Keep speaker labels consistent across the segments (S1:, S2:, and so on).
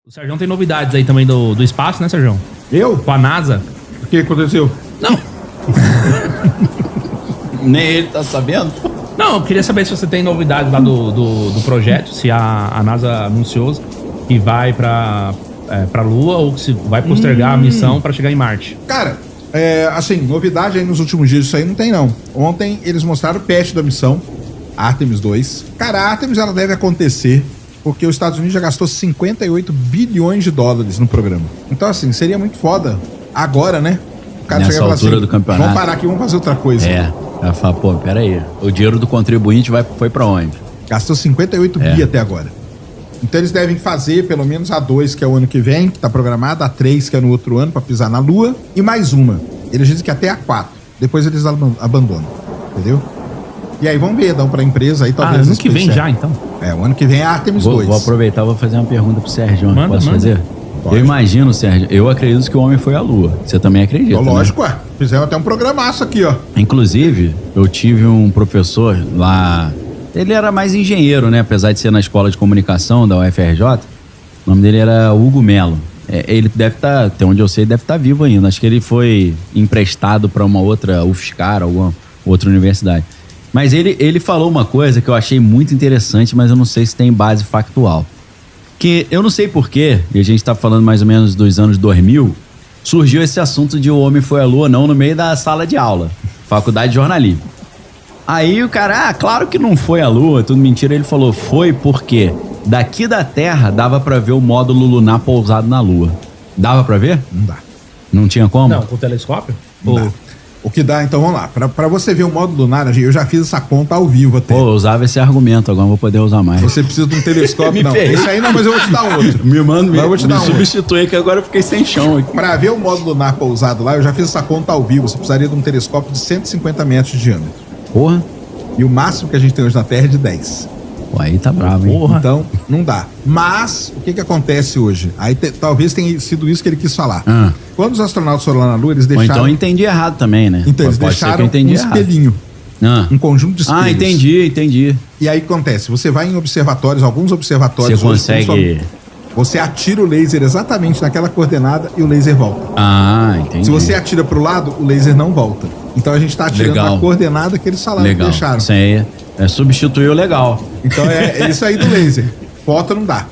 S1: O Sérgio tem novidades aí também do espaço, né, Sérgio?
S2: Eu?
S1: Com a NASA.
S2: O que aconteceu?
S1: Não.
S3: Nem ele tá sabendo?
S1: Não, eu queria saber se você tem novidades lá do projeto, se a NASA anunciou que vai pra Lua ou se vai postergar a missão pra chegar em Marte.
S2: Cara, assim, novidade aí nos últimos dias, isso aí não tem não. Ontem eles mostraram o patch da missão, Artemis 2. Cara, a Artemis ela deve acontecer porque os Estados Unidos já gastou 58 bilhões de dólares no programa. Então, assim, seria muito foda agora, né? O cara
S3: nessa
S2: chega e
S3: altura
S2: fala assim,
S3: do campeonato.
S2: vamos parar aqui, vamos fazer outra coisa.
S3: Ela fala, pô, peraí, o dinheiro do contribuinte foi pra onde?
S2: Gastou 58 bi até agora. Então eles devem fazer pelo menos a 2, que é o ano que vem, que tá programada, a 3, que é no outro ano, pra pisar na Lua, e mais uma. Eles dizem que até a 4. Depois eles abandonam, entendeu? E aí vamos ver, dão pra empresa aí, talvez.
S1: Ano que vem já, então?
S2: O ano que vem é a Artemis 2.
S3: Vou aproveitar e vou fazer uma pergunta pro Sérgio. Posso fazer?
S2: Pode.
S3: Eu imagino, Sérgio, eu acredito que o homem foi à Lua. Você também acredita,
S2: Lógico,
S3: né?
S2: Fizeram até um programaço aqui, ó.
S3: Inclusive, eu tive um professor lá. Ele era mais engenheiro, né? Apesar de ser na escola de comunicação da UFRJ. O nome dele era Hugo Melo. Ele deve estar, até onde eu sei, deve estar vivo ainda. Acho que ele foi emprestado para uma outra UFSCar, alguma outra universidade. Mas ele falou uma coisa que eu achei muito interessante, mas eu não sei se tem base factual. Que eu não sei porquê, e a gente tá falando mais ou menos dos anos 2000, surgiu esse assunto de o homem foi à Lua não no meio da sala de aula, faculdade de jornalismo. Aí o cara, claro que não foi à Lua, tudo mentira. Ele falou, foi porque daqui da Terra dava pra ver o módulo lunar pousado na Lua. Dava pra ver?
S2: Não dá.
S3: Não tinha como?
S1: Não, com o telescópio?
S2: Não dá. O que dá, então vamos lá. Pra você ver o módulo lunar, eu já fiz essa conta ao vivo até.
S3: Pô, eu usava esse argumento, agora não vou poder usar mais.
S2: Você precisa de um telescópio, não. Esse aí não, mas eu vou te dar outro.
S3: Me manda,
S2: eu vou te dar
S3: substitui que agora eu fiquei sem chão aqui.
S2: Pra ver o módulo lunar pousado lá, eu já fiz essa conta ao vivo. Você precisaria de um telescópio de 150 metros de diâmetro.
S3: Porra.
S2: E o máximo que a gente tem hoje na Terra é de 10.
S3: Pô, aí tá bravo, hein?
S1: Porra.
S2: Então, não dá. Mas, o que acontece hoje? Aí talvez tenha sido isso que ele quis falar. Quando os astronautas foram lá na Lua, eles deixaram...
S3: Ou então eu entendi errado também, né?
S2: Então, eles deixaram um espelhinho. Um conjunto de espelhos.
S3: Entendi.
S2: E aí acontece, você vai em observatórios, alguns observatórios...
S3: Você consegue...
S2: Você atira o laser exatamente naquela coordenada e o laser volta.
S3: Entendi.
S2: Se você atira pro lado, o laser não volta. Então a gente tá atirando na coordenada que eles falaram que deixaram.
S3: Isso aí substituiu legal.
S2: Então é isso aí do laser. Foto não dá.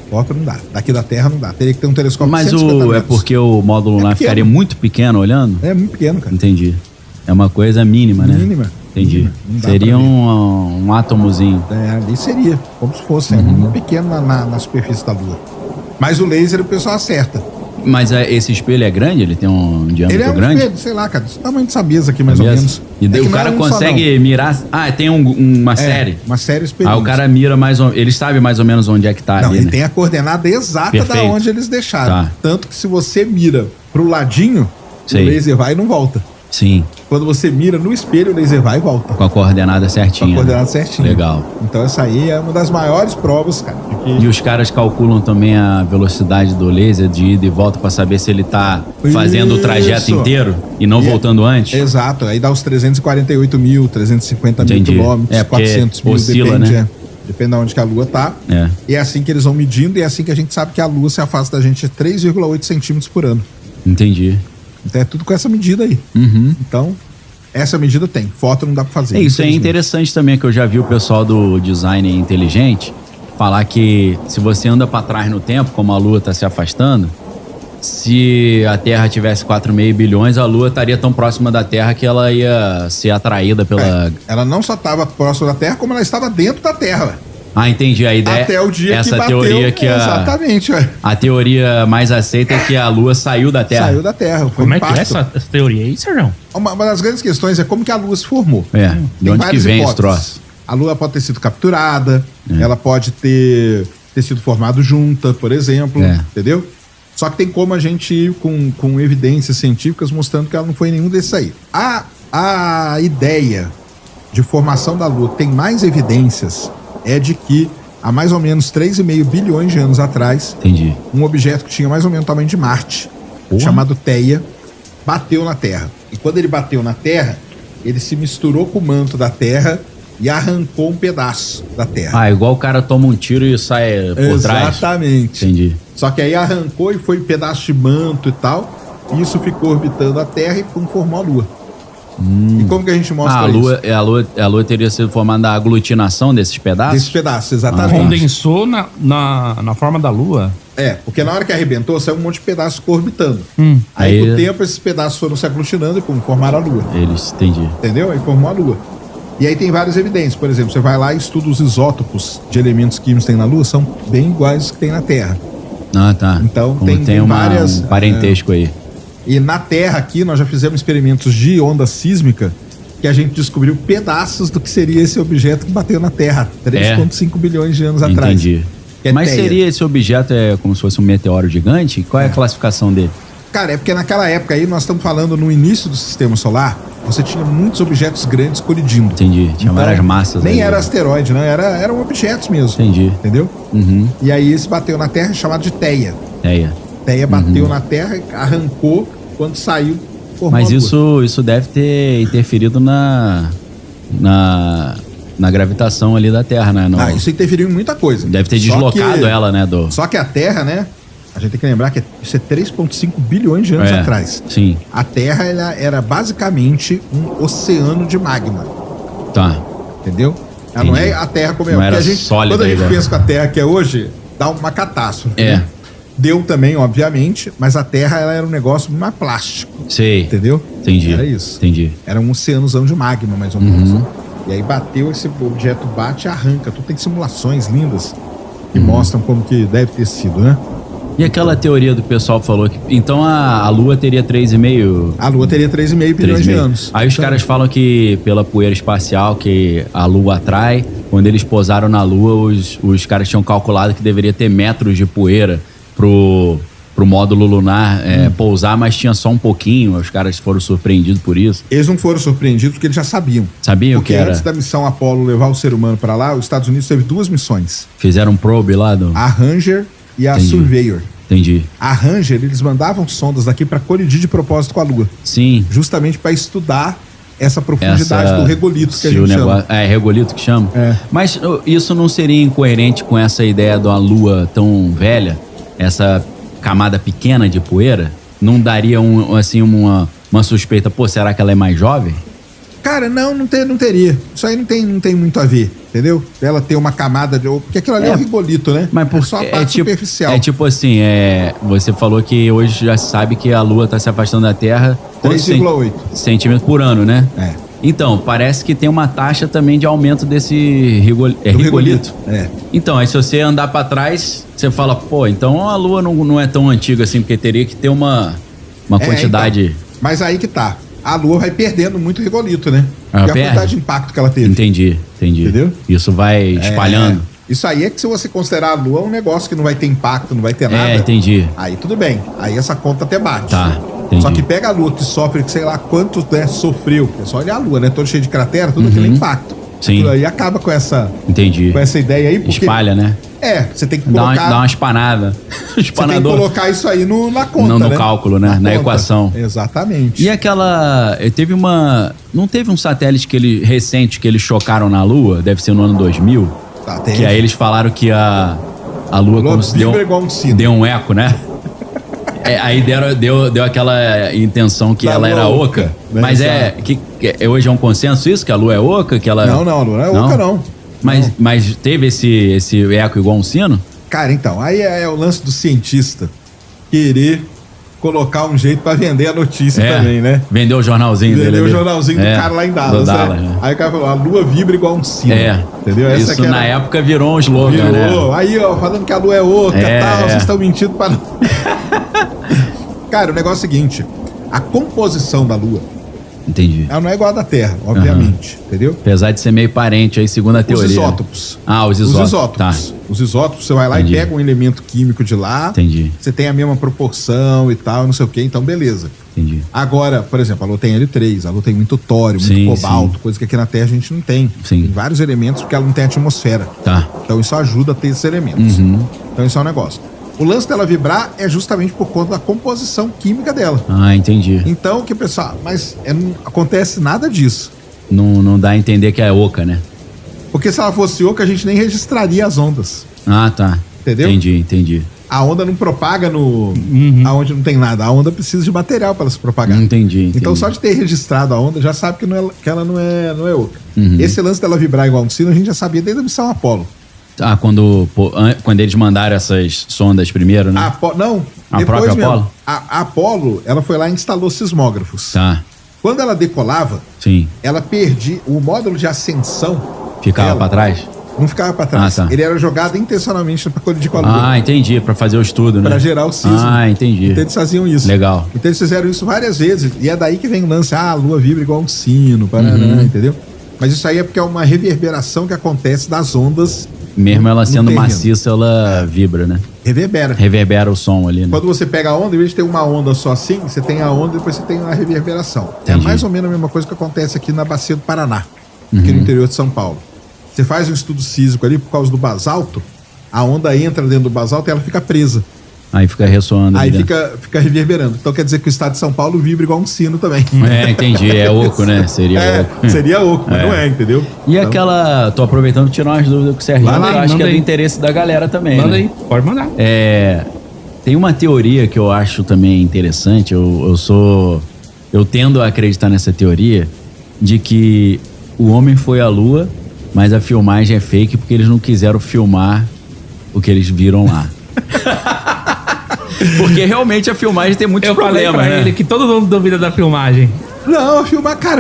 S2: Daqui da Terra não dá. Teria que ter um telescópio
S3: de
S2: 150 metros.
S3: É porque o módulo lunar ficaria muito pequeno olhando?
S2: É muito pequeno, cara.
S3: Entendi. É uma coisa mínima, né?
S2: Mínima.
S3: Entendi. Seria um átomozinho.
S2: Ali seria. Como se fosse muito pequeno na superfície da Lua. Mas o laser o pessoal acerta.
S3: Mas esse espelho é grande? Ele tem um diâmetro grande?
S2: Ele é um espelho, sei lá, cara. Do tamanho dessa mesa aqui, mais ou menos.
S3: E o cara consegue mirar... tem uma série.
S2: Uma série espelho.
S3: O cara mira mais ou menos... Ele sabe mais ou menos onde é que tá ali,
S2: ele
S3: né?
S2: tem a coordenada exata da onde eles deixaram.
S3: Tá.
S2: Tanto que se você mira pro ladinho, o laser vai e não volta.
S3: Sim.
S2: Quando você mira no espelho, o laser vai e volta.
S3: Com a coordenada certinha.
S2: Com a coordenada certinha.
S3: Legal.
S2: Então essa aí é uma das maiores provas, cara.
S3: E os caras calculam também a velocidade do laser de ida e volta pra saber se ele tá fazendo o trajeto inteiro e não voltando antes?
S2: Exato. Aí dá os 348 mil, 350 mil quilômetros, 400 mil,
S3: oscila,
S2: depende,
S3: né?
S2: Depende de onde que a Lua tá. E é assim que eles vão medindo e é assim que a gente sabe que a Lua se afasta da gente 3,8 centímetros por ano.
S3: Entendi.
S2: Então é tudo com essa medida aí. Então, essa medida tem. Foto não dá pra fazer.
S3: Isso é interessante também, que eu já vi o pessoal do design inteligente falar que se você anda pra trás no tempo, como a Lua tá se afastando, se a Terra tivesse 4,5 bilhões, a Lua estaria tão próxima da Terra que ela ia ser atraída pela...
S2: Ela não só estava próxima da Terra, como ela estava dentro da Terra.
S3: Entendi. A ideia
S2: até o dia
S3: essa
S2: que bateu,
S3: teoria que
S2: exatamente.
S3: A teoria mais aceita é que a Lua saiu da Terra.
S2: Saiu da Terra.
S1: Como é que é essa teoria aí, Sérgio?
S2: Uma das grandes questões é como que a Lua se formou.
S3: De onde que vem esse troço?
S2: A Lua pode ter sido capturada, ela pode ter sido formada junta, por exemplo, entendeu? Só que tem como a gente ir com evidências científicas mostrando que ela não foi nenhum desses aí. A ideia de formação da Lua tem mais evidências é de que há mais ou menos 3,5 bilhões de anos atrás, um objeto que tinha mais ou menos o tamanho de Marte, chamado Theia, bateu na Terra. E quando ele bateu na Terra, ele se misturou com o manto da Terra e arrancou um pedaço da Terra.
S3: Ah, igual o cara toma um tiro e sai por trás.
S2: Exatamente.
S3: Entendi.
S2: Só que aí arrancou e foi um pedaço de manto e tal. E isso ficou orbitando a Terra e formou a Lua. E como que a gente mostra isso?
S3: A Lua teria sido formada da aglutinação desses pedaços?
S2: Desses pedaços, exatamente.
S1: Condensou na forma da Lua.
S2: Porque na hora que arrebentou, saiu um monte de pedaços orbitando.
S3: Aí
S2: Com o tempo, esses pedaços foram se aglutinando e formaram a Lua.
S3: Entendi.
S2: Entendeu? Aí formou a Lua. E aí tem várias evidências. Por exemplo, você vai lá e estuda os isótopos de elementos químicos que tem na Lua, são bem iguais aos que tem na Terra.
S3: Ah, tá.
S2: Então
S3: tem
S2: várias...
S3: um parentesco aí.
S2: E na Terra aqui, nós já fizemos experimentos de onda sísmica que a gente descobriu pedaços do que seria esse objeto que bateu na Terra 3,5 bilhões de anos atrás.
S3: Entendi. Mas seria esse objeto como se fosse um meteoro gigante? Qual é a classificação dele?
S2: Cara, é porque naquela época aí, nós estamos falando no início do Sistema Solar, você tinha muitos objetos grandes colidindo.
S3: Entendi. Tinha várias massas.
S2: Nem era asteroide, não. Eram objetos mesmo.
S3: Entendi.
S2: Entendeu?
S3: Uhum.
S2: E aí esse bateu na Terra, chamado de Teia. Teia bateu na Terra, arrancou, quando saiu, formou.
S3: Mas isso deve ter interferido na gravitação ali da Terra, né?
S2: Isso interferiu em muita coisa.
S3: Deve ter deslocado ela, né?
S2: Só que a Terra, né? A gente tem que lembrar que isso é 3,5 bilhões de anos atrás.
S3: Sim.
S2: A Terra, ela era basicamente um oceano de magma.
S3: Tá.
S2: Entendeu? Ela não é a Terra como é.
S3: Não era
S2: quando a gente pensa com a Terra que é hoje, dá uma catástrofe. Né? Deu também, obviamente, mas a Terra ela era um negócio mais plástico.
S3: Sei.
S2: Entendeu?
S3: Entendi.
S2: Era isso.
S3: Entendi.
S2: Era um oceanozão de magma, mais ou menos. E aí bateu, esse objeto bate e arranca. Tudo tem simulações lindas que mostram como que deve ter sido, né?
S3: E aquela teoria do pessoal falou que então a Lua teria 3,5...
S2: A Lua teria 3,5 bilhões de anos.
S3: Aí os caras falam que pela poeira espacial que a Lua atrai, quando eles pousaram na Lua, os caras tinham calculado que deveria ter metros de poeira pro módulo lunar pousar, mas tinha só um pouquinho. Os caras foram surpreendidos por isso.
S2: Eles não foram surpreendidos porque eles já sabiam.
S3: Sabiam o que era?
S2: Porque antes da missão Apollo levar o ser humano para lá, os Estados Unidos teve 2 missões.
S3: Fizeram um probe lá
S2: a Ranger e a Surveyor.
S3: Entendi.
S2: A Ranger, eles mandavam sondas daqui para colidir de propósito com a Lua.
S3: Sim.
S2: Justamente para estudar essa profundidade do regolito que a gente chama.
S3: É regolito que chama? Mas isso não seria incoerente com essa ideia de uma Lua tão velha? Essa camada pequena de poeira? Não daria uma suspeita, será que ela é mais jovem?
S2: Cara, não teria. Isso aí não tem muito a ver, entendeu? Ela ter uma camada de... Porque aquilo ali é um regolito, né?
S3: Mas
S2: é só a parte superficial.
S3: É tipo assim, você falou que hoje já se sabe que a Lua está se afastando da Terra
S2: 3,8
S3: centímetros por ano, né? Então, parece que tem uma taxa também de aumento desse regolito. Então, aí se você andar para trás, você fala, então a Lua não é tão antiga assim, porque teria que ter uma quantidade...
S2: Então, mas aí que tá. A Lua vai perdendo muito regolito, né?
S3: E a
S2: quantidade de impacto que ela teve.
S3: Entendi.
S2: Entendeu?
S3: Isso vai espalhando.
S2: Isso aí é que se você considerar a Lua um negócio que não vai ter impacto, não vai ter nada.
S3: Entendi.
S2: Aí tudo bem. Aí essa conta até bate.
S3: Tá, entendi.
S2: Só que pega a Lua que sofre, que sei lá quanto sofreu. É só olhar a Lua, né? Todo cheio de cratera, tudo aquele impacto.
S3: Sim.
S2: Aquilo aí acaba com essa...
S3: Entendi.
S2: Com essa ideia aí, porque...
S3: Espalha, né?
S2: Você tem que colocar...
S3: Dá uma espanada.
S2: Você tem que colocar isso aí na conta,
S3: no cálculo, né? Na equação.
S2: Exatamente.
S3: E aquela... Não teve um satélite recente que eles chocaram na Lua? Deve ser no ano 2000? Que aí eles falaram que a Lua
S2: igual um sino.
S3: deu um eco, né? Aí deu aquela intenção que ela era oca. Mas hoje é um consenso isso? Que a Lua é oca? Que ela...
S2: Não, a Lua não é oca, não.
S3: Mas teve esse eco igual um sino?
S2: Cara, então, aí é o lance do cientista querer colocar um jeito pra vender a notícia também, né?
S3: Vendeu o jornalzinho dele.
S2: Vendeu o jornalzinho do cara lá em Dallas, né? Aí o cara falou, a Lua vibra igual um sino. Entendeu?
S3: Isso na época virou um slogan, né?
S2: Aí, falando que a Lua é oca e tal, vocês estão mentindo para... Cara, o negócio é o seguinte, a composição da Lua...
S3: Entendi.
S2: Ela não é igual a da Terra, obviamente, entendeu?
S3: Apesar de ser meio parente aí, segundo a teoria.
S2: Os isótopos.
S3: Os isótopos.
S2: Tá. Os isótopos, você vai lá e pega um elemento químico de lá.
S3: Entendi.
S2: Você tem a mesma proporção e tal, não sei o quê, então beleza.
S3: Entendi.
S2: Agora, por exemplo, a Lua tem L3, a Lua tem muito tório, muito cobalto, coisa que aqui na Terra a gente não tem. Tem vários elementos porque ela não tem atmosfera.
S3: Tá.
S2: Então isso ajuda a ter esses elementos. Então isso é um negócio. O lance dela vibrar é justamente por conta da composição química dela.
S3: Entendi.
S2: Então, que pessoal, mas não acontece nada disso.
S3: Não dá a entender que é oca, né?
S2: Porque se ela fosse oca, a gente nem registraria as ondas.
S3: Ah, tá.
S2: Entendeu?
S3: Entendi.
S2: A onda não propaga aonde não tem nada. A onda precisa de material para ela se propagar.
S3: Entendi.
S2: Então, só de ter registrado a onda, já sabe que ela não é oca.
S3: Uhum.
S2: Esse lance dela vibrar igual um sino, a gente já sabia desde a missão Apollo.
S3: Ah, quando eles mandaram essas sondas primeiro, né?
S2: Não,
S3: A
S2: depois
S3: própria
S2: mesmo.
S3: Apollo?
S2: A Apollo, ela foi lá e instalou sismógrafos.
S3: Tá.
S2: Quando ela decolava,
S3: Sim.
S2: ela perdia o módulo de ascensão.
S3: Ficava pra trás?
S2: Não ficava pra trás.
S3: Ah, tá.
S2: Ele era jogado intencionalmente pra colidir com a Lua.
S3: Ah, entendi. Pra fazer o estudo, né?
S2: Pra gerar o sismo.
S3: Ah, entendi.
S2: Então eles faziam isso.
S3: Legal.
S2: Então eles fizeram isso várias vezes. E é daí que vem o lance. A Lua vibra igual um sino, parará, entendeu? Mas isso aí é porque é uma reverberação que acontece das ondas.
S3: Mesmo ela sendo
S2: terreno.
S3: maciça, ela vibra, né?
S2: Reverbera.
S3: Reverbera o som ali, né?
S2: Quando você pega a onda, em vez de ter uma onda só assim, você tem a onda e depois você tem a reverberação.
S3: Entendi.
S2: É mais ou menos a mesma coisa que acontece aqui na Bacia do Paraná, aqui no interior de São Paulo. Você faz um estudo sísmico ali por causa do basalto, a onda entra dentro do basalto e ela fica presa.
S3: Aí fica ressoando.
S2: Aí
S3: ali dentro.
S2: fica reverberando. Então quer dizer que o estado de São Paulo vibra igual um sino também.
S3: É, entendi. É oco, né? Seria oco.
S2: Seria oco, mas não é, entendeu?
S3: E
S2: Então,
S3: aquela... Tô aproveitando pra tirar umas dúvidas com o Serginho.
S1: Vai lá,
S3: Eu acho que
S1: manda
S3: é do
S1: aí.
S3: interesse da galera também,
S1: Manda
S3: né?
S1: aí, pode mandar.
S3: Tem uma teoria que eu acho também interessante. Eu tendo a acreditar nessa teoria de que o homem foi à Lua, mas a filmagem é fake porque eles não quiseram filmar o que eles viram lá. Porque realmente a filmagem tem muitos
S1: Eu falei
S3: problemas,
S1: pra
S3: né?
S1: ele que todo mundo duvida da filmagem.
S2: Não, a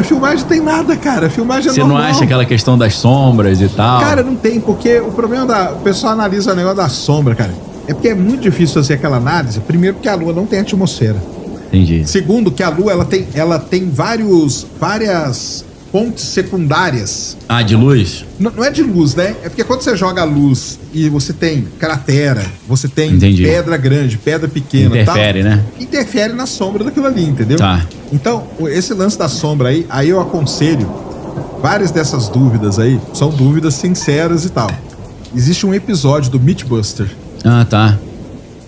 S2: filmagem tem nada, cara. A filmagem é
S3: Você
S2: normal.
S3: não acha aquela questão das sombras e tal?
S2: Cara, não tem, porque o problema o pessoal analisa o negócio da sombra, cara. É porque é muito difícil fazer aquela análise. Primeiro, porque a Lua não tem atmosfera.
S3: Entendi.
S2: Segundo, que a Lua ela tem várias pontes secundárias.
S3: Ah, de luz?
S2: Não é de luz, né? É porque quando você joga a luz e você tem cratera, você tem
S3: Entendi.
S2: pedra grande, pedra pequena,
S3: Interfere,
S2: tal,
S3: né?
S2: interfere na sombra daquilo ali, entendeu?
S3: Tá.
S2: Então, esse lance da sombra aí eu aconselho, várias dessas dúvidas aí são dúvidas sinceras e tal. Existe um episódio do Mythbuster.
S3: Ah, tá.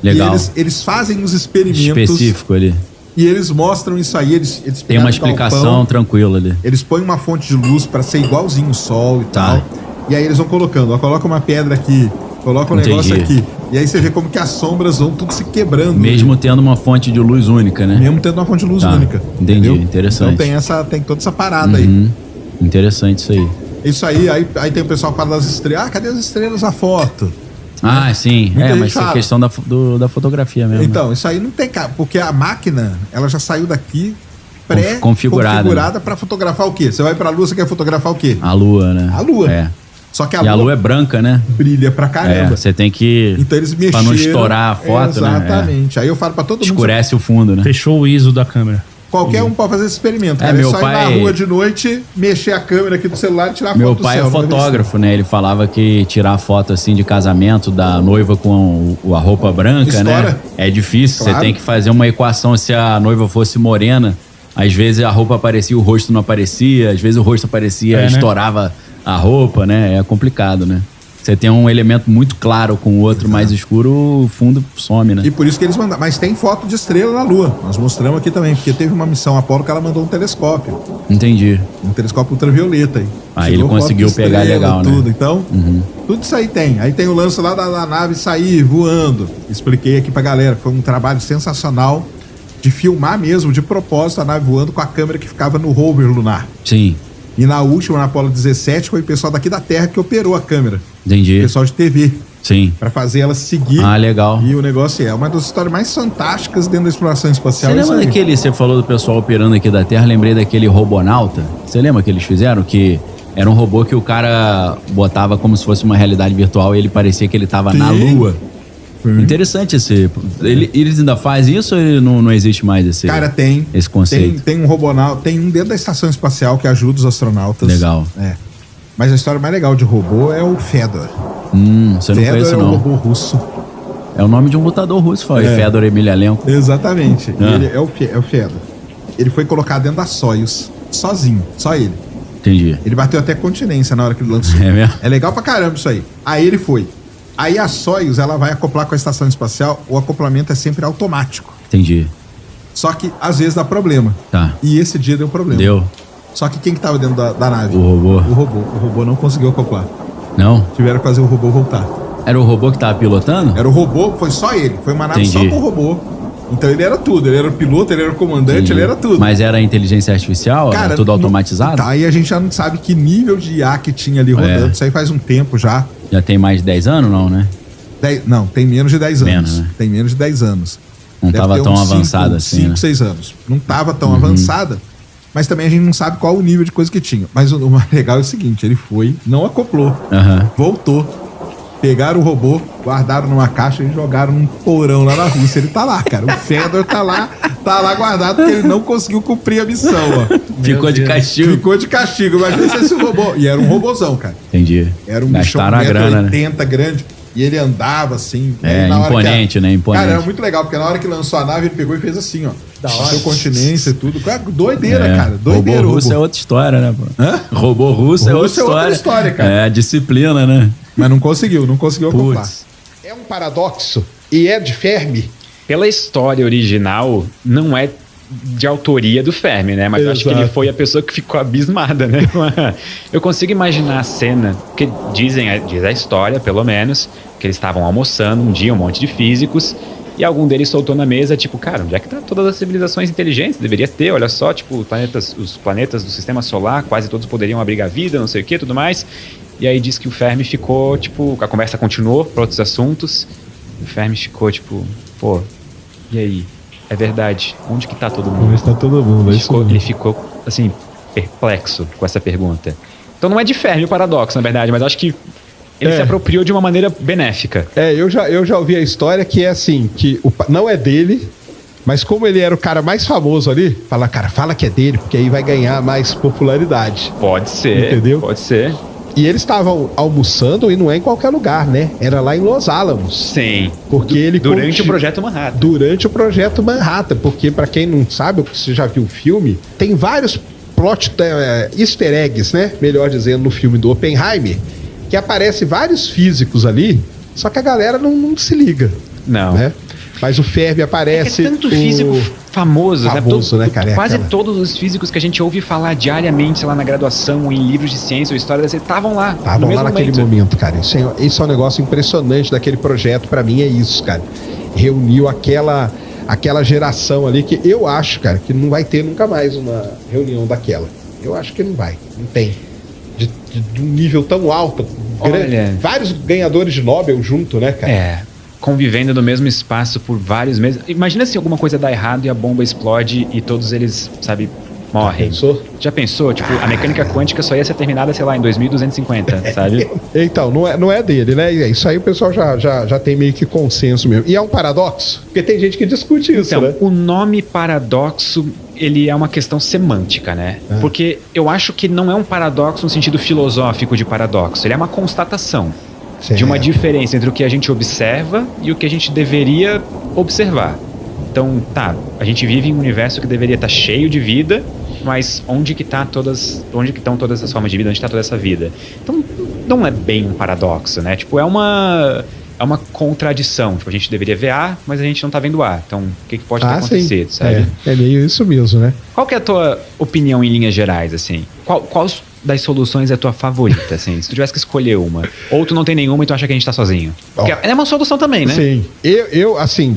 S3: Legal.
S2: E eles fazem os experimentos
S3: Específico ali.
S2: e eles mostram isso aí. Eles
S3: Tem
S2: pegaram
S3: uma
S2: um
S3: explicação
S2: galpão,
S3: tranquila ali.
S2: eles põem uma fonte de luz para ser igualzinho o sol e
S3: Tá.
S2: tal. E aí eles vão colocando, coloca uma pedra aqui, coloca um negócio
S3: Entendi.
S2: aqui. E aí você vê como que as sombras vão tudo se quebrando.
S3: Mesmo tendo uma fonte de luz única, né?
S2: Mesmo tendo uma fonte de luz
S3: Tá,
S2: única.
S3: entendi,
S2: entendeu?
S3: interessante.
S2: Então tem toda essa parada
S3: Uhum. Interessante isso aí.
S2: aí. Isso aí tem o pessoal que fala das estrelas. Ah, cadê as estrelas na foto?
S3: Ah, sim.
S2: Muita gente
S3: Mas é
S2: fala.
S3: questão da fotografia mesmo.
S2: Então, isso aí não tem cara, porque a máquina, ela já saiu daqui
S3: Configurada,
S2: para fotografar o quê? Você vai pra Lua, você quer fotografar o quê?
S3: A Lua, né?
S2: A Lua.
S3: É.
S2: Só que
S3: E a Lua é branca, né?
S2: brilha pra
S3: É,
S2: caramba.
S3: você tem que...
S2: Então eles mexeram.
S3: Pra não estourar a foto, né?
S2: Exatamente. Aí eu falo pra todo mundo.
S3: Escurece o fundo, né?
S1: Fechou o ISO da câmera.
S2: Qualquer um pode fazer esse experimento.
S3: É,
S2: Cara.
S3: meu
S2: Só ir
S3: pai-
S2: na rua de noite, mexer a câmera aqui do celular e tirar
S3: Meu
S2: foto do
S3: pai
S2: céu.
S3: é
S2: não vai ver
S3: fotógrafo, né? Ele falava que tirar foto assim de casamento da noiva com a roupa branca, né?
S2: Estoura.
S3: É difícil.
S2: Claro.
S3: Você tem que fazer uma equação. Se a noiva fosse morena, às vezes a roupa aparecia, o rosto não aparecia. Às vezes o rosto aparecia,
S1: É, né?
S3: estourava a roupa, né? É complicado, né? Você tem um elemento muito claro com o outro mais escuro, o fundo some, né?
S2: E por isso que eles mandaram. Mas tem foto de estrela na Lua. Nós mostramos aqui também, porque teve uma missão Apollo que ela mandou um telescópio.
S3: Entendi.
S2: Um telescópio ultravioleta aí.
S3: Aí
S2: Tirou
S3: ele
S2: foto
S3: conseguiu
S2: de
S3: pegar legal, né?
S2: tudo. Então, tudo isso aí tem. Aí tem o lance lá da nave sair voando. Expliquei aqui pra galera. Foi um trabalho sensacional de filmar mesmo, de propósito, a nave voando com a câmera que ficava no rover lunar.
S3: Sim,
S2: E na última, na Apollo 17, foi o pessoal daqui da Terra que operou a câmera.
S3: entendi.
S2: O pessoal de TV.
S3: Sim.
S2: Pra fazer ela seguir.
S3: Ah, legal.
S2: E o negócio é uma das histórias mais fantásticas dentro da exploração espacial.
S3: Você
S2: é isso
S3: lembra
S2: aí.
S3: daquele, você falou do pessoal operando aqui da Terra, lembrei daquele robonauta. Você lembra que eles fizeram? Que era um robô que o cara botava como se fosse uma realidade virtual e ele parecia que ele tava na
S2: Sim.
S3: Lua. Interessante esse. Eles ainda fazem isso ou ele não existe mais esse,
S2: Cara, tem.
S3: esse conceito?
S2: Tem um robonauta, tem um dentro da estação espacial que ajuda os astronautas.
S3: Legal.
S2: É. Mas a história mais legal de robô é o Fedor.
S3: Você não
S2: Fedor
S3: conhece
S2: é um
S3: não.
S2: robô russo.
S3: É o nome de um lutador russo, foi
S2: É.
S3: Fedor Emelianenko.
S2: Exatamente.
S3: Ah.
S2: Ele é o Fedor. Ele foi colocado dentro da Soyuz, sozinho, só ele.
S3: Entendi.
S2: Ele bateu até continência na hora que ele lançou.
S3: É mesmo?
S2: É legal pra caramba isso aí. Aí ele foi. Aí a Soyuz, ela vai acoplar com a estação espacial, o acoplamento é sempre automático.
S3: Entendi.
S2: Só que às vezes dá problema.
S3: Tá.
S2: E esse dia deu problema.
S3: Deu.
S2: Só que quem que tava dentro da nave?
S3: O robô.
S2: O robô não conseguiu acoplar.
S3: Não?
S2: Tiveram que fazer o robô voltar.
S3: Era o robô que tava pilotando?
S2: Era o robô, foi só ele. Foi uma nave só com o robô. Então ele era tudo. Ele era o piloto, ele era o comandante, ele era tudo.
S3: Mas era inteligência artificial?
S2: Cara,
S3: era tudo automatizado?
S2: Tá, e a gente já não sabe que nível de IA que tinha ali rodando. Isso aí faz um tempo já.
S3: Já tem mais de 10 anos, não, né?
S2: Não, tem menos de 10 anos.
S3: Menos, né?
S2: Tem menos de 10 anos.
S3: Não tava tão avançada assim,
S2: 5,
S3: né?
S2: 6 anos. Não tava tão avançada, mas também a gente não sabe qual o nível de coisa que tinha. Mas o mais legal é o seguinte, ele foi, não acoplou, voltou. Pegaram o robô, guardaram numa caixa e jogaram num porão lá na Rússia. Ele tá lá, cara. O Fedor tá lá guardado porque ele não conseguiu cumprir a missão, ó.
S3: Ficou de castigo.
S2: Ficou de castigo. Imagina se esse robô... E era um robôzão, cara.
S3: Entendi.
S2: Era um bichão de 1,80 m grande. E ele andava assim.
S3: Imponente, né? Imponente.
S2: Cara, era muito legal, porque na hora que lançou a nave, ele pegou e fez assim, ó. Da hora. Deu continência e tudo. Doideira, cara. Doideira.
S3: Robô russo é outra história, né, pô? Robô russo é outra história, cara. É, disciplina, né?
S2: Mas não conseguiu acoplar.
S4: É um paradoxo e é de Fermi.
S5: Pela história original, não é de autoria do Fermi, né? Mas eu acho que ele foi a pessoa que ficou abismada, né? Eu consigo imaginar a cena, porque diz a história, pelo menos, que eles estavam almoçando um dia, um monte de físicos, e algum deles soltou na mesa, tipo, cara, onde é que tá todas as civilizações inteligentes? Deveria ter, olha só, tipo, os planetas do sistema solar, quase todos poderiam abrigar vida, não sei o que, tudo mais. E aí diz que o Fermi ficou, tipo, a conversa continuou para outros assuntos. O Fermi ficou, tipo, pô, e aí? É verdade, onde que tá todo mundo?
S4: Onde está todo mundo?
S5: Ele ficou, assim, perplexo com essa pergunta. Então não é de Fermi o paradoxo, na verdade, mas acho que ele se apropriou de uma maneira benéfica.
S4: Eu já ouvi a história que é assim, que não é dele, mas como ele era o cara mais famoso ali, fala que é dele, porque aí vai ganhar mais popularidade.
S5: Pode ser,
S4: entendeu?
S5: Pode ser.
S4: E eles estavam almoçando e não é em qualquer lugar, né? Era lá em Los Alamos.
S5: Sim.
S4: Porque ele
S5: durante o Projeto Manhattan.
S4: Durante o Projeto Manhattan. Porque, pra quem não sabe, você já viu o filme, tem vários easter eggs, né? Melhor dizendo, no filme do Oppenheimer, que aparece vários físicos ali, só que a galera não se liga.
S5: Não.
S4: Né? Mas o Fermi aparece...
S5: É tanto físico famoso,
S4: né, cara?
S5: Quase todos os físicos que a gente ouve falar diariamente, sei lá, na graduação, em livros de ciência ou história, estavam lá.
S4: Estavam lá naquele momento, cara. Isso é um negócio impressionante daquele projeto. Pra mim é isso, cara. Reuniu aquela geração ali que eu acho, cara, que não vai ter nunca mais uma reunião daquela. Eu acho que não vai. Não tem. De um nível tão alto.
S5: Olha,
S4: vários ganhadores de Nobel junto, né, cara?
S5: Convivendo no mesmo espaço por vários meses. Imagina se alguma coisa dá errado e a bomba explode e todos eles, sabe, morrem. Já pensou? Tipo, a mecânica quântica só ia ser terminada, sei lá, em 2250, sabe?
S4: Então, não é dele, né? Isso aí o pessoal já tem meio que consenso mesmo. E é um paradoxo? Porque tem gente que discute isso,
S5: então,
S4: né?
S5: O nome paradoxo, ele é uma questão semântica, né? Porque eu acho que não é um paradoxo no sentido filosófico de paradoxo. Ele é uma constatação. De uma diferença entre o que a gente observa e o que a gente deveria observar. Então, a gente vive em um universo que deveria estar cheio de vida, mas onde que estão todas as formas de vida, onde está toda essa vida? Então, não é bem um paradoxo, né? Tipo, é uma contradição. Tipo, a gente deveria ver A, mas a gente não está vendo A. Então, o que pode ter acontecido, sabe?
S4: É meio isso mesmo, né?
S5: Qual que é a tua opinião em linhas gerais, assim? Qual das soluções é a tua favorita, assim? Se tu tivesse que escolher uma. Ou tu não tem nenhuma e tu acha que a gente tá sozinho. Porque é uma solução também, né?
S4: Sim. Eu assim,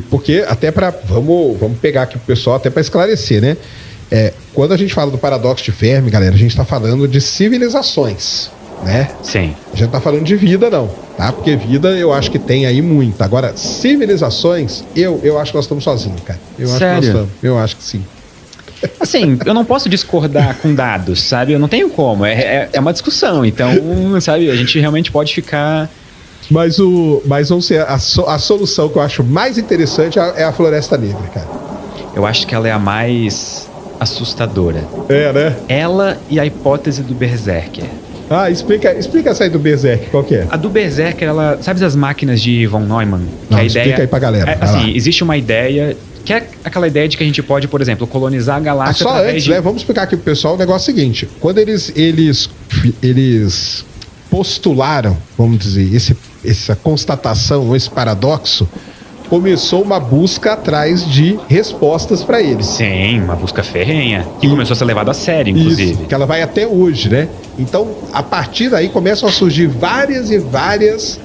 S4: porque até pra... Vamos pegar aqui pro pessoal até pra esclarecer, né? Quando a gente fala do paradoxo de Fermi, galera, a gente tá falando de civilizações, né?
S5: Sim.
S4: A gente não tá falando de vida, não, tá? Porque vida eu acho que tem aí muita. Agora, civilizações, eu acho que nós estamos sozinhos, cara. Eu acho que sim.
S5: Assim, eu não posso discordar com dados, sabe? Eu não tenho como. É uma discussão. Então, sabe, a gente realmente pode ficar...
S4: Mas vamos ser, a solução que eu acho mais interessante é a Floresta Negra, cara.
S5: Eu acho que ela é a mais assustadora.
S4: Né?
S5: Ela e a hipótese do Berserker.
S4: Explica essa aí do Berserker, qual que é?
S5: A do Berserker, ela... Sabe as máquinas de von Neumann?
S4: Explica aí pra galera.
S5: Assim, existe uma ideia... Que é aquela ideia de que a gente pode, por exemplo, colonizar a galáxia
S4: só antes, né? Vamos explicar aqui pro pessoal o negócio seguinte. Quando eles postularam, vamos dizer, essa constatação, esse paradoxo, começou uma busca atrás de respostas para eles.
S5: Sim, uma busca ferrenha. Que começou a ser levada a sério, inclusive.
S4: Isso, que ela vai até hoje, né? Então, a partir daí começam a surgir várias e várias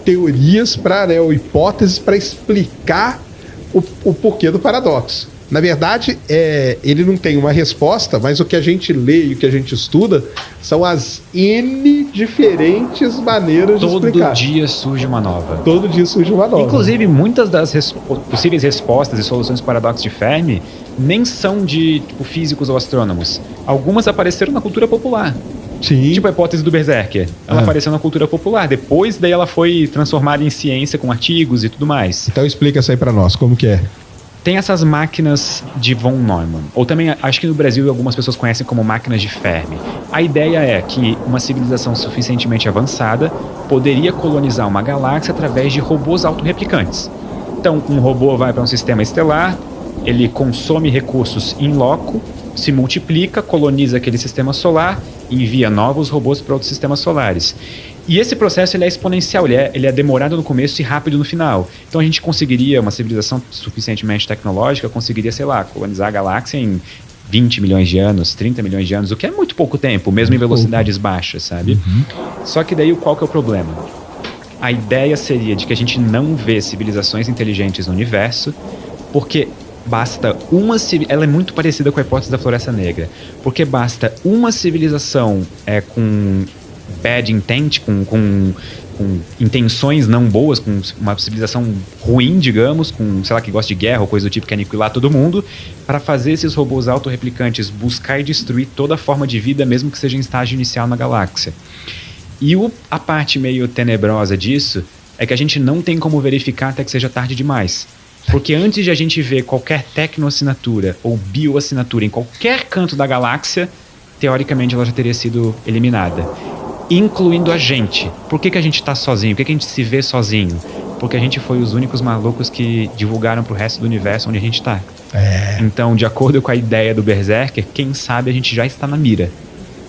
S4: teorias ou hipóteses para explicar o porquê do paradoxo. Na verdade, ele não tem uma resposta, mas o que a gente lê e o que a gente estuda são as N diferentes maneiras de explicar.
S5: Todo dia surge uma nova.
S4: Todo dia surge uma nova.
S5: Inclusive, muitas das possíveis respostas e soluções do paradoxo de Fermi nem são de físicos ou astrônomos. Algumas apareceram na cultura popular.
S4: Sim.
S5: Tipo a hipótese do Berserker. Ela apareceu na cultura popular. Depois, daí ela foi transformada em ciência com artigos e tudo mais.
S4: Então explica isso aí pra nós, como que é?
S5: Tem essas máquinas de von Neumann. Ou também, acho que no Brasil algumas pessoas conhecem como máquinas de Fermi. A ideia é que uma civilização suficientemente avançada poderia colonizar uma galáxia através de robôs autorreplicantes. Então, um robô vai para um sistema estelar, ele consome recursos in loco, se multiplica, coloniza aquele sistema solar e envia novos robôs para outros sistemas solares. E esse processo ele é exponencial, ele é demorado no começo e rápido no final. Então a gente conseguiria, uma civilização suficientemente tecnológica, conseguiria, sei lá, colonizar a galáxia em 20 milhões de anos, 30 milhões de anos, o que é muito pouco tempo, mesmo em velocidades baixas, sabe? Só que daí qual que é o problema? A ideia seria de que a gente não vê civilizações inteligentes no universo, porque basta uma civilização. Ela é muito parecida com a hipótese da Floresta Negra, porque basta uma civilização com bad intent, com intenções não boas, com uma civilização ruim, digamos, com, sei lá, que gosta de guerra ou coisa do tipo, que quer aniquilar todo mundo, para fazer esses robôs autorreplicantes buscar e destruir toda forma de vida, mesmo que seja em estágio inicial na galáxia. E a parte meio tenebrosa disso é que a gente não tem como verificar até que seja tarde demais. Porque antes de a gente ver qualquer tecnoassinatura ou bioassinatura em qualquer canto da galáxia, teoricamente ela já teria sido eliminada. Incluindo a gente. Por que a gente tá sozinho? Por que a gente se vê sozinho? Porque a gente foi os únicos malucos que divulgaram pro resto do universo onde a gente tá. Então, de acordo com a ideia do Berserker, quem sabe a gente já está na mira.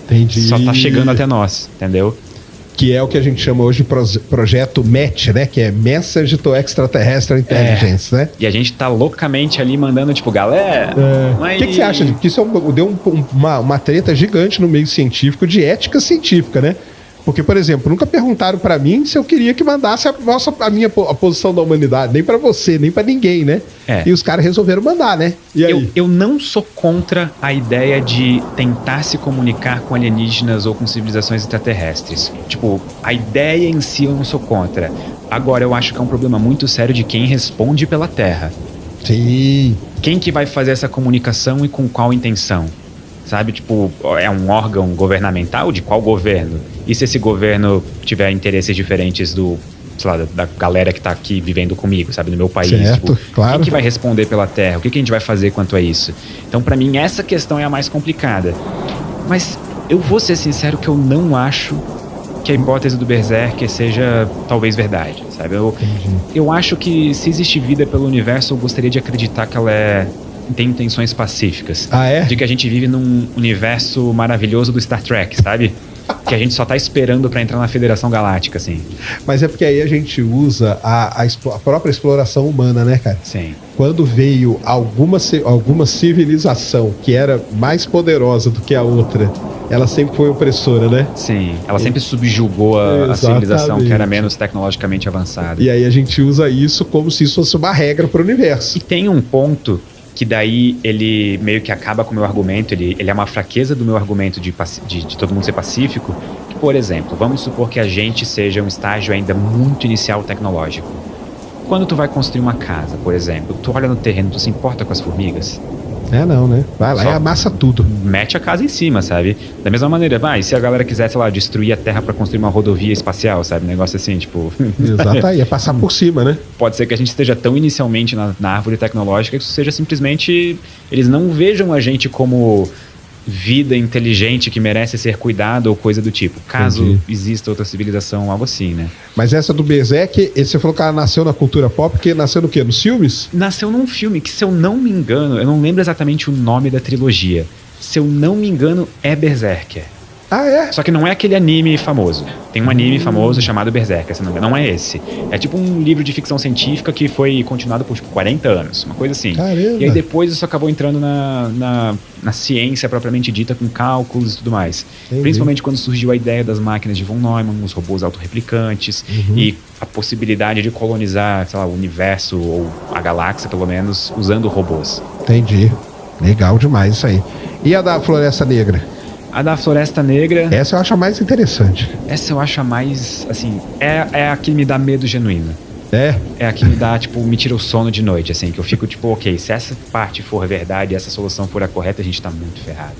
S4: Entendi.
S5: Só tá chegando até nós, entendeu?
S4: Que é o que a gente chama hoje de projeto MET, né? Que é Message to Extraterrestrial Intelligence, né?
S5: E a gente tá loucamente ali mandando, tipo, galera...
S4: O que você acha? Porque isso deu uma treta gigante no meio científico de ética científica, né? Porque, por exemplo, nunca perguntaram pra mim se eu queria que mandasse a posição da humanidade. Nem pra você, nem pra ninguém, né? E os caras resolveram mandar, né? E aí?
S5: Eu não sou contra a ideia de tentar se comunicar com alienígenas ou com civilizações extraterrestres. Tipo, a ideia em si eu não sou contra. Agora, eu acho que é um problema muito sério de quem responde pela Terra.
S4: Sim.
S5: Quem que vai fazer essa comunicação e com qual intenção? Sabe, tipo, é um órgão governamental? De qual governo? E se esse governo tiver interesses diferentes sei lá, da galera que tá aqui vivendo comigo, sabe, no meu país?
S4: Certo,
S5: tipo,
S4: claro.
S5: Quem que vai responder pela Terra? O que a gente vai fazer quanto a isso? Então, pra mim, essa questão é a mais complicada. Mas eu vou ser sincero que eu não acho que a hipótese do Berserker seja talvez verdade, sabe? Eu acho que se existe vida pelo universo, eu gostaria de acreditar que ela tem intenções pacíficas. De que a gente vive num universo maravilhoso do Star Trek, sabe? Que a gente só tá esperando pra entrar na Federação Galáctica, assim.
S4: Mas é porque aí a gente usa a própria exploração humana, né, cara?
S5: Sim.
S4: Quando veio alguma civilização que era mais poderosa do que a outra, ela sempre foi opressora, né?
S5: Sim, ela sempre subjugou a civilização que era menos tecnologicamente avançada.
S4: E aí a gente usa isso como se isso fosse uma regra pro universo.
S5: E tem um ponto que daí ele meio que acaba com o meu argumento, ele é uma fraqueza do meu argumento de todo mundo ser pacífico, que, por exemplo, vamos supor que a gente seja um estágio ainda muito inicial tecnológico. Quando tu vai construir uma casa, por exemplo, tu olha no terreno, tu se importa com as formigas?
S4: Não, né? Vai lá e amassa tudo.
S5: Mete a casa em cima, sabe? Da mesma maneira, se a galera quiser, sei lá, destruir a Terra pra construir uma rodovia espacial, sabe? Um negócio assim, tipo...
S4: Exato, aí é passar por cima, né?
S5: Pode ser que a gente esteja tão inicialmente na árvore tecnológica que isso seja simplesmente... Eles não vejam a gente como vida inteligente que merece ser cuidado ou coisa do tipo. Caso exista outra civilização, algo assim, né?
S4: Mas essa do Berserk, você falou que ela nasceu na cultura pop, porque nasceu no quê? Nos filmes?
S5: Nasceu num filme que, se eu não me engano, eu não lembro exatamente o nome da trilogia. Se eu não me engano, é Berserker.
S4: Ah, é?
S5: Só que não é aquele anime famoso. Tem um anime famoso chamado Berserker, se não é esse. É tipo um livro de ficção científica que foi continuado por 40 anos, uma coisa assim.
S4: Caramba.
S5: E aí depois isso acabou entrando na ciência propriamente dita, com cálculos e tudo mais.
S4: Entendi.
S5: Principalmente quando surgiu a ideia das máquinas de von Neumann, os robôs autorreplicantes e a possibilidade de colonizar, sei lá, o universo ou a galáxia, pelo menos, usando robôs.
S4: Entendi. Legal demais isso aí. E a da Floresta Negra?
S5: A da Floresta Negra...
S4: Essa eu acho a mais interessante.
S5: Essa eu acho a mais, assim... É a que me dá medo genuíno.
S4: É?
S5: É a que me dá, tipo, me tira o sono de noite, assim. Que eu fico, tipo, ok, se essa parte for verdade e essa solução for a correta, a gente tá muito ferrado.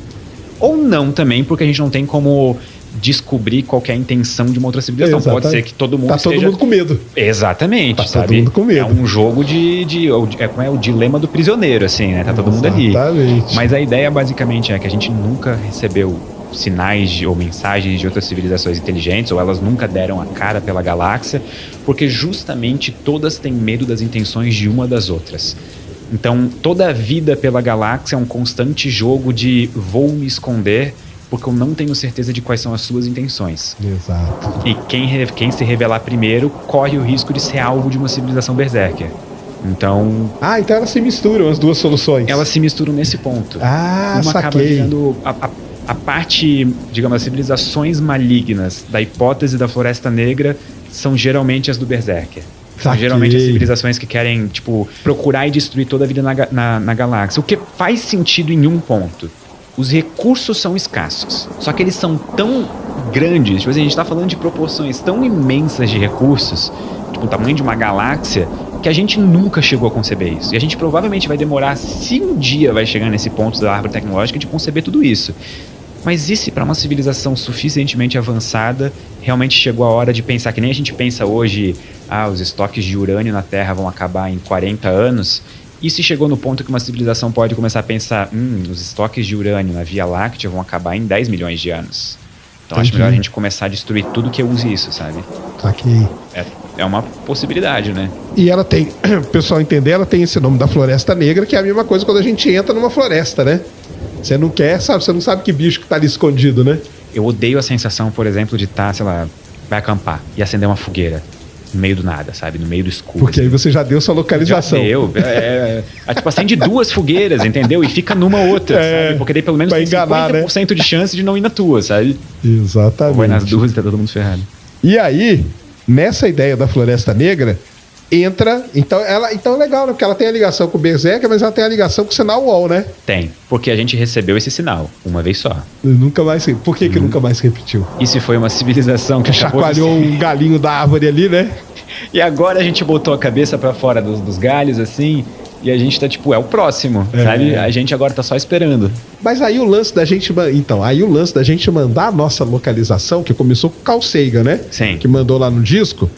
S5: Ou não também, porque a gente não tem como descobrir qual que é a intenção de uma outra civilização.
S4: Exatamente.
S5: Pode ser que todo mundo
S4: Tá todo mundo com medo.
S5: Exatamente,
S4: Tá
S5: sabe?
S4: todo mundo com medo.
S5: É um jogo como é o dilema do prisioneiro, assim, né? Tá todo mundo ali.
S4: Exatamente.
S5: Mas a ideia basicamente é que a gente nunca recebeu sinais ou mensagens de outras civilizações inteligentes, ou elas nunca deram a cara pela galáxia, porque justamente todas têm medo das intenções de uma das outras. Então, toda a vida pela galáxia é um constante jogo de vou me esconder porque eu não tenho certeza de quais são as suas intenções.
S4: Exato.
S5: E quem se revelar primeiro corre o risco de ser alvo de uma civilização berserker. Então...
S4: Então elas se misturam, as duas soluções.
S5: Elas se misturam nesse ponto.
S4: Ah,
S5: uma acaba
S4: saquei.
S5: virando a parte, digamos, as civilizações malignas da hipótese da Floresta Negra são geralmente as do Berserker. São
S4: Saquei.
S5: geralmente as civilizações que querem, tipo, procurar e destruir toda a vida na galáxia. O que faz sentido em um ponto. Os recursos são escassos. Só que eles são tão grandes, tipo assim, a gente tá falando de proporções tão imensas de recursos, tipo o tamanho de uma galáxia, que a gente nunca chegou a conceber isso. E a gente provavelmente vai demorar, se um dia vai chegar nesse ponto da árvore tecnológica, de conceber tudo isso. Mas e se para uma civilização suficientemente avançada, realmente chegou a hora de pensar, que nem a gente pensa hoje, os estoques de urânio na Terra vão acabar em 40 anos, e se chegou no ponto que uma civilização pode começar a pensar, os estoques de urânio na Via Láctea vão acabar em 10 milhões de anos. Então acho melhor a gente começar a destruir tudo que use isso, sabe?
S4: Saquei.
S5: É uma possibilidade, né?
S4: E ela tem, o pessoal entender, ela tem esse nome da Floresta Negra, que é a mesma coisa quando a gente entra numa floresta, né? Você não quer, sabe? Você não sabe que bicho que tá ali escondido, né?
S5: Eu odeio a sensação, por exemplo, de estar, sei lá, vai acampar e acender uma fogueira no meio do nada, sabe? No meio do escuro.
S4: Porque aí você já deu sua localização.
S5: Já deu. Tipo, acende 2 fogueiras, entendeu? E fica numa outra, sabe? Porque daí pelo menos tem
S4: enganar,
S5: 50% de chance de não ir na tua, sabe?
S4: Exatamente.
S5: Ou vai nas duas e tá todo mundo ferrado.
S4: E aí, nessa ideia da Floresta Negra, entra... Então é legal, né? Porque ela tem a ligação com o Berserker, mas ela tem a ligação com o sinal UOL, né?
S5: Tem. Porque a gente recebeu esse sinal uma vez só.
S4: Nunca mais... Por que nunca mais repetiu?
S5: E se foi uma civilização que
S4: chacoalhou um galinho da árvore ali, né?
S5: E agora a gente botou a cabeça pra fora dos galhos, assim, e a gente tá tipo, é o próximo, sabe? A gente agora tá só esperando.
S4: Mas aí o lance da gente... Então, aí o lance da gente mandar a nossa localização, que começou com o Carl Sagan, né?
S5: Sim.
S4: Que mandou lá no disco.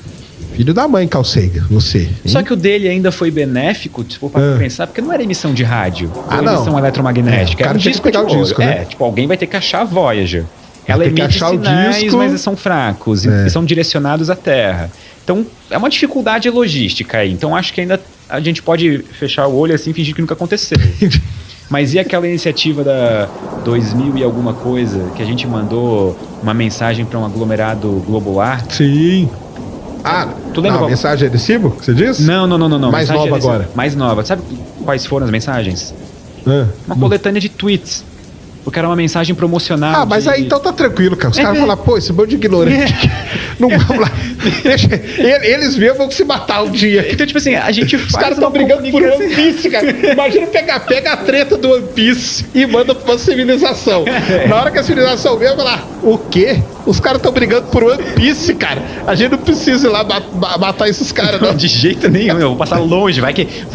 S4: Filho da mãe, Carl Sagan, você. Hein?
S5: Só que o dele ainda foi benéfico, se for pra pensar, porque não era emissão de rádio, era emissão eletromagnética.
S4: O cara
S5: Era um disco
S4: pegar o disco, né?
S5: tipo, alguém vai ter que achar a Voyager. Ela
S4: tem que
S5: emite
S4: achar o
S5: sinais,
S4: disco.
S5: mas são fracos e são direcionados à Terra. Então, é uma dificuldade logística aí. Então, acho que ainda a gente pode fechar o olho assim e fingir que nunca aconteceu. Mas e aquela iniciativa da 2000 e alguma coisa, que a gente mandou uma mensagem para um aglomerado globular?
S4: Sim.
S5: Tu lembra qual?
S4: Mensagem adesivo, que você disse?
S5: Não.
S4: Mais
S5: Mensagem
S4: nova
S5: adesiva.
S4: agora.
S5: Mais nova. Sabe quais foram as mensagens? Uma coletânea de tweets. Porque era uma mensagem promocional.
S4: Mas aí então tá tranquilo, cara. Os caras vão falar, pô, esse bando de ignorante. Não vamos lá. Deixa, eles mesmos vão se matar um dia.
S5: Então, tipo assim, a gente faz.
S4: Os caras estão brigando por One Piece, cara. Imagina pega a treta do One Piece e manda pra uma civilização. Na hora que a civilização vem, vai lá, o quê? Os caras estão brigando por One Piece, cara. A gente não precisa ir lá matar esses caras, não.
S5: De jeito nenhum, eu vou passar longe. Vai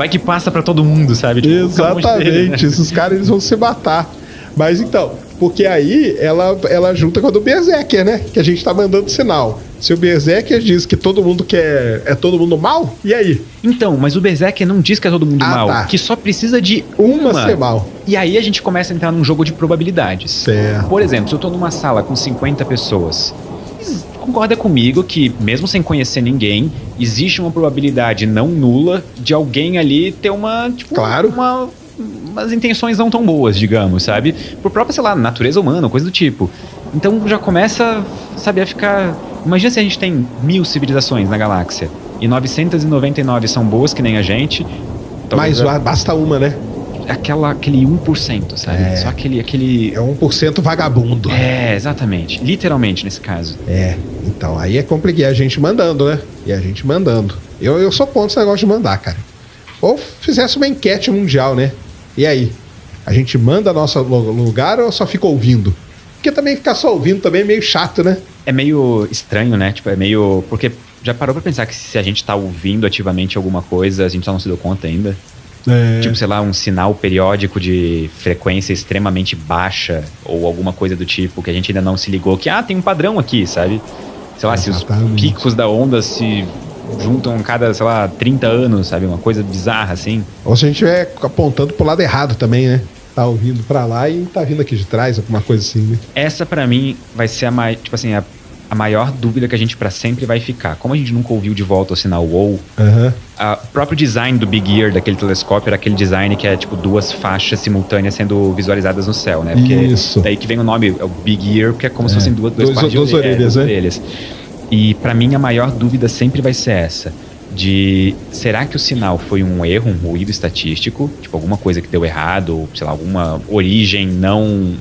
S5: que passa pra todo mundo, sabe? Tipo,
S4: exatamente. Dele, né? Esses caras eles vão se matar. Mas então, porque aí ela junta com a do Berserker, né? Que a gente tá mandando sinal. Se o Berserker diz que todo mundo é todo mundo mal, e aí?
S5: Então, mas o Berserker não diz que é todo mundo mal,
S4: tá.
S5: Que só precisa de
S4: uma ser mal.
S5: E aí a gente começa a entrar num jogo de probabilidades.
S4: Certo.
S5: Por exemplo, se eu tô numa sala com 50 pessoas, concorda comigo que, mesmo sem conhecer ninguém, existe uma probabilidade não nula de alguém ali ter uma... Tipo,
S4: claro.
S5: Umas intenções não tão boas, digamos, sabe? Por própria, sei lá, natureza humana, coisa do tipo. Então já começa, sabe, a ficar... Imagina se a gente tem 1000 civilizações na galáxia e 999 são boas que nem a gente.
S4: Mas basta uma, né?
S5: Aquele 1%, sabe? Só aquele...
S4: É 1% vagabundo.
S5: Exatamente. Literalmente, nesse caso.
S4: Então, aí é complicado. E a gente mandando, né? Eu sou contra esse negócio de mandar, cara. Ou fizesse uma enquete mundial, né? E aí? A gente manda nosso lugar ou só fica ouvindo? Porque também ficar só ouvindo também é meio chato, né?
S5: É meio estranho, né? Tipo, é meio... Porque já parou pra pensar que se a gente tá ouvindo ativamente alguma coisa, a gente só não se deu conta ainda? Tipo, sei lá, um sinal periódico de frequência extremamente baixa ou alguma coisa do tipo que a gente ainda não se ligou que, tem um padrão aqui, sabe? Sei lá, se os picos da onda se juntam cada, sei lá, 30 anos, sabe? Uma coisa bizarra, assim.
S4: Ou se a gente estiver apontando pro lado errado também, né? Tá ouvindo pra lá e tá vindo aqui de trás, alguma coisa assim, né?
S5: Essa pra mim vai ser a maior dúvida que a gente pra sempre vai ficar. Como a gente nunca ouviu de volta o sinal WOW, o próprio design do Big Ear, daquele telescópio, era aquele design que é tipo 2 faixas simultâneas sendo visualizadas no céu, né? Porque
S4: Isso.
S5: Daí que vem o nome, é o Big Ear, porque é como se fossem dois pares de orelhas. E pra mim a maior dúvida sempre vai ser essa. Será que o sinal foi um erro, um ruído estatístico, tipo alguma coisa que deu errado, ou sei lá, alguma origem não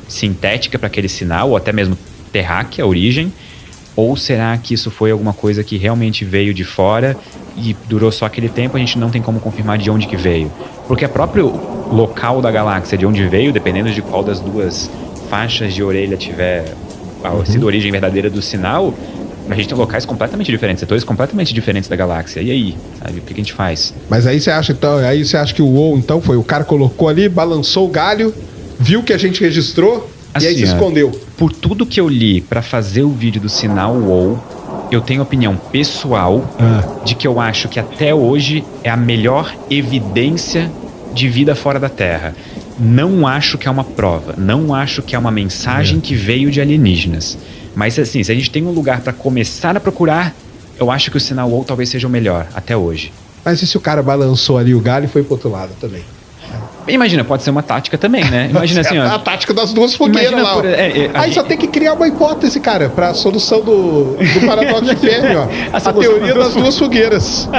S5: sintética para aquele sinal, ou até mesmo terráquea a origem, ou será que isso foi alguma coisa que realmente veio de fora e durou só aquele tempo, a gente não tem como confirmar de onde que veio? Porque o próprio local da galáxia de onde veio, dependendo de qual das 2 faixas de orelha tiver sido a origem verdadeira do sinal, a gente tem locais completamente diferentes, setores completamente diferentes da galáxia. E aí? Sabe? O que a gente faz?
S4: Mas aí você acha que o WOW, então, foi o cara colocou ali, balançou o galho, viu que a gente registrou,
S5: assim,
S4: e aí se escondeu.
S5: Por tudo que eu li pra fazer o vídeo do sinal WOW, eu tenho opinião pessoal de que eu acho que até hoje é a melhor evidência de vida fora da Terra. Não acho que é uma prova, não acho que é uma mensagem que veio de alienígenas. Mas assim, se a gente tem um lugar pra começar a procurar, eu acho que o sinal WOW talvez seja o melhor, até hoje.
S4: Mas e se o cara balançou ali o galho e foi pro outro lado também?
S5: Imagina, pode ser uma tática também, né? Imagina assim, ó.
S4: A tática das 2 fogueiras lá. Aí só tem que criar uma hipótese, cara, pra solução do paradoxo de Fermi, ó. A teoria das 2 fogueiras.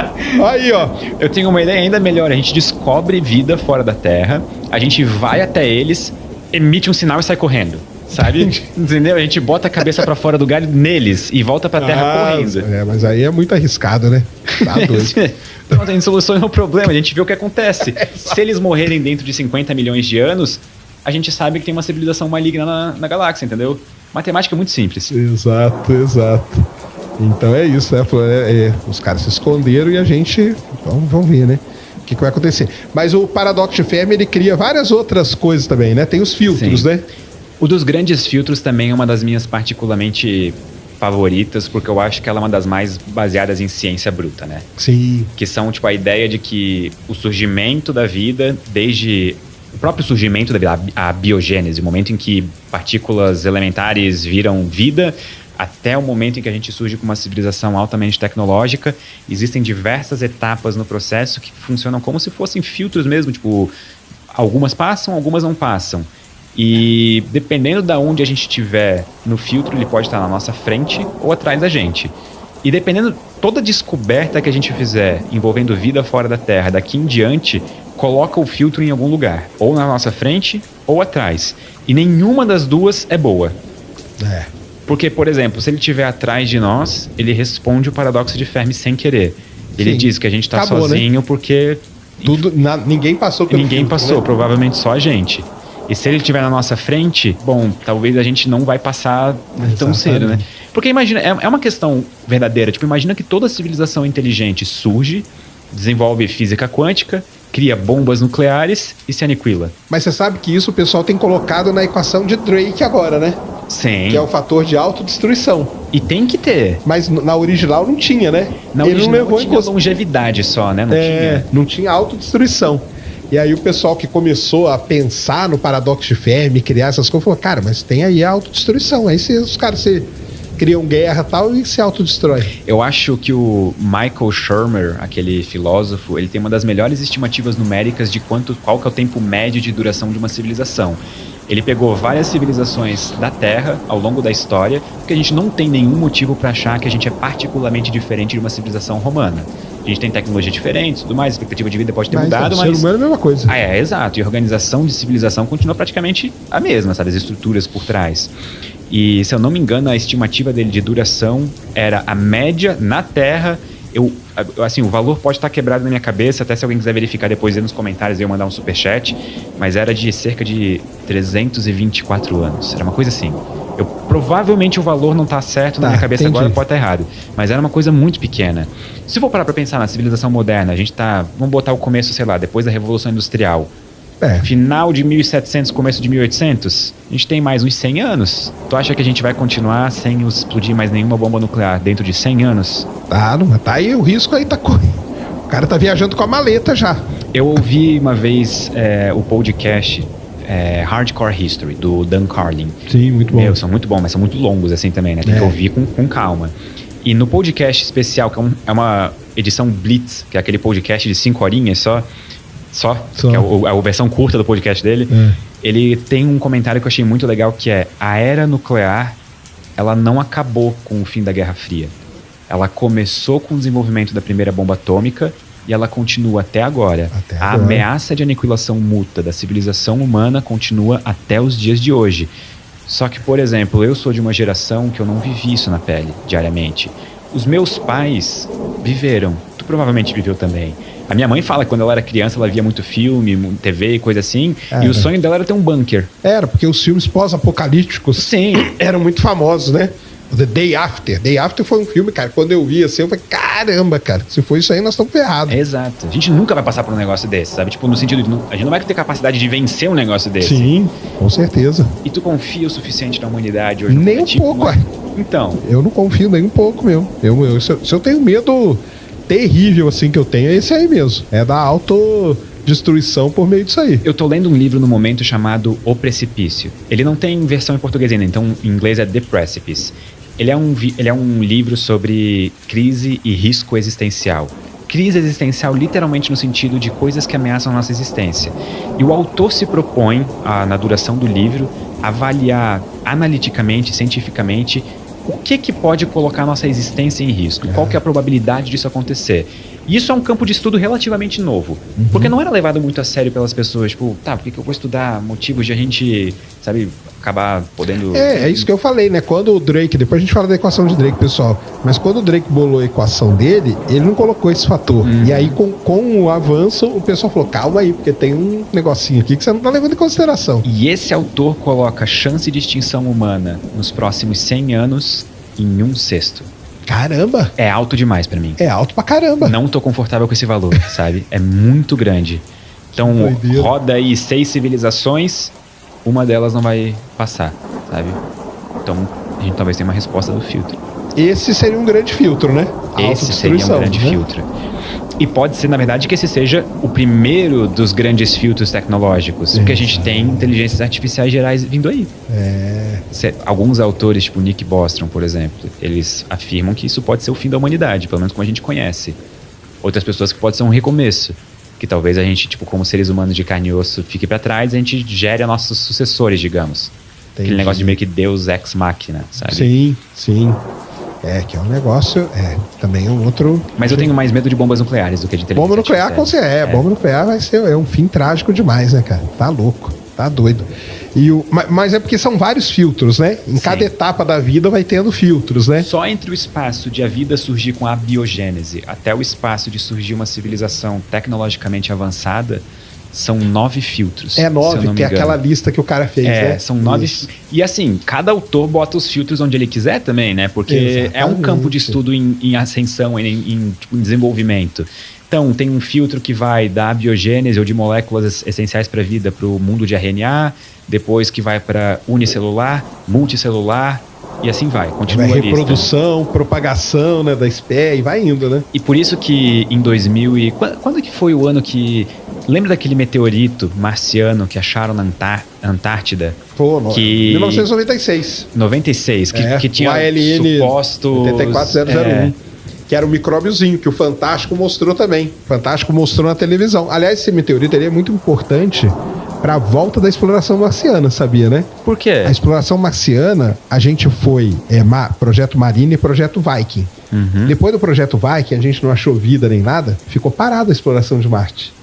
S4: Aí, ó.
S5: Eu tenho uma ideia ainda melhor. A gente descobre vida fora da Terra, a gente vai até eles, emite um sinal e sai correndo. Sabe? Entendeu? A gente bota a cabeça pra fora do galho neles e volta pra Terra correndo.
S4: Mas aí é muito arriscado, né? Tá doido.
S5: Então a gente soluciona o problema, a gente vê o que acontece. Se eles morrerem dentro de 50 milhões de anos, a gente sabe que tem uma civilização maligna na galáxia, entendeu? Matemática muito simples.
S4: Exato. Então é isso, né? Os caras se esconderam e a gente... Vamos ver, né? O que vai acontecer. Mas o paradoxo de Fermi, ele cria várias outras coisas também, né? Tem os filtros, né?
S5: O dos grandes filtros também é uma das minhas particularmente favoritas, porque eu acho que ela é uma das mais baseadas em ciência bruta, né?
S4: Sim.
S5: Que são, tipo, a ideia de que o surgimento da vida, desde o próprio surgimento da vida, a biogênese, o momento em que partículas elementares viram vida, até o momento em que a gente surge com uma civilização altamente tecnológica, existem diversas etapas no processo que funcionam como se fossem filtros mesmo, tipo, algumas passam, algumas não passam. E dependendo da onde a gente estiver no filtro, ele pode estar na nossa frente ou atrás da gente. E dependendo, toda descoberta que a gente fizer envolvendo vida fora da Terra, daqui em diante, coloca o filtro em algum lugar, ou na nossa frente ou atrás. E nenhuma das 2 é boa. Porque, por exemplo, se ele estiver atrás de nós, ele responde o paradoxo de Fermi sem querer. Ele diz que a gente está sozinho, né? Porque...
S4: ninguém passou pelo
S5: Ninguém
S4: filtro,
S5: passou,
S4: né?
S5: Provavelmente só a gente. E se ele estiver na nossa frente, bom, talvez a gente não vai passar tão cedo, né? Porque imagina, é uma questão verdadeira. Tipo, imagina que toda civilização inteligente surge, desenvolve física quântica, cria bombas nucleares e se aniquila.
S4: Mas você sabe que isso o pessoal tem colocado na equação de Drake agora, né?
S5: Sim.
S4: Que é o fator de autodestruição.
S5: E tem que ter.
S4: Mas na original não tinha, né?
S5: Ele não levou tinha longevidade só, né?
S4: Não tinha autodestruição. E aí o pessoal que começou a pensar no paradoxo de Fermi, criar essas coisas, falou, cara, mas tem aí a autodestruição. Aí os caras criam guerra e tal, e se autodestrói.
S5: Eu acho que o Michael Shermer, aquele filósofo, ele tem uma das melhores estimativas numéricas de qual que é o tempo médio de duração de uma civilização. Ele pegou várias civilizações da Terra ao longo da história, porque a gente não tem nenhum motivo para achar que a gente é particularmente diferente de uma civilização romana. A gente tem tecnologia diferente, tudo mais, a expectativa de vida pode ter mudado, mas...
S4: o ser humano é a mesma coisa.
S5: Exato. E a organização de civilização continua praticamente a mesma, sabe? As estruturas por trás. E, se eu não me engano, a estimativa dele de duração era a média na Terra. Assim, o valor pode estar quebrado na minha cabeça, até se alguém quiser verificar depois aí nos comentários, eu mandar um superchat, mas era de cerca de 324 anos. Era uma coisa assim. Provavelmente o valor não está certo na minha cabeça, entendi. Agora pode estar errado. Mas era uma coisa muito pequena. Se for parar para pensar na civilização moderna, a gente tá... Vamos botar o começo, sei lá, depois da Revolução Industrial. Final de 1700, começo de 1800, a gente tem mais uns 100 anos. Tu acha que a gente vai continuar sem explodir mais nenhuma bomba nuclear dentro de 100 anos?
S4: Mas tá aí, o risco aí tá correndo. O cara tá viajando com a maleta já.
S5: Eu ouvi uma vez o podcast Hardcore History, do Dan Carlin.
S4: Sim, muito bom.
S5: São muito bons, mas são muito longos assim também, né? Tem que ouvir com calma. E no podcast especial, que é uma edição Blitz, que é aquele podcast de 5 horinhas só. Que é a versão curta do podcast dele, ele tem um comentário que eu achei muito legal, que é: a era nuclear, ela não acabou com o fim da Guerra Fria. Ela começou com o desenvolvimento da primeira bomba atômica e ela continua até agora. A ameaça de aniquilação mútua da civilização humana continua até os dias de hoje. Só que, por exemplo, eu sou de uma geração que eu não vivi isso na pele, diariamente. Os meus pais viveram. Tu provavelmente viveu também. A minha mãe fala que quando ela era criança, ela via muito filme, TV e coisa assim. E o sonho dela era ter um bunker.
S4: Era, porque os filmes pós-apocalípticos eram muito famosos, né? The Day After. Day After foi um filme, cara, quando eu vi assim, eu falei, caramba, cara, se for isso aí, nós estamos ferrados.
S5: Exato. A gente nunca vai passar por um negócio desse, sabe? Tipo, no sentido de, a gente não vai ter capacidade de vencer um negócio desse.
S4: Sim, com certeza.
S5: E tu confia o suficiente na humanidade hoje?
S4: Nem um pouco,
S5: Então.
S4: Eu não confio nem um pouco, meu. Se eu tenho medo terrível, assim, que eu tenho, é esse aí mesmo. É da autodestruição por meio disso aí.
S5: Eu tô lendo um livro no momento chamado O Precipício. Ele não tem versão em português ainda, então em inglês é The Precipice. Ele é um livro sobre crise e risco existencial. Crise existencial literalmente no sentido de coisas que ameaçam a nossa existência. E o autor se propõe, na duração do livro, avaliar analiticamente, cientificamente, o que pode colocar a nossa existência em risco? Qual que é a probabilidade disso acontecer? E isso é um campo de estudo relativamente novo. Porque não era levado muito a sério pelas pessoas. Tipo, por que eu vou estudar motivos de a gente, sabe, acabar podendo...
S4: É isso que eu falei, né? Quando o Drake... Depois a gente fala da equação de Drake, pessoal. Mas quando o Drake bolou a equação dele, ele não colocou esse fator. E aí, com o avanço, o pessoal falou, calma aí, porque tem um negocinho aqui que você não tá levando em consideração.
S5: E esse autor coloca a chance de extinção humana nos próximos 100 anos em 1/6.
S4: Caramba!
S5: É alto demais pra mim.
S4: É alto pra caramba.
S5: Não tô confortável com esse valor, sabe? É muito grande. Então, roda aí 6 civilizações, uma delas não vai passar, sabe? Então, a gente talvez tenha uma resposta do filtro.
S4: Esse seria um grande filtro, né?
S5: Esse seria um grande filtro. E pode ser, na verdade, que esse seja o primeiro dos grandes filtros tecnológicos. Porque a gente tem inteligências artificiais gerais vindo aí. Alguns autores, tipo Nick Bostrom, por exemplo, eles afirmam que isso pode ser o fim da humanidade, pelo menos como a gente conhece. Outras pessoas que pode ser um recomeço. Que talvez a gente, tipo, como seres humanos de carne e osso, fique pra trás e a gente gere nossos sucessores, digamos. Entendi. Aquele negócio de meio que Deus ex machina, sabe?
S4: Sim. Que é um negócio, também é um outro...
S5: Mas eu tenho mais medo de bombas nucleares do que de inteligência
S4: bomba nuclear, bomba nuclear vai ser um fim trágico demais, né, cara? Tá louco, tá doido. Mas é porque são vários filtros, né? Em cada etapa da vida vai tendo filtros, né?
S5: Só entre o espaço de a vida surgir com a biogênese até o espaço de surgir uma civilização tecnologicamente avançada, são 9 filtros.
S4: 9, tem aquela lista que o cara fez, né?
S5: São 9. E assim, cada autor bota os filtros onde ele quiser também, né? Porque exatamente. É um campo de estudo em ascensão, em desenvolvimento. Então, tem um filtro que vai da biogênese ou de moléculas essenciais para a vida para o mundo de RNA, depois que vai para unicelular, multicelular, e assim vai. Continua a
S4: reprodução, propagação, né, da espécie, e vai indo, né?
S5: E por isso que em 2000 e... Quando que foi o ano que Lembra daquele meteorito marciano que acharam na Antártida?
S4: Pô,
S5: que...
S4: 1996.
S5: 96, que tinha
S4: ALN
S5: suposto...
S4: 84001. Que era um micróbiozinho, que o Fantástico mostrou também. O Fantástico mostrou na televisão. Aliás, esse meteorito ele é muito importante para a volta da exploração marciana, sabia, né?
S5: Por quê?
S4: A exploração marciana, a gente foi Projeto Marine e Projeto Viking. Depois do Projeto Viking, a gente não achou vida nem nada, ficou parada a exploração de Marte.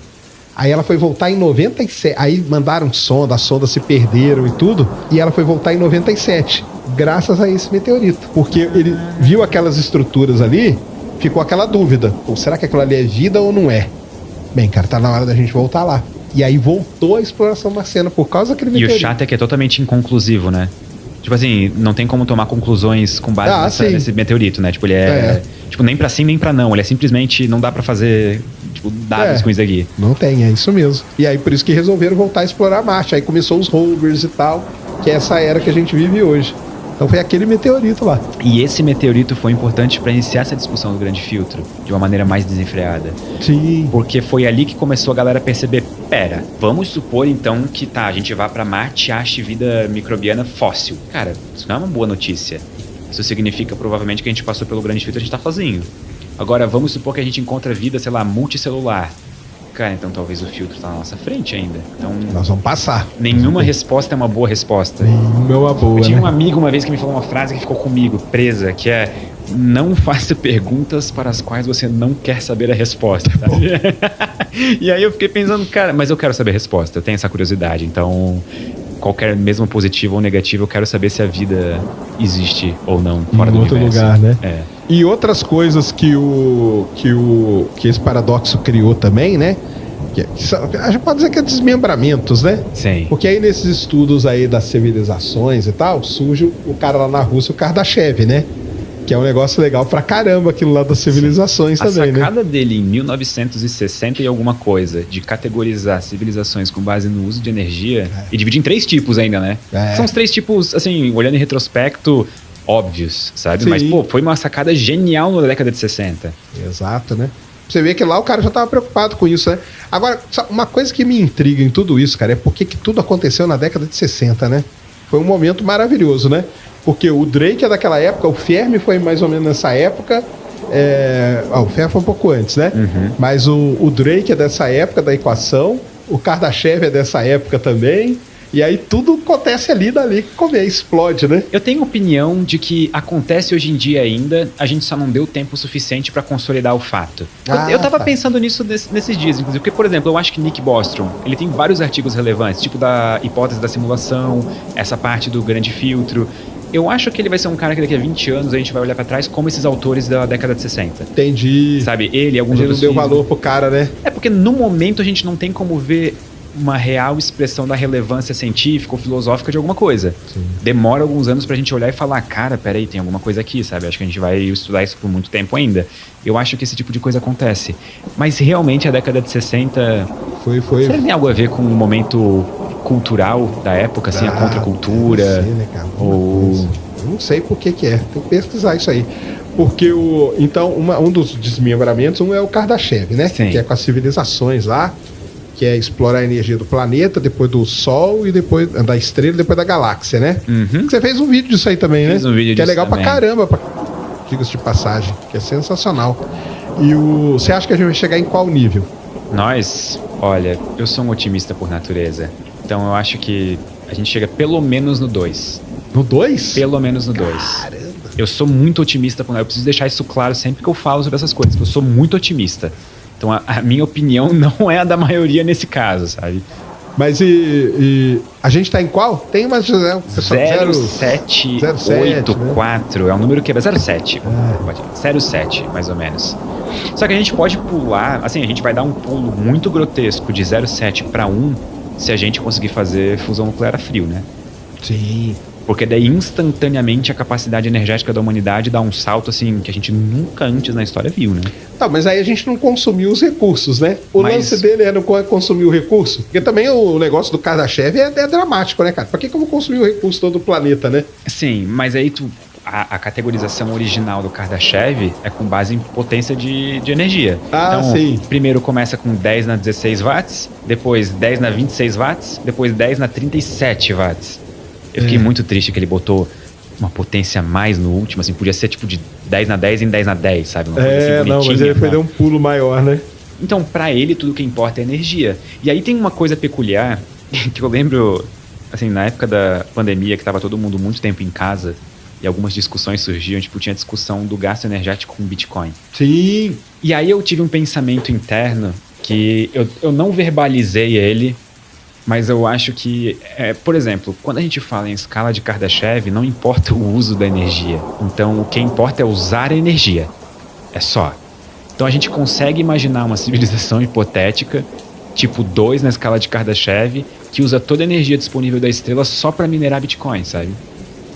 S4: Aí ela foi voltar em 97. Aí mandaram sonda, as sondas se perderam e tudo. E ela foi voltar em 97, graças a esse meteorito. Porque ele viu aquelas estruturas ali, ficou aquela dúvida. Pô, será que aquilo ali é vida ou não é? Bem, cara, tá na hora da gente voltar lá. E aí voltou a exploração marciana por causa daquele meteorito.
S5: E o chato é que é totalmente inconclusivo, né? Tipo assim, não tem como tomar conclusões com base nesse meteorito, né? Tipo, ele tipo, nem pra sim, nem pra não. Ele é simplesmente, não dá pra fazer, tipo, dados com isso aqui.
S4: Não tem, é isso mesmo. E aí, por isso que resolveram voltar a explorar Marte. Aí começou os rovers e tal, que é essa era que a gente vive hoje. Então foi aquele meteorito lá.
S5: E esse meteorito foi importante para iniciar essa discussão do grande filtro de uma maneira mais desenfreada.
S4: Sim.
S5: Porque foi ali que começou a galera a perceber, pera, vamos supor então que a gente vá para Marte e ache vida microbiana fóssil. Cara, isso não é uma boa notícia. Isso significa provavelmente que a gente passou pelo grande filtro e a gente tá sozinho. Agora vamos supor que a gente encontra vida, sei lá, multicelular. Cara, então talvez o filtro tá na nossa frente ainda. Então,
S4: nós vamos passar.
S5: Nenhuma resposta é uma boa resposta.
S4: Nenhuma é uma boa,
S5: Eu tinha um amigo uma vez que me falou uma frase que ficou comigo, presa, que é: não faça perguntas para as quais você não quer saber a resposta, sabe? E aí eu fiquei pensando, cara, mas eu quero saber a resposta, eu tenho essa curiosidade, então qualquer, mesmo positivo ou negativo, eu quero saber se a vida existe ou não fora do
S4: outro
S5: universo.
S4: Lugar, né?
S5: É.
S4: E outras coisas que esse paradoxo criou também, né? A gente pode dizer que é desmembramentos, né?
S5: Sim.
S4: Porque aí nesses estudos aí das civilizações e tal, surge o cara lá na Rússia, o Kardashev, né? Que é um negócio legal pra caramba aquilo lá das civilizações também, né?
S5: A sacada dele em 1960 e alguma coisa, de categorizar civilizações com base no uso de energia, e dividir em 3 tipos ainda, né? São os 3 tipos, assim, olhando em retrospecto, óbvios, sabe?
S4: Sim.
S5: Mas, pô, foi uma sacada genial na década de 60.
S4: Exato, né? Você vê que lá o cara já estava preocupado com isso, né? Agora, uma coisa que me intriga em tudo isso, cara, é porque que tudo aconteceu na década de 60, né? Foi um momento maravilhoso, né? Porque o Drake é daquela época, o Fermi foi mais ou menos nessa época. O Fermi foi um pouco antes, né? Mas o Drake é dessa época da equação, o Kardashev é dessa época também. E aí tudo acontece ali, dali que explode, né?
S5: Eu tenho opinião de que acontece hoje em dia ainda, a gente só não deu tempo suficiente para consolidar o fato. Eu tava pensando nisso nesses dias, inclusive, porque, por exemplo, eu acho que Nick Bostrom, ele tem vários artigos relevantes, tipo da hipótese da simulação, essa parte do grande filtro. Eu acho que ele vai ser um cara que daqui a 20 anos a gente vai olhar pra trás como esses autores da década de 60.
S4: Entendi.
S5: Sabe, ele, alguns
S4: outros. A gente não deu valor pro cara, né?
S5: É porque no momento a gente não tem como ver uma real expressão da relevância científica ou filosófica de alguma coisa.
S4: Sim.
S5: Demora alguns anos pra gente olhar e falar, cara, peraí, tem alguma coisa aqui, sabe? Acho que a gente vai estudar isso por muito tempo ainda. Eu acho que esse tipo de coisa acontece. Mas realmente a década de 60...
S4: Foi.
S5: Será que tem algo a ver com o momento cultural da época, assim, a contracultura?
S4: Não sei, né, cara?
S5: Ou...
S4: Eu não sei por que é. Tem que pesquisar isso aí. Porque um dos desmembramentos, é o Kardashev, né?
S5: Sim.
S4: Que é com as civilizações lá, que é explorar a energia do planeta, depois do Sol e depois da estrela, depois da galáxia, né? Você fez um vídeo disso aí também, né?
S5: Fiz um vídeo
S4: que é
S5: disso
S4: legal
S5: também.
S4: pra caramba, diga-se de passagem, que é sensacional. E você acha que a gente vai chegar em qual nível?
S5: Olha, eu sou um otimista por natureza. Então eu acho que a gente chega pelo menos no 2.
S4: No 2?
S5: Pelo menos no 2.
S4: Caramba.
S5: Eu sou muito otimista. Eu preciso deixar isso claro sempre que eu falo sobre essas coisas. Eu sou muito otimista. Então a minha opinião não é a da maioria nesse caso, sabe?
S4: Mas a gente tá em qual? Tem uma...
S5: 0784 é um número que é 07. 07, mais ou menos. Só que a gente pode pular, assim, a gente vai dar um pulo muito grotesco de 07 para 1 se a gente conseguir fazer fusão nuclear a frio, né?
S4: Sim.
S5: Porque daí instantaneamente a capacidade energética da humanidade dá um salto assim que a gente nunca antes na história viu, né?
S4: Tá, mas aí a gente não consumiu os recursos, né? O lance dele é não consumir o recurso. Porque também o negócio do Kardashev é dramático, né, cara? Pra que eu vou consumir o recurso todo do planeta, né?
S5: Sim, mas aí a categorização original do Kardashev é com base em potência de energia. Então,
S4: sim.
S5: Primeiro começa com 10 na 16 watts, depois 10 na 26 watts, depois 10 na 37 watts. Eu fiquei muito triste que ele botou uma potência a mais no último, assim, podia ser tipo de 10 na 10 em 10 na 10, sabe? Uma coisa assim
S4: não, mas ele foi dar um pulo maior, né?
S5: Então, pra ele, tudo que importa é energia. E aí tem uma coisa peculiar que eu lembro, assim, na época da pandemia, que tava todo mundo muito tempo em casa e algumas discussões surgiam, tipo, tinha discussão do gasto energético com Bitcoin.
S4: Sim.
S5: E aí eu tive um pensamento interno que eu não verbalizei ele, mas eu acho que, por exemplo, quando a gente fala em escala de Kardashev, não importa o uso da energia. Então, o que importa é usar a energia. É só. Então, a gente consegue imaginar uma civilização hipotética, tipo 2 na escala de Kardashev, que usa toda a energia disponível da estrela só para minerar Bitcoin, sabe?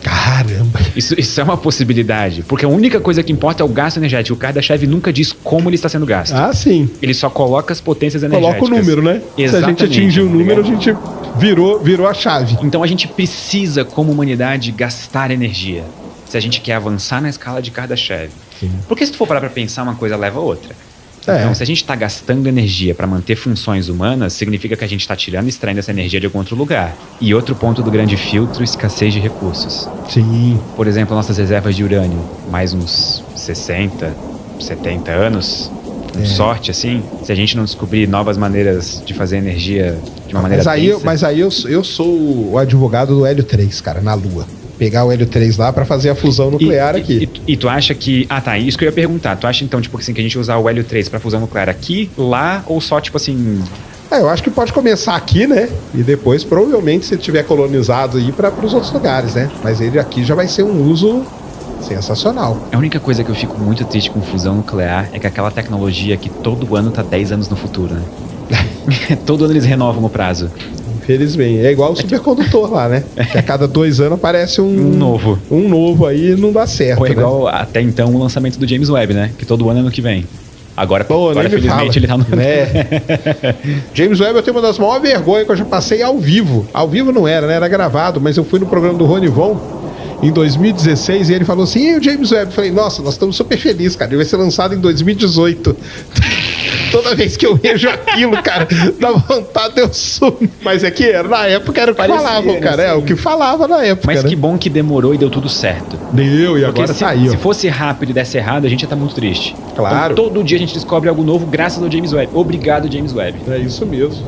S4: Caramba.
S5: Isso é uma possibilidade, porque a única coisa que importa é o gasto energético. O Kardashev nunca diz como ele está sendo gasto.
S4: Ah, sim.
S5: Ele só coloca as potências energéticas.
S4: Coloca o número, né?
S5: Exatamente.
S4: Se a gente atingir o número, a gente virou a chave.
S5: Então a gente precisa, como humanidade, gastar energia se a gente quer avançar na escala de Kardashev. Sim. Porque se tu for parar pra pensar, uma coisa leva a outra. Então, se a gente está gastando energia para manter funções humanas, significa que a gente está tirando e extraindo essa energia de algum outro lugar. E outro ponto do grande filtro, escassez de recursos.
S4: Sim.
S5: Por exemplo, nossas reservas de urânio, mais uns 60, 70 anos, com sorte, assim, se a gente não descobrir novas maneiras de fazer energia de uma maneira densa...
S4: Mas aí eu sou o advogado do Hélio 3, cara, na Lua. Pegar o Hélio 3 lá pra fazer a fusão nuclear aqui.
S5: E tu acha que... Ah, tá, isso que eu ia perguntar. Tu acha, então, tipo assim, que a gente usar o Hélio 3 pra fusão nuclear aqui, lá, ou só, tipo assim...
S4: Eu acho que pode começar aqui, né? E depois, provavelmente, se ele tiver colonizado, ir para os outros lugares, né? Mas ele aqui já vai ser um uso sensacional.
S5: A única coisa que eu fico muito triste com fusão nuclear é que aquela tecnologia que todo ano tá 10 anos no futuro, né? Todo ano eles renovam o prazo.
S4: Infelizmente. É igual o supercondutor lá, né? Que a cada 2 anos aparece um
S5: novo.
S4: Um novo aí e não dá certo.
S5: Ou é igual até então o lançamento do James Webb, né? Que todo ano é ano que vem. Agora felizmente, ele tá no...
S4: James Webb, eu tenho uma das maiores vergonhas que eu já passei ao vivo. Ao vivo não era, né? Era gravado, mas eu fui no programa do Rony Von em 2016 e ele falou assim, e o James Webb? Eu falei, nossa, nós estamos super felizes, cara. Ele vai ser lançado em 2018. Toda vez que eu vejo aquilo, cara, dá vontade de eu sumir. Mas é que era, na época era o que falavam, cara.
S5: Assim.
S4: É o que falava na época.
S5: Mas
S4: né?
S5: que bom que demorou e deu tudo certo.
S4: Deu, e porque agora saiu.
S5: Se fosse rápido e desse errado, a gente ia estar muito triste.
S4: Claro.
S5: Então, todo dia a gente descobre algo novo graças ao James Webb. Obrigado, James Webb.
S4: É isso mesmo.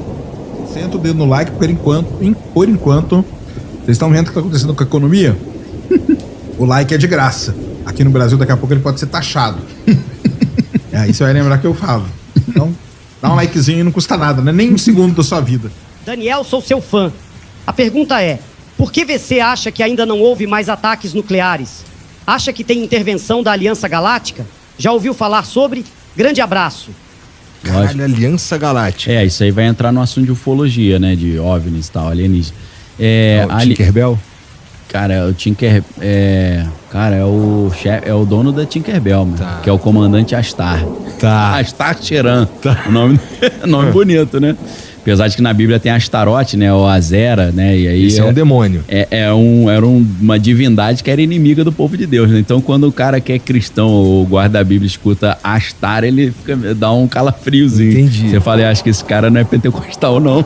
S2: Senta o dedo no like, por enquanto, vocês estão vendo o que está acontecendo com a economia? O like é de graça. Aqui no Brasil, daqui a pouco ele pode ser taxado. Aí você vai lembrar que eu falo. Então, dá um likezinho e não custa nada, né? Nem um segundo da sua vida.
S6: Daniel, sou seu fã. A pergunta é, por que você acha que ainda não houve mais ataques nucleares? Acha que tem intervenção da Aliança Galáctica? Já ouviu falar sobre? Grande abraço.
S7: Caralho, Aliança Galáctica.
S3: Isso aí vai entrar no assunto de ufologia, né? De OVNIs e tal, alienígenas.
S7: Tinkerbell?
S3: Cara, o Tinker... cara, é o chefe, é o dono da Tinkerbell, mano, que é o comandante Astar. Astar Cheran. O nome bonito, né? Apesar de que na Bíblia tem Astarote, né? Ou Azera, né? E aí
S7: isso é um demônio.
S3: Era uma divindade que era inimiga do povo de Deus, né? Então, quando o cara que é cristão ou guarda a Bíblia escuta Astar, ele dá um calafriozinho.
S7: Entendi.
S3: Você fala, acho que esse cara não é pentecostal, não.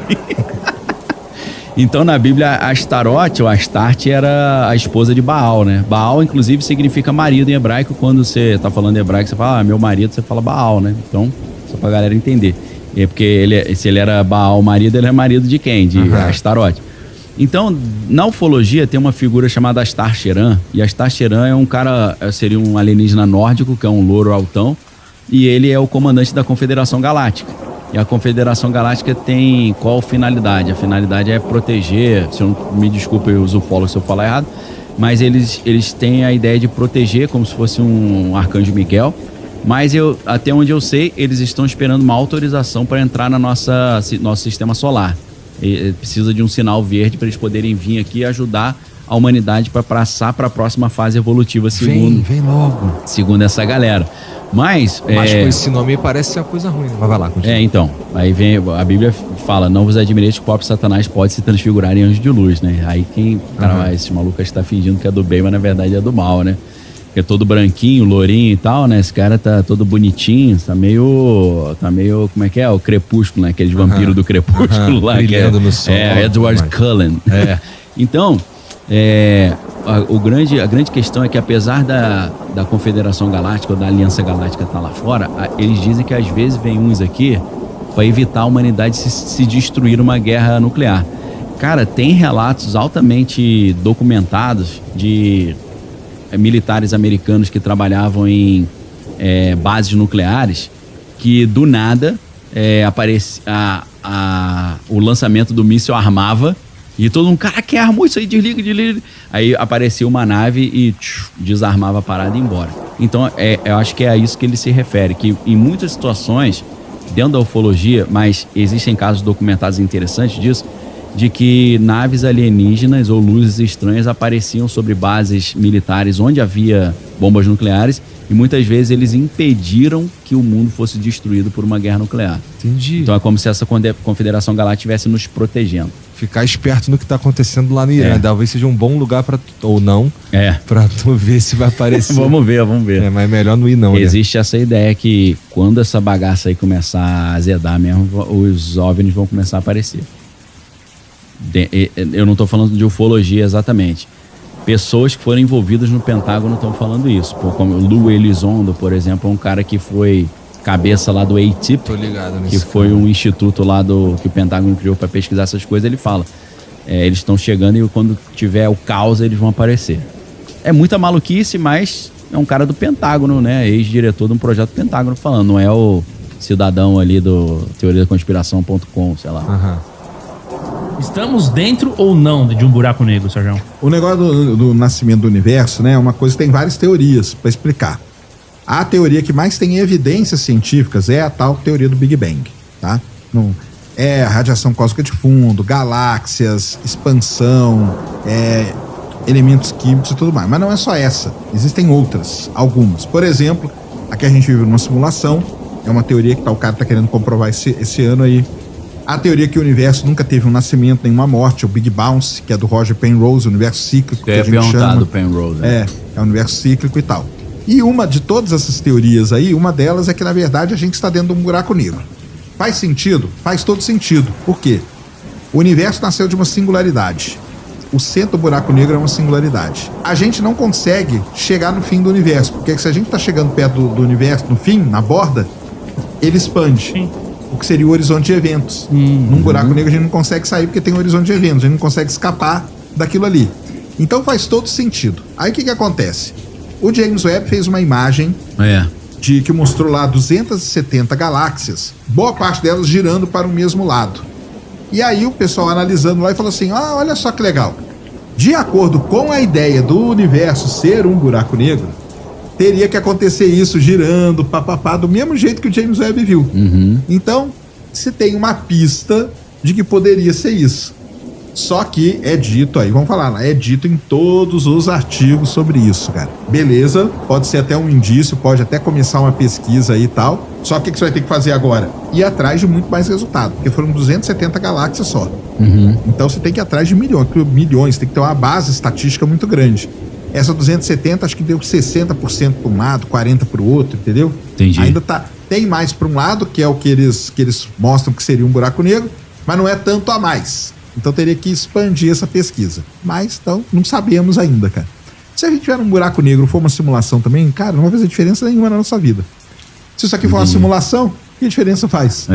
S3: Então, na Bíblia, Astarote, ou Astarte, era a esposa de Baal, né? Baal, inclusive, significa marido em hebraico. Quando você tá falando hebraico, você fala, meu marido, você fala Baal, né? Então, só pra galera entender. É porque se ele era Baal marido, ele é marido de quem? De Astarote. Então, na ufologia, tem uma figura chamada Astar Cheran. E Astar Cheran é um cara, seria um alienígena nórdico, que é um louro altão. E ele é o comandante da Confederação Galáctica. E a Confederação Galáctica tem qual finalidade? A finalidade é proteger, me desculpe os ufólogos se eu falar errado, mas eles têm a ideia de proteger como se fosse um Arcanjo Miguel, mas até onde eu sei, eles estão esperando uma autorização para entrar na nosso sistema solar. Precisa de um sinal verde para eles poderem vir aqui e ajudar a a humanidade para passar para a próxima fase evolutiva,
S7: Vem logo.
S3: Segundo essa galera. Mas
S7: com esse nome parece ser uma coisa ruim. Vai lá, continua.
S3: Então, aí vem, a Bíblia fala, não vos admireis que o próprio Satanás pode se transfigurar em anjo de luz, né? Aí esse maluco está fingindo que é do bem, mas na verdade é do mal, né? Porque é todo branquinho, lourinho e tal, né? Esse cara tá todo bonitinho, tá meio, como é que é? O Crepúsculo, né? Aqueles vampiros do Crepúsculo lá.
S7: Brilhando no sol.
S3: Edward Cullen. Então, a grande questão é que apesar da Confederação Galáctica ou da Aliança Galáctica estar lá fora, eles dizem que às vezes vem uns aqui para evitar a humanidade se destruir uma guerra nuclear. Cara, tem relatos altamente documentados de militares americanos que trabalhavam em bases nucleares que do nada o lançamento do míssil armava e todo mundo, cara, quem armou isso aí? Desliga. Aí aparecia uma nave e desarmava a parada e ia embora. Então eu acho que é a isso que ele se refere, que em muitas situações dentro da ufologia, mas existem casos documentados interessantes disso, de que naves alienígenas ou luzes estranhas apareciam sobre bases militares onde havia bombas nucleares e muitas vezes eles impediram que o mundo fosse destruído por uma guerra nuclear.
S7: Entendi.
S3: Então é como se essa Confederação Galáctica estivesse nos protegendo.
S7: Ficar esperto no que está acontecendo lá no Irã. Talvez seja um bom lugar ou não, para tu ver se vai aparecer.
S3: Vamos ver.
S7: Mas é melhor não ir não.
S3: Existe essa ideia que quando essa bagaça aí começar a azedar mesmo, os OVNIs vão começar a aparecer. Eu não estou falando de ufologia exatamente. Pessoas que foram envolvidas no Pentágono estão falando isso. Como o Lou Elizondo, por exemplo, é um cara que foi cabeça lá do ATIP, que foi um instituto lá que o Pentágono criou para pesquisar essas coisas. Ele fala, eles estão chegando e quando tiver o caos eles vão aparecer. É muita maluquice, mas é um cara do Pentágono, né? Ex-diretor de um projeto do Pentágono falando, não é o cidadão ali do teoriaconspiração.com, sei lá.
S1: Estamos dentro ou não de um buraco negro, Sérgio?
S2: O negócio do nascimento do universo, né, é uma coisa que tem várias teorias para explicar. A teoria que mais tem evidências científicas é a tal teoria do Big Bang, tá? É radiação cósmica de fundo, galáxias, expansão, elementos químicos e tudo mais. Mas não é só essa, existem outras, algumas. Por exemplo, a que a gente vive numa simulação, é uma teoria que o cara tá querendo comprovar esse ano aí. A teoria que o universo nunca teve um nascimento, nenhuma morte, o Big Bounce, que é do Roger Penrose, o universo cíclico, que a gente chama.
S3: Do Penrose, né?
S2: É o universo cíclico e tal. E uma de todas essas teorias aí, uma delas é que, na verdade, a gente está dentro de um buraco negro. Faz sentido? Faz todo sentido. Por quê? O universo nasceu de uma singularidade. O centro do buraco negro é uma singularidade. A gente não consegue chegar no fim do universo, porque se a gente está chegando perto do universo, no fim, na borda, ele expande. Sim. O que seria o horizonte de eventos. Num buraco negro a gente não consegue sair porque tem um horizonte de eventos, a gente não consegue escapar daquilo ali. Então faz todo sentido. Aí o que acontece? O James Webb fez uma imagem que mostrou lá 270 galáxias, boa parte delas girando para o mesmo lado. E aí o pessoal analisando lá e falou assim, olha só que legal. De acordo com a ideia do universo ser um buraco negro, teria que acontecer isso girando, do mesmo jeito que o James Webb viu. Então, se tem uma pista de que poderia ser isso. Só que é dito aí, vamos falar lá, é dito em todos os artigos sobre isso, cara. Beleza, pode ser até um indício, pode até começar uma pesquisa aí e tal. Só que o que você vai ter que fazer agora? Ir atrás de muito mais resultado, porque foram 270 galáxias só. Então você tem que ir atrás de milhões, tem que ter uma base estatística muito grande. Essa 270 acho que deu 60% para um lado, 40% para o outro, entendeu?
S3: Entendi.
S2: Ainda tem mais para um lado, que é o que eles mostram que seria um buraco negro, mas não é tanto a mais. Então teria que expandir essa pesquisa. Mas então não sabemos ainda, cara. Se a gente tiver um buraco negro, for uma simulação também, cara, não vai fazer diferença nenhuma na nossa vida. Se isso aqui for uma simulação, que diferença faz?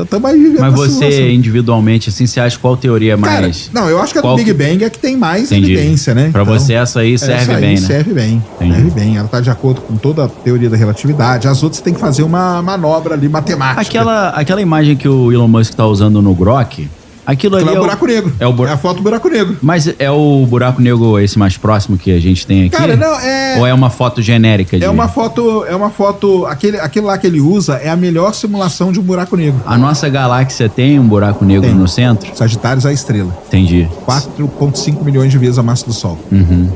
S2: Tamo aí vivendo.
S3: Mas você, individualmente, assim, você acha qual teoria mais...
S2: Cara, não, eu acho que a do Big Bang é que tem mais evidência, né?
S3: Pra então, você, essa aí serve bem, né?
S2: Serve bem. Ela tá de acordo com toda a teoria da relatividade. As outras tem que fazer uma manobra ali matemática.
S3: Aquela imagem que o Elon Musk tá usando no Grok, Aquilo ali
S2: é o buraco negro. É a foto do buraco negro.
S3: Mas é o buraco negro esse mais próximo que a gente tem aqui?
S2: Cara, não, é...
S3: Ou é uma foto genérica?
S2: É uma foto... Aquele lá que ele usa é a melhor simulação de um buraco negro.
S3: A nossa galáxia tem um buraco negro no centro?
S2: Sagitários é a estrela.
S3: Entendi.
S2: 4,5 milhões de vezes a massa do Sol.
S3: Uhum.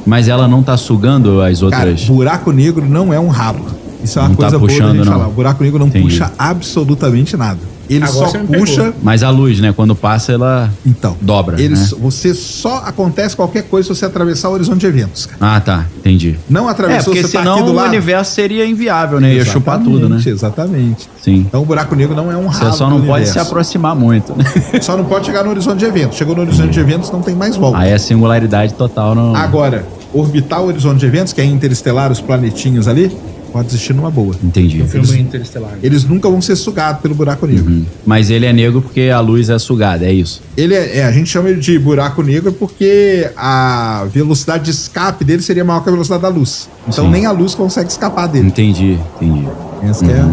S3: Mas ela não tá sugando as outras...
S2: Cara, buraco negro não é um rabo. Isso é uma
S3: não
S2: coisa
S3: tá puxando,
S2: boa da gente
S3: não.
S2: falar. O buraco negro não puxa absolutamente nada. Ele
S1: Agora
S2: só puxa...
S3: Mas a luz, né? Quando passa, ela dobra, né?
S2: Você só acontece qualquer coisa se você atravessar o horizonte de eventos, cara.
S3: Ah, tá. Entendi.
S2: Não atravessou,
S3: porque
S2: você tá
S3: senão
S2: aqui do lado.
S3: o universo seria inviável, né? Ia chupar tudo, né?
S2: Exatamente.
S3: Sim.
S2: Então o buraco negro não é um rabo.
S3: Você só não pode se aproximar muito, né?
S2: Só não pode chegar no horizonte de eventos. Chegou no horizonte de eventos, não tem mais volta.
S3: Aí é singularidade total. No...
S2: Agora, orbitar o horizonte de eventos, que é interestelar, os planetinhos ali, pode existir numa boa.
S3: Entendi.
S1: O filme Interestelar.
S2: Eles nunca vão ser sugados pelo buraco negro.
S3: Uhum. Mas ele é negro porque a luz é sugada, é isso?
S2: Ele a gente chama ele de buraco negro porque a velocidade de escape dele seria maior que a velocidade da luz. Então
S3: Sim.
S2: nem a luz consegue escapar dele.
S3: Entendi.
S2: Essa que é...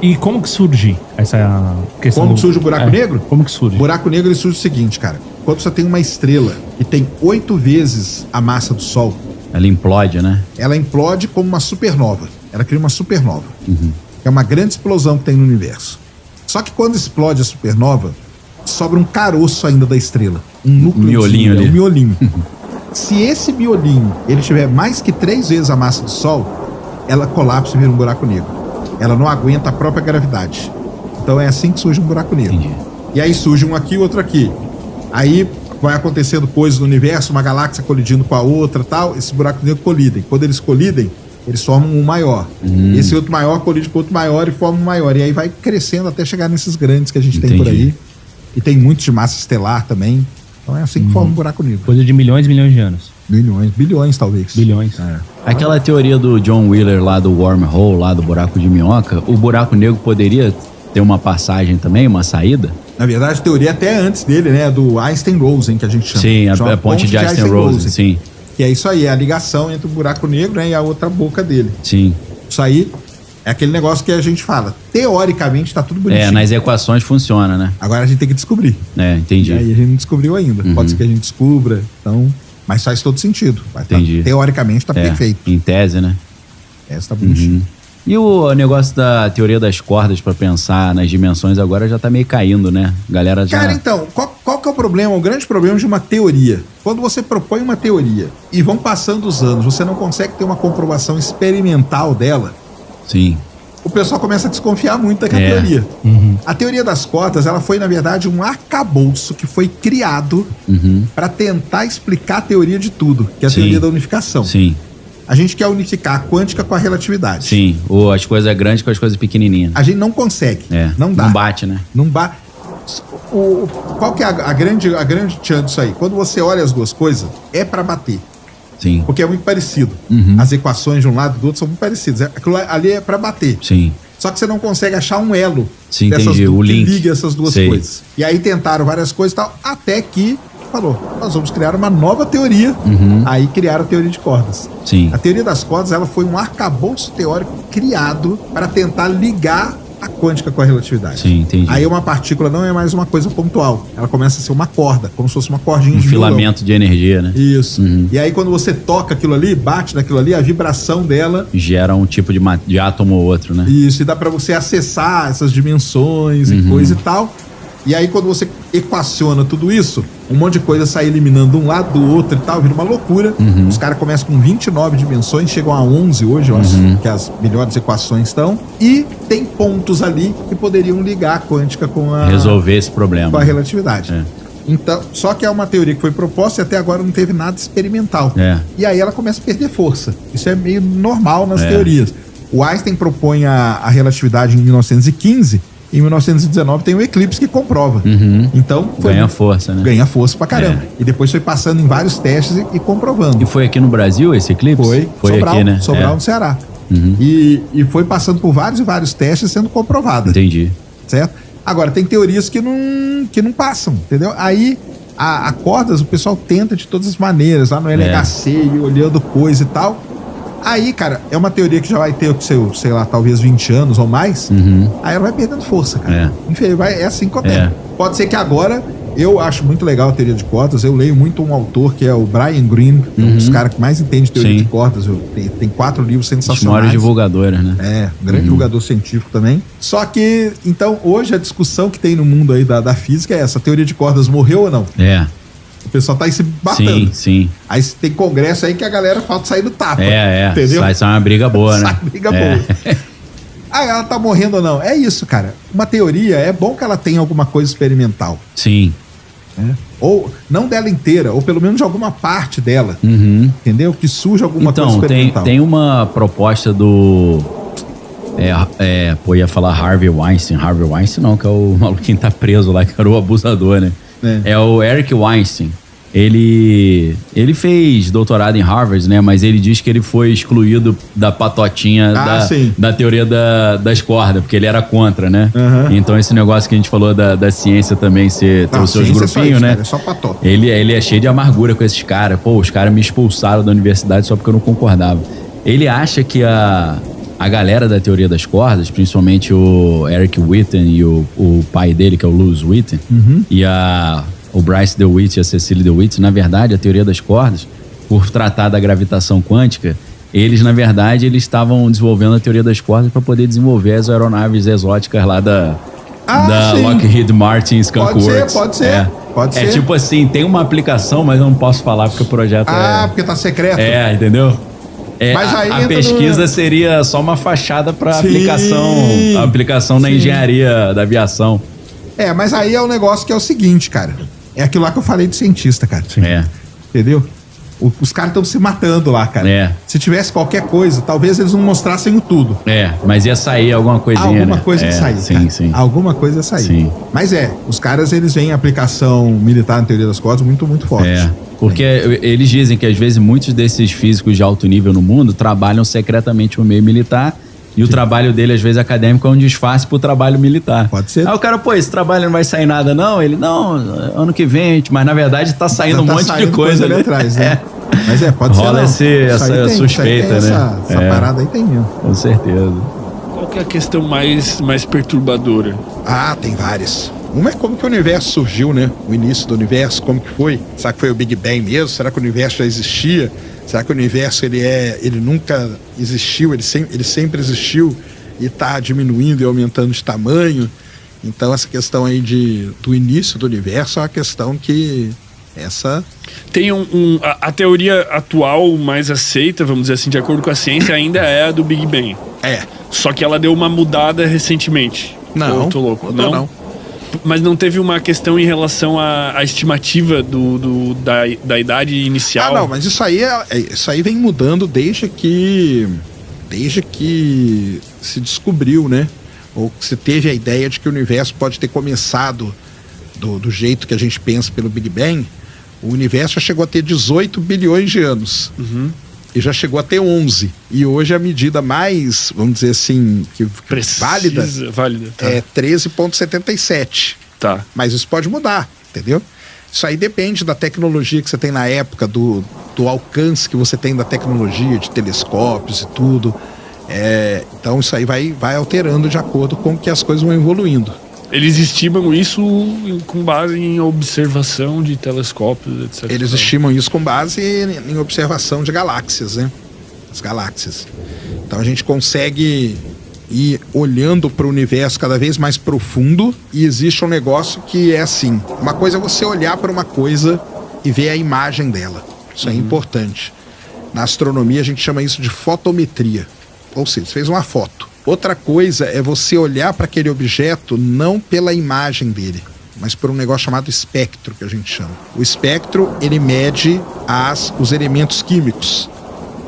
S1: E como que surge essa questão?
S2: Como que surge o buraco negro?
S1: Como que surge?
S2: O buraco negro ele surge o seguinte, cara. Quando você tem uma estrela que tem 8 vezes a massa do Sol,
S3: ela implode, né?
S2: Ela implode como uma supernova. Ela cria uma supernova. É uma grande explosão que tem no universo. Só que quando explode a supernova, sobra um caroço ainda da estrela. Um núcleo.
S3: Miolinho ali.
S2: Um miolinho. Se esse miolinho ele tiver mais que 3 vezes a massa do Sol, ela colapsa e vira um buraco negro. Ela não aguenta a própria gravidade. Então é assim que surge um buraco negro.
S3: Entendi.
S2: E aí surge um aqui e outro aqui. Aí vai acontecendo coisas no universo, uma galáxia colidindo com a outra, tal, esses buracos negros colidem. Quando eles colidem, eles formam um maior. Esse outro maior colide com outro maior e forma um maior. E aí vai crescendo até chegar nesses grandes que a gente tem por aí. E tem muitos de massa estelar também. Então é assim que forma um buraco negro.
S1: Coisa de milhões e milhões de anos.
S2: Milhões, bilhões talvez.
S1: Bilhões.
S3: Aquela teoria do John Wheeler lá do wormhole, lá do buraco de minhoca, o buraco negro poderia ter uma passagem também, uma saída?
S2: Na verdade, a teoria até antes dele, né? Do Einstein-Rosen, que a gente chama.
S3: Sim, a ponte de Einstein-Rosen, sim.
S2: Que é isso aí, é a ligação entre o buraco negro, né, e a outra boca dele.
S3: Sim.
S2: Isso aí é aquele negócio que a gente fala. Teoricamente, tá tudo bonitinho.
S3: Nas equações funciona, né?
S2: Agora a gente tem que descobrir.
S3: Entendi.
S2: E aí a gente não descobriu ainda. Pode ser que a gente descubra, então... Mas faz todo sentido.
S3: Entendi.
S2: Teoricamente tá perfeito.
S3: Em tese, né?
S2: Essa tá bonitinho.
S3: E o negócio da teoria das cordas pra pensar nas dimensões agora já tá meio caindo, né? Galera já...
S2: Cara, então, qual que é o problema? O grande problema de uma teoria. Quando você propõe uma teoria e vão passando os anos, você não consegue ter uma comprovação experimental dela.
S3: Sim.
S2: O pessoal começa a desconfiar muito daquela teoria. A teoria das cordas, ela foi, na verdade, um arcabouço que foi criado para tentar explicar a teoria de tudo, que é a teoria da unificação.
S3: Sim.
S2: A gente quer unificar a quântica com a relatividade.
S3: Sim, ou as coisas grandes com as coisas pequenininhas.
S2: A gente não consegue. Não dá.
S3: Não bate, né?
S2: Não bate. Qual que é a grande chance disso aí? Quando você olha as duas coisas, é para bater.
S3: Sim.
S2: Porque é muito parecido. As equações de um lado e do outro são muito parecidas. Aquilo ali é para bater.
S3: Sim.
S2: Só que você não consegue achar um elo
S3: entendi. O link.
S2: Que liga essas duas coisas. E aí tentaram várias coisas e tal, até que falou, nós vamos criar uma nova teoria. Aí criaram a teoria de cordas.
S3: Sim.
S2: A teoria das cordas, ela foi um arcabouço teórico criado para tentar ligar a quântica com a relatividade.
S3: Sim, entendi.
S2: Aí uma partícula não é mais uma coisa pontual. Ela começa a ser uma corda, como se fosse uma cordinha
S3: de
S2: filamento
S3: de energia, né?
S2: Isso. E aí quando você toca aquilo ali, bate naquilo ali, a vibração dela...
S3: gera um tipo de átomo ou outro, né?
S2: Isso, e dá para você acessar essas dimensões e coisa e tal. E aí quando você equaciona tudo isso, um monte de coisa sai eliminando um lado do outro e tal, vira uma loucura. Os caras começam com 29 dimensões, chegam a 11 hoje, eu acho que as melhores equações estão. E tem pontos ali que poderiam ligar a quântica com a...
S3: resolver esse problema.
S2: Com a relatividade. Então, só que é uma teoria que foi proposta e até agora não teve nada experimental. E aí ela começa a perder força. Isso é meio normal nas teorias. O Einstein propõe a relatividade em 1915. Em 1919 tem um eclipse que comprova. Então
S3: ganha força, né?
S2: Ganha força pra caramba. E depois foi passando em vários testes e comprovando.
S3: E foi aqui no Brasil esse eclipse? Foi
S2: Sobral,
S3: aqui, né?
S2: Sobral, no Ceará. E foi passando por vários e vários testes sendo comprovada.
S3: Entendi.
S2: Certo? Agora, tem teorias que não passam, entendeu? Aí, a cordas, o pessoal tenta de todas as maneiras, lá no LHC, e olhando coisa e tal. Aí, cara, é uma teoria que já vai ter, sei lá, talvez 20 anos ou mais. Aí ela vai perdendo força, cara. Enfim, é assim que acontece. Pode ser que agora, eu acho muito legal a teoria de cordas. Eu leio muito um autor que é o Brian Greene, que é um dos caras que mais entende de teoria de cordas. Tem 4 livros sensacionais. Os maiores
S3: divulgadores, né?
S2: Um grande divulgador científico também. Só que, então, hoje a discussão que tem no mundo aí da física é essa: a teoria de cordas morreu ou não? O pessoal tá aí se batendo.
S3: Sim.
S2: Aí tem congresso aí que a galera falta sair do tapa. Entendeu?
S3: Sai uma briga boa, né?
S2: Sai briga boa. Ah, ela tá morrendo ou não? É isso, cara. Uma teoria, é bom que ela tenha alguma coisa experimental.
S3: Sim.
S2: Ou, não dela inteira, ou pelo menos de alguma parte dela. Entendeu? Que surja alguma coisa experimental.
S3: Tem uma proposta do... ia falar Harvey Weinstein. Harvey Weinstein não, que é o maluquinho que tá preso lá, que era o abusador, né? É o Eric Weinstein. Ele fez doutorado em Harvard, né? Mas ele diz que ele foi excluído da patotinha da teoria das cordas, porque ele era contra, né? Então esse negócio que a gente falou da ciência também, ter os seus grupinhos, né?
S2: É só patota.
S3: Ele é cheio de amargura com esses caras. Pô, os caras me expulsaram da universidade só porque eu não concordava. Ele acha que a galera da teoria das cordas, principalmente o Eric Witten e o pai dele, que é o Lewis Witten, e o Bryce DeWitt e a Cecily DeWitt, na verdade, a teoria das cordas, por tratar da gravitação quântica, eles estavam desenvolvendo a teoria das cordas para poder desenvolver as aeronaves exóticas lá da Lockheed Martin Skunk Works.
S2: Pode ser.
S3: É tipo assim, tem uma aplicação, mas eu não posso falar porque o projeto
S2: porque tá secreto.
S3: Entendeu?
S2: Mas aí
S3: a pesquisa seria só uma fachada para aplicação na engenharia da aviação.
S2: Mas aí é um negócio que é o seguinte, cara. É aquilo lá que eu falei de cientista, cara. Entendeu? Os caras estão se matando lá, cara. Se tivesse qualquer coisa, talvez eles não mostrassem o tudo.
S3: Mas ia sair alguma coisinha,
S2: alguma coisa ia sair,
S3: sim.
S2: Alguma coisa ia sair.
S3: Sim.
S2: Mas os caras, eles veem a aplicação militar na teoria das cordas muito, muito forte.
S3: Porque eles dizem que às vezes muitos desses físicos de alto nível no mundo trabalham secretamente no meio militar. E o trabalho dele, às vezes, acadêmico, é um disfarce pro trabalho militar.
S2: Pode ser.
S3: Aí o cara, esse trabalho não vai sair nada, não? Ele, não, ano que vem, mas na verdade tá saindo um monte de coisa
S2: ali atrás, né? Mas pode
S3: rola
S2: ser.
S3: Rola essa suspeita, né?
S2: Essa parada aí tem mesmo.
S3: Com certeza.
S8: Qual que é a questão mais perturbadora?
S2: Tem várias. Uma é como que o universo surgiu, né? O início do universo, como que foi? Será que foi o Big Bang mesmo? Será que o universo já existia? Será que o universo ele nunca existiu? Ele sempre existiu e está diminuindo e aumentando de tamanho? Então essa questão aí do início do universo é uma questão que
S8: tem a teoria atual mais aceita, vamos dizer assim, de acordo com a ciência, ainda é a do Big Bang. Só que ela deu uma mudada recentemente.
S2: Não,
S8: tô louco. Não. Mas não teve uma questão em relação à estimativa da idade inicial?
S2: Não, mas isso aí vem mudando desde que se descobriu, né? Ou que se teve a ideia de que o universo pode ter começado do jeito que a gente pensa pelo Big Bang. O universo já chegou a ter 18 bilhões de anos. E já chegou a ter 11. E hoje a medida mais, vamos dizer assim, que válida é 13,77.
S8: Tá.
S2: Mas isso pode mudar, entendeu? Isso aí depende da tecnologia que você tem na época, do alcance que você tem da tecnologia, de telescópios e tudo. Então isso aí vai alterando de acordo com que as coisas vão evoluindo.
S8: Eles estimam isso com base em observação de telescópios, etc.
S2: Eles estimam isso com base em observação de galáxias, né? As galáxias. Então a gente consegue ir olhando para o universo cada vez mais profundo, e existe um negócio que é assim: uma coisa é você olhar para uma coisa e ver a imagem dela. Isso é importante. Na astronomia a gente chama isso de fotometria. Ou seja, você fez uma foto. Outra coisa é você olhar para aquele objeto não pela imagem dele, mas por um negócio chamado espectro, que a gente chama. O espectro, ele mede os elementos químicos,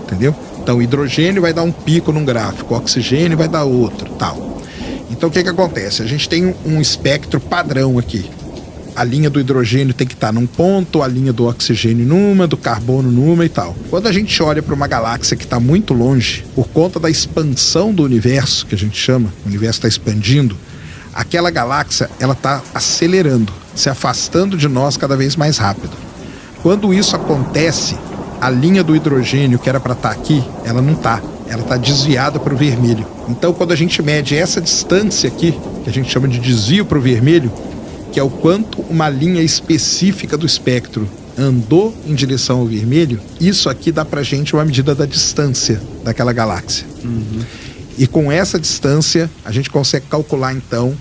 S2: entendeu? Então, o hidrogênio vai dar um pico num gráfico, o oxigênio vai dar outro, tal. Então, o que acontece? A gente tem um espectro padrão aqui. A linha do hidrogênio tem que estar num ponto, a linha do oxigênio numa, do carbono numa e tal. Quando a gente olha para uma galáxia que está muito longe, por conta da expansão do universo, que a gente chama, o universo está expandindo, aquela galáxia ela está acelerando, se afastando de nós cada vez mais rápido. Quando isso acontece, a linha do hidrogênio que era para estar aqui, ela não tá. Ela está desviada para o vermelho. Então, quando a gente mede essa distância aqui, que a gente chama de desvio para o vermelho, que é o quanto uma linha específica do espectro andou em direção ao vermelho, isso aqui dá pra gente uma medida da distância daquela galáxia. E com essa distância, a gente consegue calcular, então,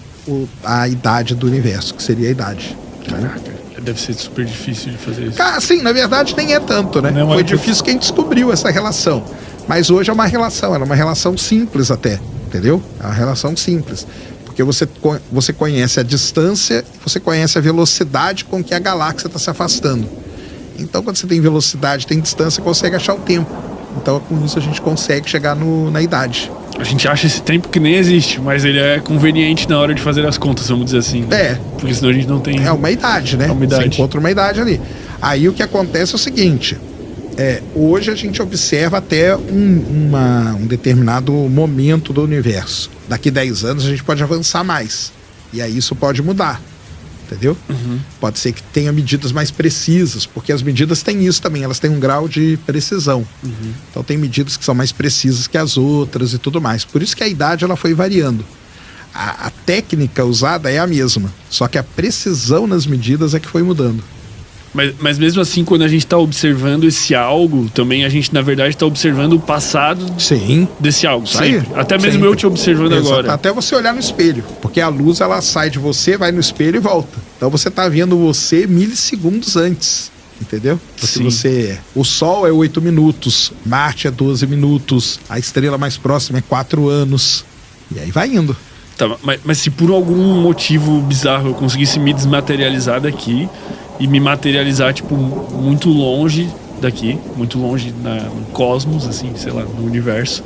S2: a idade do universo, que seria a idade.
S8: Caraca, deve ser super difícil de fazer isso.
S2: Sim, na verdade nem é tanto, né?
S8: Não,
S2: foi difícil que a gente descobriu essa relação. Mas hoje é uma relação, ela é uma relação simples até, entendeu? É uma relação simples. Porque você conhece a distância, você conhece a velocidade com que a galáxia está se afastando. Então, quando você tem velocidade, tem distância, você consegue achar o tempo. Então, com isso, a gente consegue chegar na idade.
S8: A gente acha esse tempo que nem existe, mas ele é conveniente na hora de fazer as contas, vamos dizer assim. Né? Porque senão a gente não tem...
S2: É uma idade, né?
S8: É uma idade.
S2: Você encontra uma idade ali. Aí, o que acontece é o seguinte... hoje a gente observa até um determinado momento do universo. Daqui 10 anos a gente pode avançar mais. E aí isso pode mudar. Entendeu? Pode ser que tenha medidas mais precisas, porque as medidas têm isso também, elas têm um grau de precisão. Então tem medidas que são mais precisas que as outras e tudo mais. Por isso que a idade ela foi variando. A técnica usada é a mesma, só que a precisão nas medidas é que foi mudando.
S8: Mas mesmo assim, quando a gente está observando esse algo, também a gente, na verdade, está observando o passado desse algo. Sempre. Até mesmo sempre. Eu te observando agora.
S2: Até você olhar no espelho. Porque a luz, ela sai de você, vai no espelho e volta. Então você está vendo você milissegundos antes. Entendeu? Porque o Sol é 8 minutos, Marte é 12 minutos, a estrela mais próxima é 4 anos. E aí vai indo.
S8: Tá, mas se por algum motivo bizarro eu conseguisse me desmaterializar daqui... e me materializar, tipo, muito longe daqui, muito longe no cosmos, assim, sei lá, no universo,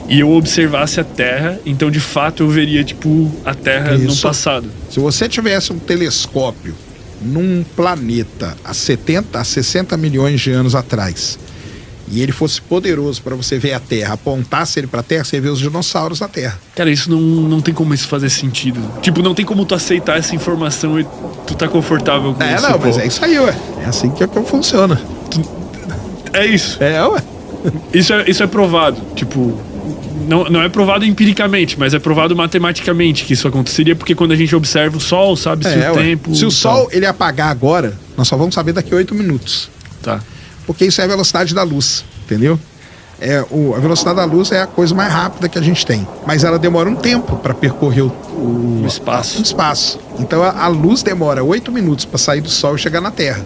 S8: e eu observasse a Terra, então de fato eu veria, tipo, a Terra no passado.
S2: Se você tivesse um telescópio num planeta há 60 milhões de anos atrás, e ele fosse poderoso para você ver a Terra, apontasse ele para a Terra, você vê os dinossauros na Terra.
S8: Cara, isso não tem como isso fazer sentido. Tipo, não tem como tu aceitar essa informação e tu tá confortável com isso.
S2: Mas é isso aí, ué. É assim que funciona.
S8: É isso.
S2: Ué.
S8: Isso é provado. Tipo, não é provado empiricamente, mas é provado matematicamente que isso aconteceria, porque quando a gente observa o Sol, sabe-se o tempo...
S2: Se o Sol ele apagar agora, nós só vamos saber daqui a 8 minutos.
S8: Tá.
S2: Porque isso é a velocidade da luz, entendeu? A velocidade da luz é a coisa mais rápida que a gente tem. Mas ela demora um tempo para percorrer o espaço. Então a luz demora 8 minutos para sair do Sol e chegar na Terra.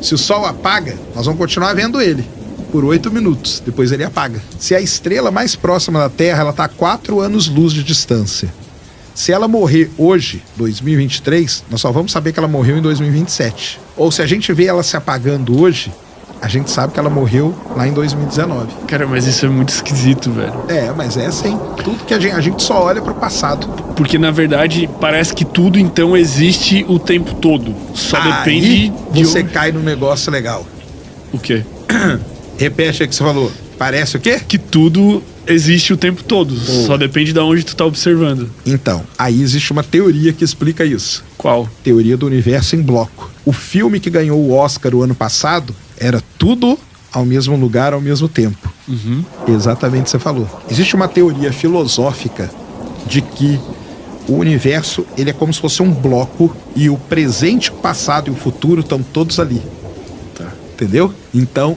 S2: Se o Sol apaga, nós vamos continuar vendo ele por 8 minutos. Depois ele apaga. Se a estrela mais próxima da Terra, ela está a 4 anos-luz de distância. Se ela morrer hoje, 2023, nós só vamos saber que ela morreu em 2027. Ou se a gente vê ela se apagando hoje, a gente sabe que ela morreu lá em 2019.
S8: Cara, mas isso é muito esquisito, velho.
S2: Mas é assim. Tudo que a gente só olha pro passado.
S8: Porque, na verdade, parece que tudo, então, existe o tempo todo. Só depende de
S2: você cai num negócio legal.
S8: O quê?
S2: Repete aí o que você falou. Parece o quê?
S8: Que tudo existe o tempo todo. Só depende de onde tu tá observando.
S2: Então, aí existe uma teoria que explica isso.
S8: Qual?
S2: Teoria do universo em bloco. O filme que ganhou o Oscar o ano passado era tudo ao mesmo lugar, ao mesmo tempo. Exatamente o que você falou. Existe uma teoria filosófica de que o universo ele é como se fosse um bloco e o presente, o passado e o futuro estão todos ali. Entendeu? Então,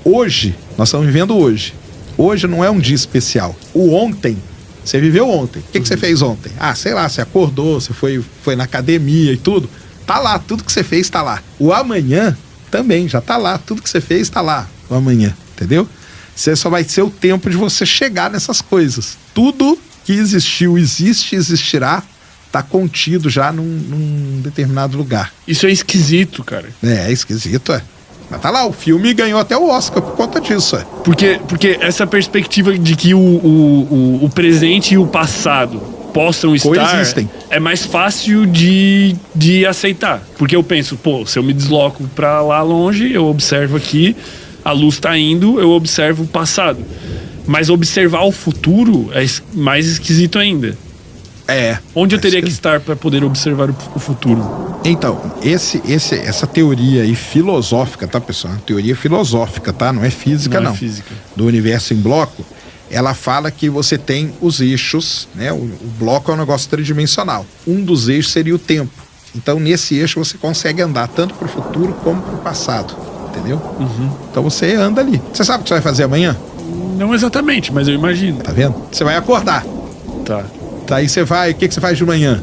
S2: hoje, nós estamos vivendo hoje. Hoje não é um dia especial. O ontem, você viveu ontem. O que você fez ontem? Sei lá, você acordou, você foi na academia e tudo. Tá lá, tudo que você fez tá lá. O amanhã também já tá lá, tudo que você fez tá lá. O amanhã, entendeu? Você só vai ser o tempo de você chegar nessas coisas. Tudo que existiu, existe e existirá tá contido já num determinado lugar.
S8: Isso é esquisito, cara.
S2: É esquisito, Mas tá lá, o filme ganhou até o Oscar por conta disso,
S8: Porque essa perspectiva de que o presente e o passado possam estar
S2: coexistem.
S8: É mais fácil de aceitar. Porque eu penso, se eu me desloco pra lá longe, eu observo aqui, a luz tá indo, eu observo o passado. Mas observar o futuro é mais esquisito ainda. Onde eu teria que estar para poder observar o futuro?
S2: Então, essa teoria aí filosófica, tá, pessoal? É uma teoria filosófica, tá? Não é física, não.
S8: É física.
S2: Do universo em bloco, ela fala que você tem os eixos, né? O bloco é um negócio tridimensional. Um dos eixos seria o tempo. Então, nesse eixo, você consegue andar tanto para o futuro como para o passado. Entendeu? Então, você anda ali. Você sabe o que você vai fazer amanhã?
S8: Não exatamente, mas eu imagino.
S2: Tá vendo? Você vai acordar.
S8: Tá.
S2: Daí você vai... O que você faz de manhã?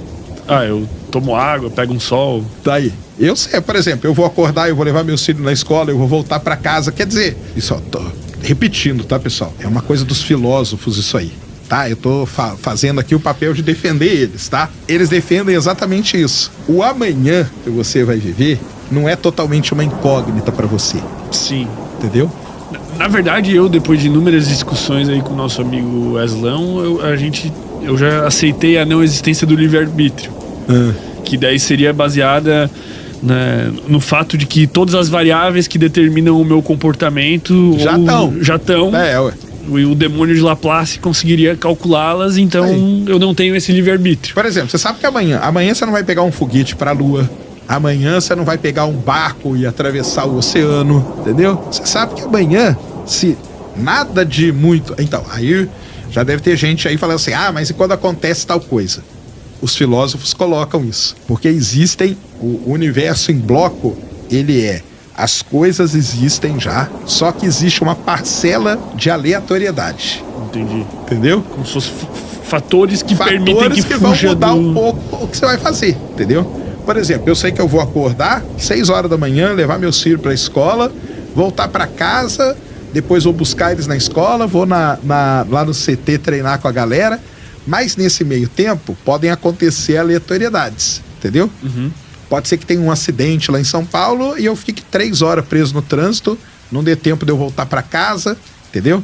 S8: Eu tomo água, pego um sol.
S2: Daí, eu sei, por exemplo, eu vou acordar, eu vou levar meus filhos na escola, eu vou voltar para casa. Quer dizer, isso, tô repetindo, tá, pessoal? É uma coisa dos filósofos isso aí, tá? Eu tô fazendo aqui o papel de defender eles, tá? Eles defendem exatamente isso. O amanhã que você vai viver não é totalmente uma incógnita para você.
S8: Sim.
S2: Entendeu?
S8: Na verdade, depois de inúmeras discussões aí com o nosso amigo Weslão, eu já aceitei a não existência do livre-arbítrio. Que daí seria baseada, né, no fato de que todas as variáveis que determinam o meu comportamento já estão. O demônio de Laplace conseguiria calculá-las, então eu não tenho esse livre-arbítrio.
S2: Por exemplo, você sabe que amanhã você não vai pegar um foguete para a Lua. Amanhã você não vai pegar um barco e atravessar o oceano, entendeu? Você sabe que amanhã, se nada de muito... Então, aí já deve ter gente aí falando assim, mas e quando acontece tal coisa? Os filósofos colocam isso, porque existem, o universo em bloco, as coisas existem já, só que existe uma parcela de aleatoriedade.
S8: Entendi.
S2: Entendeu?
S8: Como se fossem fatores que permitem que
S2: vão mudar um pouco o que você vai fazer, entendeu? Por exemplo, eu sei que eu vou acordar 6 horas da manhã, levar meus filhos para a escola, voltar para casa, depois vou buscar eles na escola, vou lá no CT treinar com a galera, mas nesse meio tempo podem acontecer aleatoriedades, entendeu? Pode ser que tenha um acidente lá em São Paulo e eu fique 3 horas preso no trânsito, não dê tempo de eu voltar para casa, entendeu?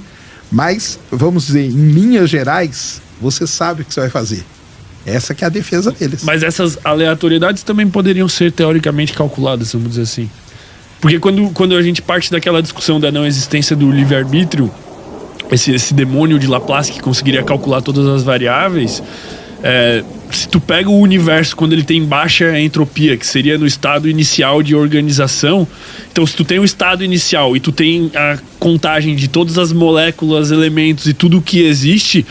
S2: Mas, vamos dizer, em linhas gerais, você sabe o que você vai fazer. Essa que é a defesa deles.
S8: Mas essas aleatoriedades também poderiam ser teoricamente calculadas, vamos dizer assim. Porque quando a gente parte daquela discussão da não existência do livre-arbítrio, esse demônio de Laplace que conseguiria calcular todas as variáveis, se tu pega o universo quando ele tem baixa entropia, que seria no estado inicial de organização, então se tu tem o estado inicial e tu tem a contagem de todas as moléculas, elementos e tudo o que existe,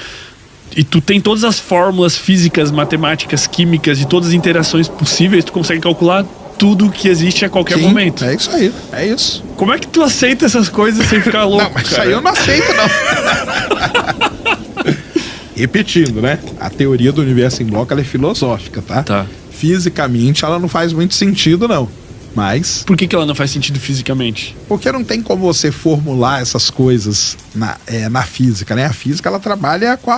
S8: e tu tem todas as fórmulas físicas, matemáticas, químicas de todas as interações possíveis, tu consegue calcular tudo que existe a qualquer momento.
S2: É isso aí, é isso.
S8: Como é que tu aceita essas coisas sem ficar louco?
S2: Não, mas isso aí eu não aceito, não. Repetindo, né? A teoria do universo em bloco, ela é filosófica, tá?
S8: Tá.
S2: Fisicamente, ela não faz muito sentido, não. Mas...
S8: Por que ela não faz sentido fisicamente?
S2: Porque não tem como você formular essas coisas na física, né? A física, ela trabalha com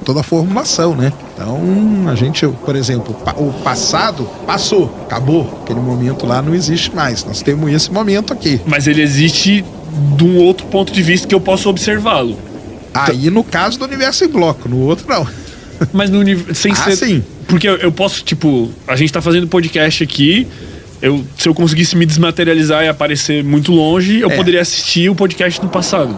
S2: toda a formulação, né? Então, a gente, por exemplo, o passado passou, acabou. Aquele momento lá não existe mais. Nós temos esse momento aqui.
S8: Mas ele existe de um outro ponto de vista que eu posso observá-lo.
S2: Aí, no caso do universo em bloco, no outro não.
S8: Mas no universo...
S2: Sim.
S8: Porque eu posso, tipo, a gente tá fazendo podcast aqui, se eu conseguisse me desmaterializar e aparecer muito longe, eu poderia assistir o podcast do passado.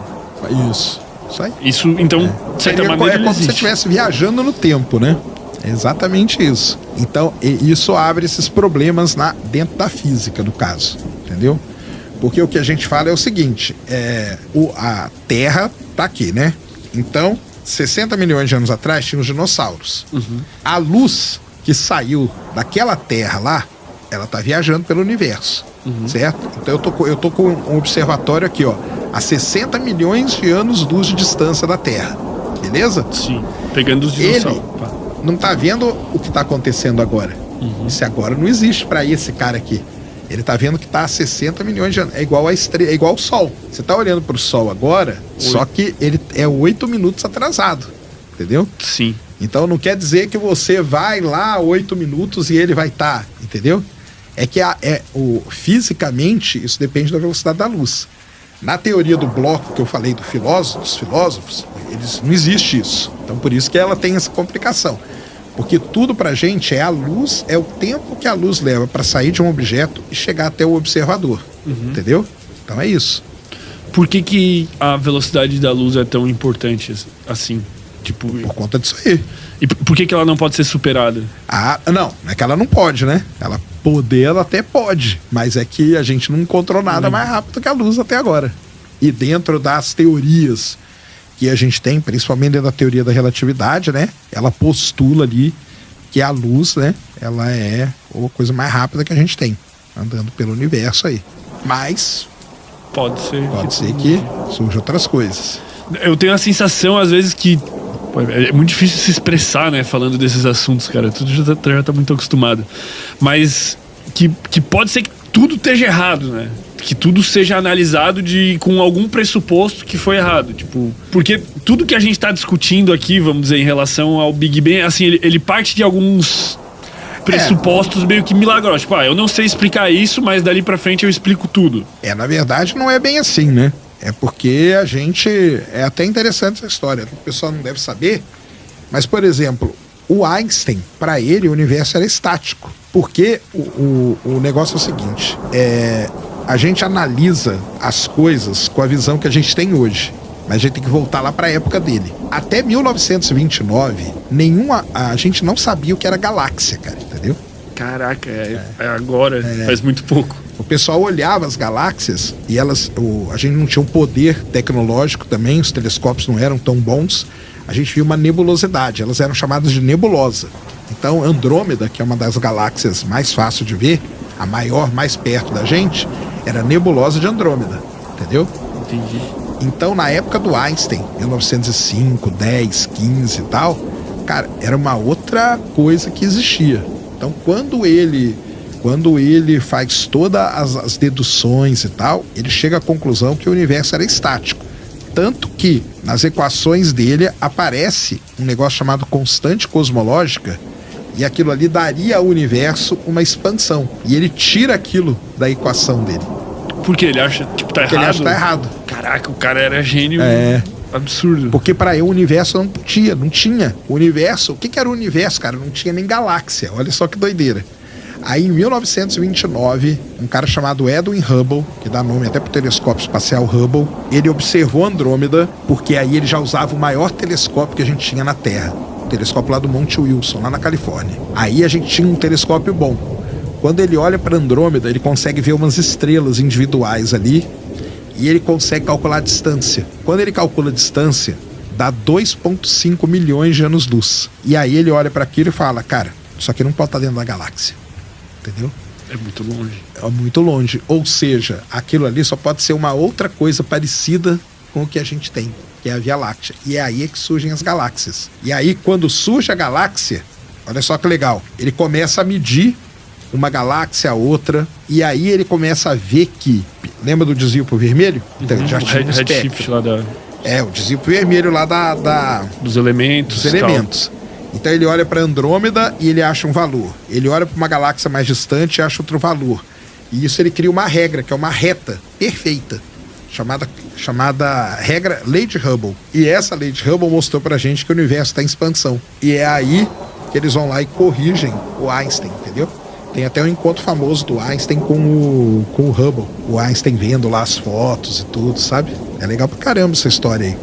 S2: Isso aí.
S8: Isso, então, de certa maneira,
S2: é como se você estivesse viajando no tempo, né? É exatamente isso. Então, isso abre esses problemas dentro da física, no caso, entendeu? Porque o que a gente fala é o seguinte, a Terra tá aqui, né? Então, 60 milhões de anos atrás tinha os dinossauros. A luz que saiu daquela Terra lá, ela tá viajando pelo universo, certo? Então eu tô com um observatório aqui, ó, a 60 milhões de anos-luz de distância da Terra, beleza?
S8: Sim, pegando os dinossauros.
S2: Ele não tá vendo o que tá acontecendo agora. Isso agora não existe para esse cara aqui. Ele tá vendo que tá a 60 milhões de anos. É igual a estrela, é igual ao Sol. Você tá olhando pro Sol agora, só que ele é 8 minutos atrasado. Entendeu?
S8: Sim.
S2: Então não quer dizer que você vai lá 8 minutos e ele vai estar, entendeu? É que fisicamente isso depende da velocidade da luz. Na teoria do bloco que eu falei dos filósofos, não existe isso. Então por isso que ela tem essa complicação. Porque tudo pra gente é a luz, é o tempo que a luz leva para sair de um objeto e chegar até o observador. Entendeu? Então é isso.
S8: Por que a velocidade da luz é tão importante assim? Tipo,
S2: por conta disso aí.
S8: E por que ela não pode ser superada?
S2: Não é que ela não pode, né? Ela até pode, mas é que a gente não encontrou nada mais rápido que a luz até agora. E dentro das teorias que a gente tem, principalmente dentro da teoria da relatividade, né? Ela postula ali que a luz, né? Ela é a coisa mais rápida que a gente tem, andando pelo universo aí. Mas
S8: pode ser
S2: que surjam outras coisas.
S8: Eu tenho a sensação, às vezes, que é muito difícil se expressar, né? Falando desses assuntos, cara. Tudo já tá muito acostumado. Mas que pode ser que tudo esteja errado, né? Que tudo seja analisado com algum pressuposto que foi errado. Tipo, porque tudo que a gente tá discutindo aqui, vamos dizer, em relação ao Big Bang, assim, ele parte de alguns pressupostos meio que milagrosos. Tipo, eu não sei explicar isso, mas dali pra frente eu explico tudo.
S2: Na verdade, não é bem assim, né? É porque a gente... É até interessante essa história. O pessoal não deve saber. Mas, por exemplo, o Einstein, para ele, o universo era estático. Porque o negócio é o seguinte. A gente analisa as coisas com a visão que a gente tem hoje. Mas a gente tem que voltar lá para a época dele. Até 1929, a gente não sabia o que era galáxia, cara. Entendeu?
S8: Caraca, agora. Faz muito pouco.
S2: O pessoal olhava as galáxias e a gente não tinha um poder tecnológico também, os telescópios não eram tão bons. A gente via uma nebulosidade, elas eram chamadas de nebulosa. Então, Andrômeda, que é uma das galáxias mais fáceis de ver, a maior, mais perto da gente, era a nebulosa de Andrômeda, entendeu?
S8: Entendi.
S2: Então, na época do Einstein, 1905, 10, 15 e tal, cara, era uma outra coisa que existia. Então, quando ele faz todas as deduções e tal, ele chega à conclusão que o universo era estático. Tanto que, nas equações dele, aparece um negócio chamado constante cosmológica, e aquilo ali daria ao universo uma expansão. E ele tira aquilo da equação dele.
S8: Por que ele acha, tá errado?
S2: Ele acha que tá errado.
S8: Caraca, o cara era gênio. Absurdo.
S2: Porque para ele o universo não tinha. O universo, o que era o universo, cara? Não tinha nem galáxia. Olha só que doideira. Aí, em 1929, um cara chamado Edwin Hubble, que dá nome até pro telescópio espacial Hubble, ele observou Andrômeda, porque aí ele já usava o maior telescópio que a gente tinha na Terra. O telescópio lá do Monte Wilson, lá na Califórnia. Aí a gente tinha um telescópio bom. Quando ele olha para Andrômeda, ele consegue ver umas estrelas individuais ali, e ele consegue calcular a distância. Quando ele calcula a distância, dá 2,5 milhões de anos-luz. E aí ele olha para aquilo e fala, cara, isso aqui não pode estar dentro da galáxia. Entendeu?
S8: É muito longe.
S2: É muito longe. Ou seja, aquilo ali só pode ser uma outra coisa parecida com o que a gente tem, que é a Via Láctea. E é aí que surgem as galáxias. E aí, quando surge a galáxia, olha só que legal, ele começa a medir uma galáxia a outra, e aí ele começa a ver que... Lembra do desvio pro vermelho? Então, ele já tinha um
S8: redshift lá da...
S2: o desvio pro vermelho lá
S8: dos elementos.
S2: Dos elementos. Então ele olha para Andrômeda e ele acha um valor. Ele olha para uma galáxia mais distante e acha outro valor. E isso ele cria uma regra, que é uma reta perfeita, chamada regra Lei de Hubble. E essa Lei de Hubble mostrou pra gente que o universo está em expansão. E é aí que eles vão lá e corrigem o Einstein, entendeu? Tem até um encontro famoso do Einstein com o Hubble. O Einstein vendo lá as fotos e tudo, sabe? É legal pra caramba essa história aí.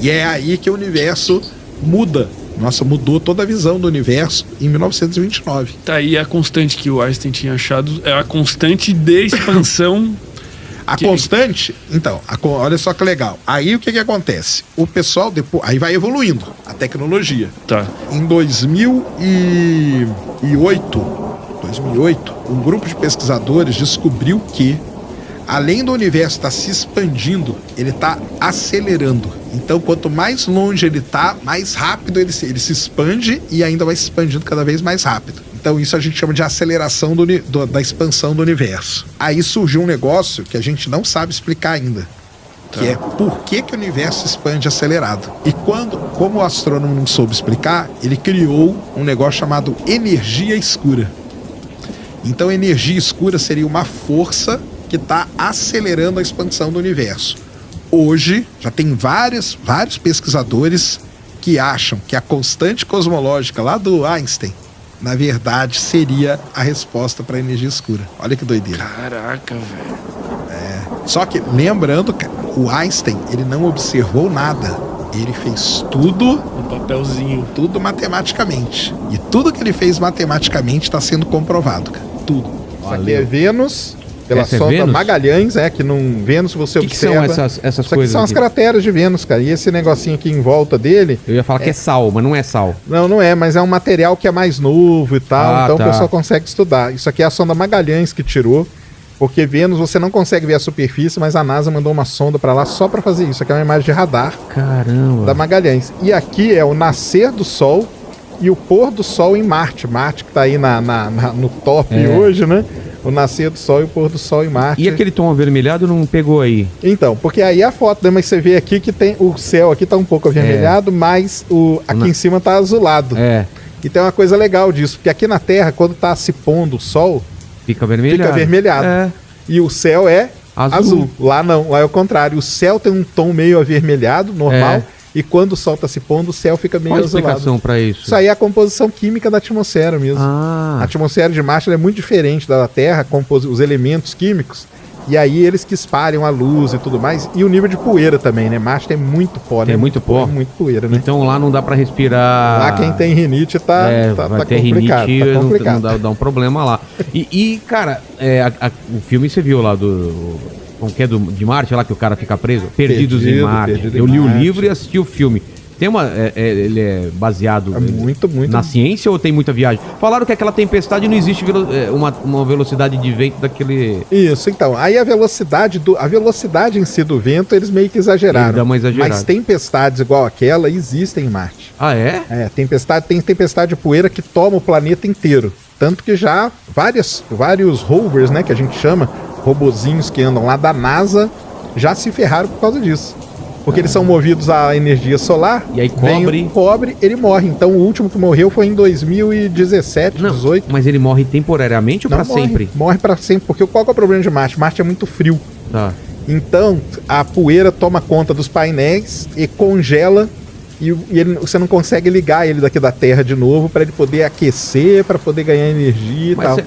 S2: E é aí que o universo muda. Nossa, mudou toda a visão do universo em 1929.
S8: Tá aí a constante que o Einstein tinha achado, é a constante de expansão.
S2: Constante? Então, olha só que legal. Aí o que acontece? O pessoal depois, aí vai evoluindo a tecnologia.
S8: Tá.
S2: Em 2008, um grupo de pesquisadores descobriu que, além do universo estar se expandindo, ele está acelerando. Então, quanto mais longe ele está, mais rápido ele se expande e ainda vai se expandindo cada vez mais rápido. Então, isso a gente chama de aceleração da expansão do universo. Aí surgiu um negócio que a gente não sabe explicar ainda, que é por que o universo se expande acelerado. E como o astrônomo não soube explicar, ele criou um negócio chamado energia escura. Então, energia escura seria uma força que está acelerando a expansão do universo. Hoje, já tem vários pesquisadores que acham que a constante cosmológica lá do Einstein, na verdade, seria a resposta para a energia escura. Olha que doideira.
S8: Caraca, velho.
S2: Só que, lembrando, o Einstein, ele não observou nada. Ele fez tudo
S8: papelzinho.
S2: Tudo matematicamente. E tudo que ele fez matematicamente está sendo comprovado, cara. Tudo. Isso aqui é Vênus, pela sonda Magalhães, que não Vênus você observa.
S7: Que são essas
S2: isso
S7: coisas?
S2: São as crateras de Vênus, cara. E esse negocinho aqui em volta dele...
S7: Eu ia falar que é sal, mas não é sal.
S2: Não é, mas é um material que é mais novo e tal, então o pessoal consegue estudar. Isso aqui é a sonda Magalhães que tirou, porque Vênus você não consegue ver a superfície, mas a NASA mandou uma sonda pra lá só pra fazer isso. Aqui é uma imagem de radar da Magalhães. E aqui é o nascer do Sol e o pôr do Sol em Marte. Marte que tá aí no top hoje, né? O nascer do Sol e o pôr do Sol em Marte.
S7: E aquele tom avermelhado não pegou aí?
S2: Então, porque aí a foto, né? Mas você vê aqui que tem o céu aqui tá um pouco avermelhado, mas aqui em cima tá azulado. E tem uma coisa legal disso, porque aqui na Terra, quando tá se pondo o Sol,
S7: fica avermelhado.
S2: E o céu é azul. Lá não, lá é o contrário. O céu tem um tom meio avermelhado, normal, e quando o Sol tá se pondo, o céu fica meio azulado.
S7: Qual a explicação para isso?
S2: Isso aí é a composição química da atmosfera mesmo. A atmosfera de Marte é muito diferente da Terra, os elementos químicos, e aí eles que espalham a luz e tudo mais, e o nível de poeira também, né? Marte tem muito pó, né?
S7: Tem muito pó?
S2: Tem muito poeira, né?
S7: Então lá não dá para respirar...
S2: Lá quem tem rinite tá
S7: ter
S2: complicado.
S7: Rinite,
S2: tá complicado.
S7: Não dá um problema lá. E cara, o filme você viu lá como que é de Marte, lá que o cara fica preso? Perdidos em Marte. Eu li o livro e assisti o filme. Tem ele é baseado
S2: muito
S7: na ciência ou tem muita viagem? Falaram que aquela tempestade não existe uma velocidade de vento daquele...
S2: Isso, então. Aí a velocidade em si do vento, eles meio que exageraram.
S7: Dá uma exagerada.
S2: Mas tempestades igual aquela existem em Marte.
S7: Ah, é?
S2: Tem tempestade de poeira que toma o planeta inteiro. Tanto que já vários rovers, né, que a gente chama, robozinhos que andam lá da NASA, já se ferraram por causa disso. Porque eles são movidos à energia solar.
S7: E aí
S2: cobre, ele morre. Então o último que morreu foi em 2017, 2018.
S7: Mas ele morre temporariamente ou para sempre?
S2: Morre para sempre, porque qual que é o problema de Marte? Marte é muito frio. Então a poeira toma conta dos painéis e congela. E você não consegue ligar ele daqui da Terra de novo para ele poder aquecer, para poder ganhar energia e tal.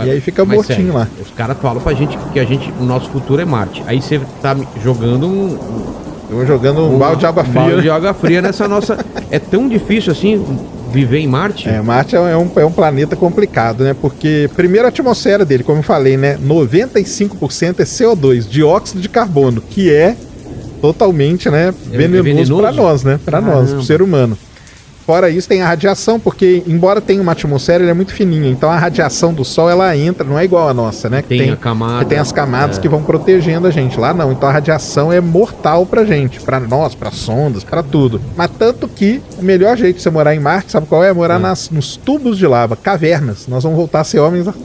S2: E aí fica mortinho sério, lá.
S7: Os caras falam pra gente que o nosso futuro é Marte. Aí você tá jogando
S2: um balde de água fria.
S7: Balde de água fria nessa nossa... É tão difícil assim viver em Marte?
S2: Marte é um planeta complicado, né? Porque, primeiro, a atmosfera dele, como eu falei, né? 95% é CO2, dióxido de carbono, que é totalmente, né, venenoso para nós, né? Para nós, pro ser humano. Fora isso, tem a radiação, porque embora tenha uma atmosfera, ele é muito fininha. Então a radiação do Sol, ela entra, não é igual a nossa, né? Que tem as camadas que vão protegendo a gente. Lá não, então a radiação é mortal pra gente, pra nós, pra sondas, pra tudo. Mas tanto que o melhor jeito de você morar em Marte, sabe qual é? Morar nos tubos de lava, cavernas. Nós vamos voltar a ser homens das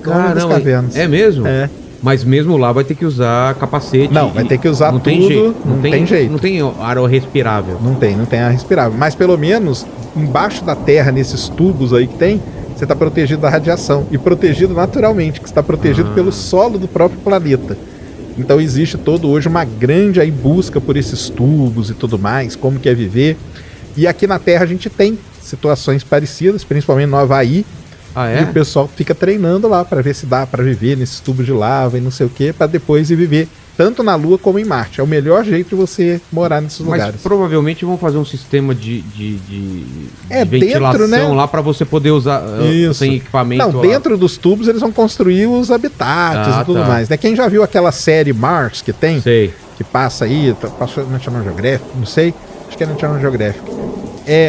S2: cavernas.
S7: É mesmo?
S2: É.
S7: Mas mesmo lá vai ter que usar capacete.
S2: Não, vai ter que usar tudo. Não tem jeito.
S7: Não tem ar respirável.
S2: Não tem ar respirável. Mas pelo menos embaixo da terra, nesses tubos aí que tem, você está protegido da radiação. E protegido naturalmente, que está protegido pelo solo do próprio planeta. Então existe hoje uma grande aí busca por esses tubos e tudo mais, como que é viver. E aqui na Terra a gente tem situações parecidas, principalmente no Havaí. E o pessoal fica treinando lá para ver se dá para viver nesses tubos de lava e não sei o que, para depois ir viver tanto na Lua como em Marte. É o melhor jeito de você morar nesses lugares.
S7: Mas provavelmente vão fazer um sistema de ventilação dentro, né? Lá para você poder usar sem equipamento.
S2: Não, dentro dos tubos eles vão construir os habitats e tudo mais. Né? Quem já viu aquela série Mars que tem?
S7: Sei.
S2: Que passa aí, passa na National Geographic, não sei, acho que é na National Geographic.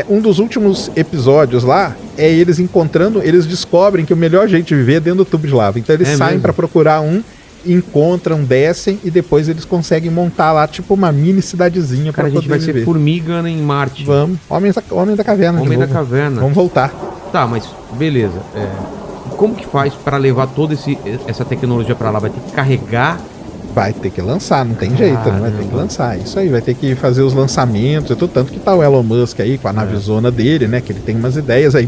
S2: Um dos últimos episódios lá é eles descobrem que o melhor jeito de viver é dentro do tubo de lava. Então eles saem para procurar encontram, descem e depois eles conseguem montar lá tipo uma mini cidadezinha para poder viver.
S7: A gente vai ser formiga em Marte.
S2: Vamos, homem da caverna.
S7: Homem da caverna.
S2: Vamos voltar.
S7: Tá, mas beleza. Como que faz para levar toda essa tecnologia para lá? Vai ter que carregar?
S2: Vai ter que lançar, não tem jeito, né? Vai ter que lançar. Isso aí, vai ter que fazer os lançamentos e tudo. Tanto que tá o Elon Musk aí com a navezona dele, né? Que ele tem umas ideias aí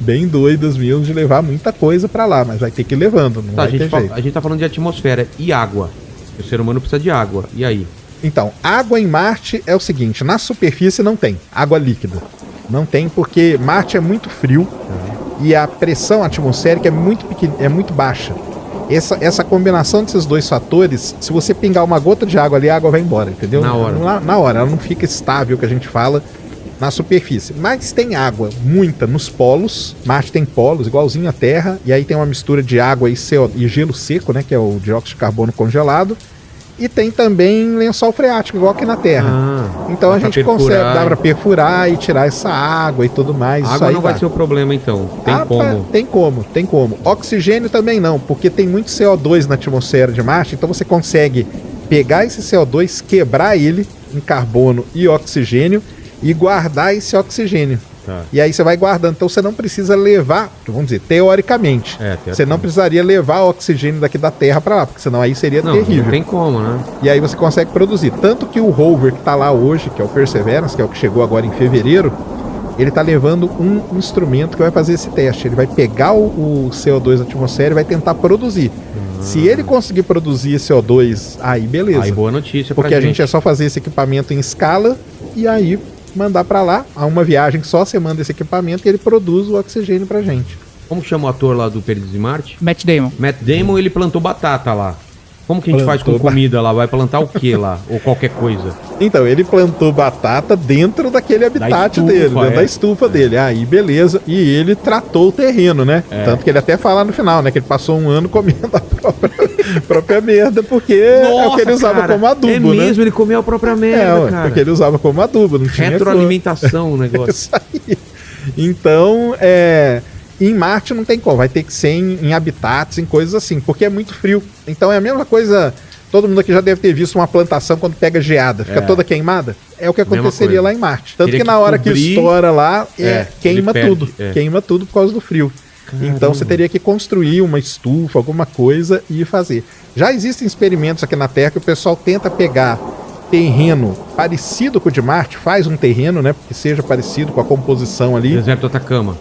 S2: bem doidas mesmo de levar muita coisa pra lá, mas vai ter que ir levando, não vai ter jeito.
S7: A gente tá falando de atmosfera e água. O ser humano precisa de água. E aí?
S2: Então, água em Marte é o seguinte, na superfície não tem água líquida. Não tem porque Marte é muito frio e a pressão atmosférica é muito baixa. Essa combinação desses dois fatores, se você pingar uma gota de água ali, a água vai embora, entendeu?
S7: Na hora.
S2: Na hora, ela não fica estável, que a gente fala, na superfície. Mas tem água, muita, nos polos. Marte tem polos, igualzinho à Terra. E aí tem uma mistura de água e gelo seco, né? Que é o dióxido de carbono congelado. E tem também lençol freático, igual aqui na Terra. Então a gente consegue, dá pra perfurar e tirar essa água e tudo mais.
S7: A água não vai ser o problema, então.
S2: Tem como. Oxigênio também não, porque tem muito CO2 na atmosfera de Marte, então você consegue pegar esse CO2, quebrar ele em carbono e oxigênio e guardar esse oxigênio. Tá. E aí você vai guardando. Então você não precisa levar, vamos dizer, teoricamente. Você não precisaria levar oxigênio daqui da Terra para lá, porque senão aí seria terrível.
S7: Não tem como, né?
S2: E aí você consegue produzir. Tanto que o rover que tá lá hoje, que é o Perseverance, que é o que chegou agora em fevereiro, ele tá levando um instrumento que vai fazer esse teste. Ele vai pegar o CO2 da atmosfera e vai tentar produzir. Se ele conseguir produzir esse CO2, aí beleza.
S7: Aí boa notícia pra
S2: Porque a gente é só fazer esse equipamento em escala e aí mandar pra lá. Há uma viagem só, você manda esse equipamento e ele produz o oxigênio pra gente.
S7: Como chama o ator lá do Perdidos em Marte?
S9: Matt Damon.
S7: Matt Damon, ele plantou batata lá. Como que a gente faz com comida lá? Vai plantar o que lá? Ou qualquer coisa?
S2: Então, ele plantou batata dentro daquele habitat dele, dentro da estufa dele. Aí, beleza. E ele tratou o terreno, né? Tanto que ele até fala no final, né? Que ele passou um ano comendo a própria merda, porque é o que ele usava como adubo,
S7: é mesmo, ele comeu a própria merda, cara.
S2: Porque ele usava como adubo, não tinha
S7: retroalimentação o negócio.
S2: Isso aí. Então, em Marte não tem como, vai ter que ser em habitats, em coisas assim, porque é muito frio. Então é a mesma coisa, todo mundo aqui já deve ter visto uma plantação quando pega geada, fica toda queimada. É o que aconteceria lá em Marte. Tanto que na hora que estoura lá, queima tudo. Queima tudo por causa do frio. Caramba. Então você teria que construir uma estufa, alguma coisa e fazer. Já existem experimentos aqui na Terra que o pessoal tenta pegar terreno parecido com o de Marte, faz um terreno, né, que seja parecido com a composição ali.
S7: Deserto do Atacama.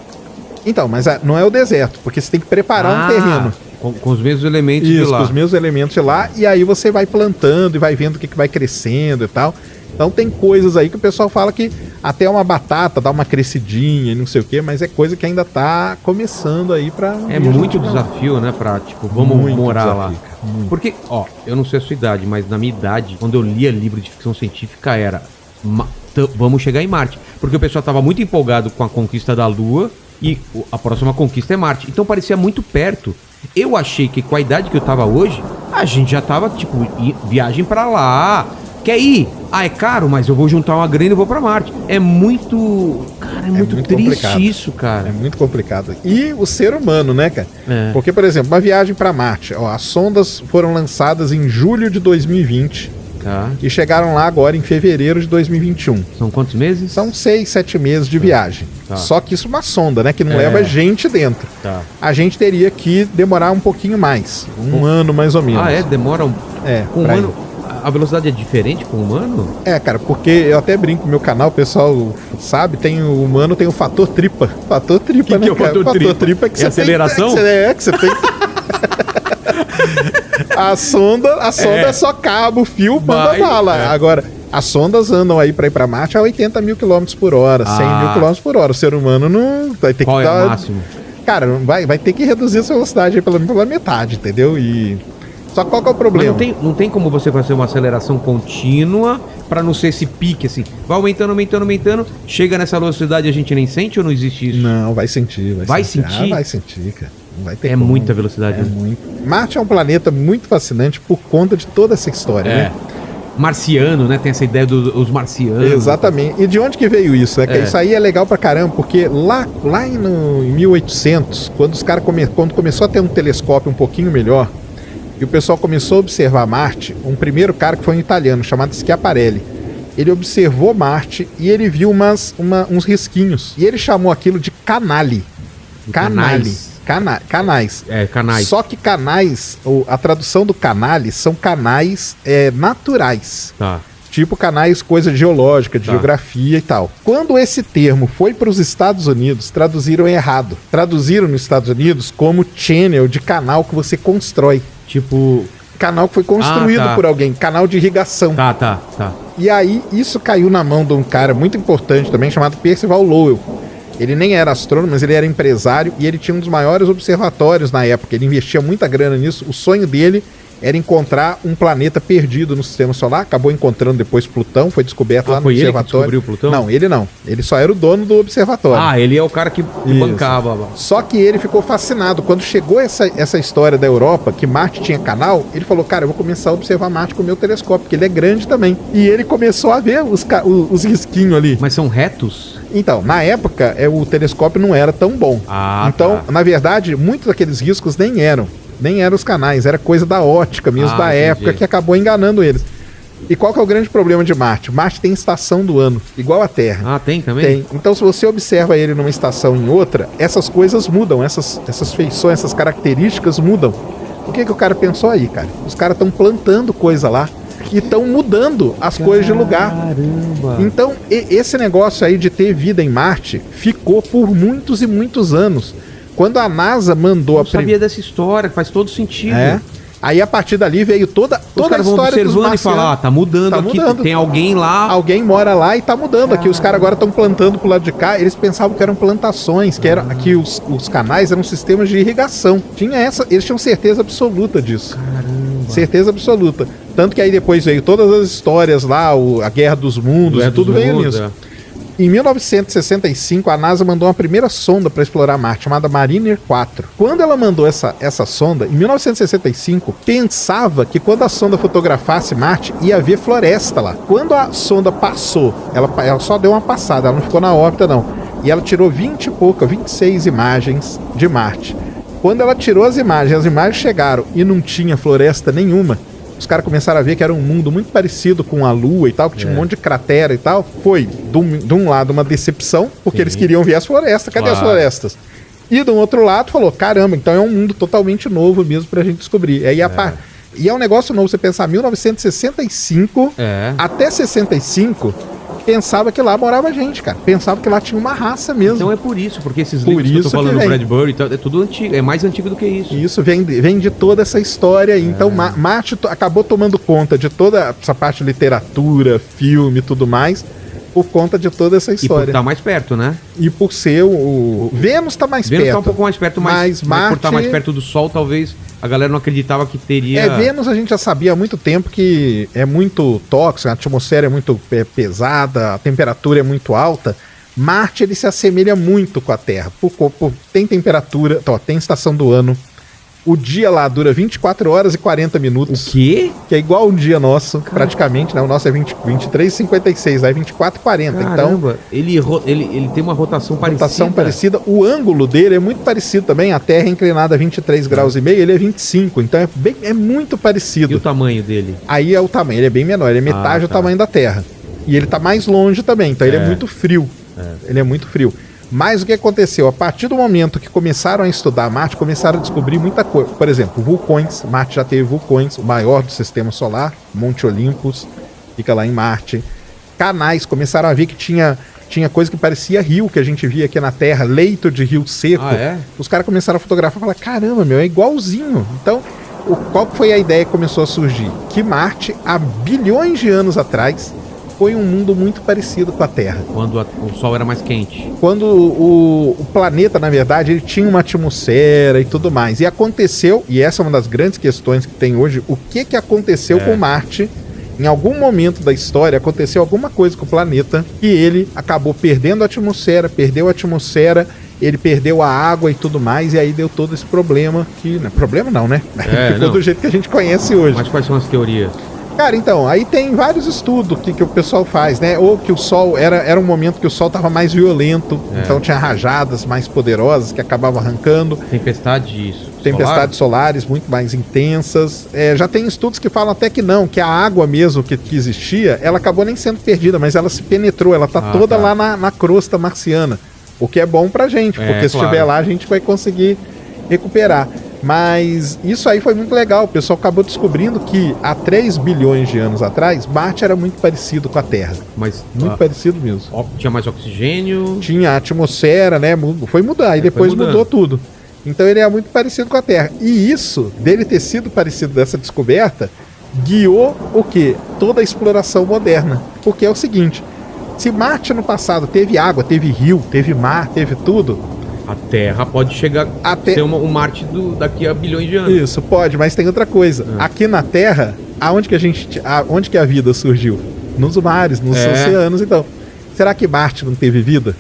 S2: Então, mas não é o deserto, porque você tem que preparar um terreno.
S7: Com os mesmos elementos de lá.
S2: Com os mesmos elementos de lá, e aí você vai plantando e vai vendo o que vai crescendo e tal. Então tem coisas aí que o pessoal fala que até uma batata dá uma crescidinha e não sei o quê, mas é coisa que ainda tá começando aí pra...
S7: É muito desafio, né, pra, tipo, vamos morar lá. Porque, ó, eu não sei a sua idade, mas na minha idade, quando eu lia livro de ficção científica, era vamos chegar em Marte. Porque o pessoal tava muito empolgado com a conquista da Lua, e a próxima conquista é Marte. Então parecia muito perto. Eu achei que com a idade que eu tava hoje, a gente já tava, tipo, viagem pra lá. Quer ir? Ah, é caro, mas eu vou juntar uma grana e vou pra Marte. É muito... Cara, é muito triste complicado. Isso, cara.
S2: É muito complicado. E o ser humano, né, cara? Porque, por exemplo, uma viagem pra Marte. Ó, as sondas foram lançadas em julho de 2020.
S7: Tá.
S2: E chegaram lá agora em fevereiro de 2021.
S7: São quantos meses?
S2: São 6, 7 meses de viagem. Tá. Só que isso é uma sonda, né? Que não leva gente dentro.
S7: Tá.
S2: A gente teria que demorar um pouquinho mais. Um ano mais ou menos.
S7: Ah, é? Demora um...
S2: com um ano.
S7: A velocidade é diferente com o humano?
S2: Cara, porque eu até brinco no meu canal, o pessoal sabe, o humano tem o fator tripa. Fator tripa, né,
S7: que é o fator tripa?
S2: É que você
S7: aceleração?
S2: Que você tem... A sonda é só cabo, fio, manda bala. Agora, as sondas andam aí pra ir pra Marte a 80 mil km por hora, 100 mil km por hora. O ser humano não vai ter
S7: Qual é o máximo?
S2: Cara, vai ter que reduzir essa velocidade aí pela metade, entendeu? Só qual que é o problema?
S7: Mas não tem como você fazer uma aceleração contínua pra não ser esse pique, assim. Vai aumentando, chega nessa velocidade e a gente nem sente ou não existe isso?
S2: Não, vai sentir.
S7: Vai sentir?
S2: Vai sentir, cara. Não vai ter
S7: muita velocidade.
S2: Muito. Marte é um planeta muito fascinante por conta de toda essa história, né?
S7: Marciano, né? Tem essa ideia dos marcianos.
S2: Exatamente. E de onde que veio isso? Que isso aí é legal pra caramba, porque lá em 1800, quando começou a ter um telescópio um pouquinho melhor, e o pessoal começou a observar Marte, um primeiro cara que foi um italiano, chamado Schiaparelli. Ele observou Marte e ele viu uns risquinhos. E ele chamou aquilo de canali. Canais.
S7: Canais.
S2: Só que canais, a tradução do canali são canais naturais.
S7: Tá.
S2: Tipo canais, coisa geológica, de geografia e tal. Quando esse termo foi para os Estados Unidos, traduziram errado. Traduziram nos Estados Unidos como channel, de canal que você constrói.
S7: Tipo...
S2: Canal que foi construído por alguém, canal de irrigação.
S7: Tá.
S2: E aí, isso caiu na mão de um cara muito importante também, chamado Percival Lowell. Ele nem era astrônomo, mas ele era empresário e ele tinha um dos maiores observatórios na época. Ele investia muita grana nisso. O sonho dele era encontrar um planeta perdido no sistema solar. Acabou encontrando depois Plutão, foi descoberto lá no observatório.
S7: Ele que descobriu Plutão?
S2: Não, ele não. Ele só era o dono do observatório.
S7: Ah, ele é o cara que bancava.
S2: Só que ele ficou fascinado. Quando chegou essa história da Europa, que Marte tinha canal, ele falou, cara, eu vou começar a observar Marte com o meu telescópio, porque ele é grande também. E ele começou a ver os risquinhos ali.
S7: Mas são retos?
S2: Então, na época, o telescópio não era tão bom. Então, na verdade, muitos daqueles riscos nem eram os canais, era coisa da ótica mesmo, da época, que acabou enganando eles. E qual que é o grande problema de Marte? Marte tem estação do ano, igual a Terra.
S7: Ah, tem também?
S2: Tem. Então, se você observa ele numa estação e em outra, essas coisas mudam, essas feições, essas características mudam. O que o cara pensou aí, cara? Os caras estão plantando coisa lá e estão mudando as coisas de lugar.
S7: Caramba!
S2: Então, esse negócio aí de ter vida em Marte ficou por muitos e muitos anos. Quando a NASA mandou
S7: eu sabia dessa história, faz todo sentido.
S2: Aí a partir dali veio toda a história dos marcianos.
S7: E falar, tá mudando aqui, tem alguém lá.
S2: Alguém mora lá e tá mudando. Aqui os caras agora estão plantando pro lado de cá. Eles pensavam que eram plantações, que os canais eram sistemas de irrigação. Eles tinham certeza absoluta disso.
S7: Caramba.
S2: Certeza absoluta. Tanto que aí depois veio todas as histórias lá, a Guerra dos Mundos, tudo veio nisso. Em 1965, a NASA mandou uma primeira sonda para explorar Marte, chamada Mariner 4. Quando ela mandou essa sonda, em 1965, pensava que quando a sonda fotografasse Marte, ia haver floresta lá. Quando a sonda passou, ela só deu uma passada, ela não ficou na órbita não. E ela tirou 26 imagens de Marte. Quando ela tirou as imagens chegaram e não tinha floresta nenhuma, os caras começaram a ver que era um mundo muito parecido com a Lua e tal, que tinha um monte de cratera e tal. Foi, de um lado, uma decepção, porque eles queriam ver as florestas. Cadê as florestas? E do outro lado, falou, caramba, então é um mundo totalmente novo mesmo pra gente descobrir. E é um negócio novo, você pensar, 1965 até 65... pensava que lá morava gente, cara. Pensava que lá tinha uma raça mesmo.
S7: Então é por isso, porque esses livros que eu tô falando do Bradbury, é tudo antigo, é mais antigo do que isso.
S2: Isso vem de toda essa história aí. Então Marte acabou tomando conta de toda essa parte de literatura, filme e tudo mais, por conta de toda essa história. E por
S7: estar mais perto, né?
S2: E por ser o Vênus tá mais perto.
S7: Vênus tá um pouco mais perto, mas
S2: Marte...
S7: por estar mais perto do Sol, talvez a galera não acreditava que teria...
S2: Vênus a gente já sabia há muito tempo que é muito tóxico, a atmosfera é muito pesada, a temperatura é muito alta. Marte, ele se assemelha muito com a Terra. Tem temperatura, tem estação do ano. O dia lá dura 24 horas e 40 minutos.
S7: O quê?
S2: Que é igual um dia nosso, praticamente, né? O nosso é 23h56, aí 24h40.
S7: Caramba, então, ele tem uma rotação parecida.
S2: O ângulo dele é muito parecido também. A Terra é inclinada a 23 graus e meio, ele é 25. Então é muito parecido.
S7: E o tamanho dele?
S2: Aí é o tamanho, ele é bem menor, ele é metade do tamanho da Terra. E ele tá mais longe também, então ele é muito frio. Ele é muito frio. Mas o que aconteceu? A partir do momento que começaram a estudar Marte, começaram a descobrir muita coisa. Por exemplo, vulcões. Marte já teve vulcões, o maior do sistema solar, Monte Olympus, fica lá em Marte. Canais, começaram a ver que tinha coisa que parecia rio, que a gente via aqui na Terra, leito de rio seco. Os caras começaram a fotografar e falaram, caramba, é igualzinho. Então, qual foi a ideia que começou a surgir? Que Marte, há bilhões de anos atrás, foi um mundo muito parecido com a Terra.
S7: Quando o Sol era mais quente.
S2: Quando o planeta, na verdade, ele tinha uma atmosfera e tudo mais. E aconteceu, e essa é uma das grandes questões que tem hoje, o que aconteceu com Marte? Em algum momento da história, aconteceu alguma coisa com o planeta e ele acabou perdendo a atmosfera, ele perdeu a água e tudo mais, e aí deu todo esse problema que... Problema não, né? Ficou do jeito que a gente conhece hoje.
S7: Mas quais são as teorias?
S2: Cara, então, aí tem vários estudos que o pessoal faz, né? Ou que o Sol, era um momento que o Sol estava mais violento, então tinha rajadas mais poderosas que acabavam arrancando. Tempestades solares muito mais intensas. Já tem estudos que falam até que não, que a água mesmo que existia, ela acabou nem sendo perdida, mas ela se penetrou, ela tá toda lá na crosta marciana. O que é bom pra gente, porque se estiver lá a gente vai conseguir recuperar. Mas isso aí foi muito legal. O pessoal acabou descobrindo que há 3 bilhões de anos atrás, Marte era muito parecido com a Terra.
S7: Mas
S2: muito parecido mesmo.
S7: Tinha mais oxigênio?
S2: Tinha a atmosfera, né? Foi mudar, e depois mudou tudo. Então ele é muito parecido com a Terra. E isso, dele ter sido parecido dessa descoberta, guiou o quê? Toda a exploração moderna. Porque é o seguinte, se Marte no passado teve água, teve rio, teve mar, teve tudo,
S7: A Terra pode chegar a ser um Marte daqui a bilhões de anos.
S2: Isso, pode, mas tem outra coisa. Aqui na Terra, onde que a vida surgiu? Nos mares, nos oceanos, então. Será que Marte não teve vida?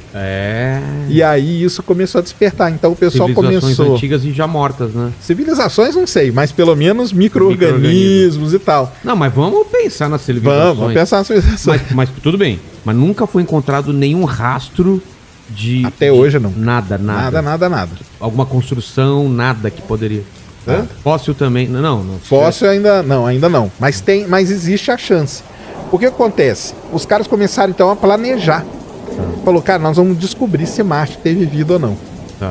S2: E aí isso começou a despertar. Então o pessoal começou...
S7: antigas e já mortas, né?
S2: Civilizações não sei, mas pelo menos micro-organismos e tal.
S7: Não, mas vamos pensar nas civilizações.
S2: Vamos pensar nas civilizações.
S7: Mas tudo bem. Mas nunca foi encontrado nenhum rastro de...
S2: Até hoje não.
S7: Nada. Alguma construção, nada que poderia... Fóssil também... Não.
S2: Fóssil ainda não. Mas existe a chance. O que acontece? Os caras começaram então a planejar. Falou, cara, nós vamos descobrir se Marte teve vida ou não.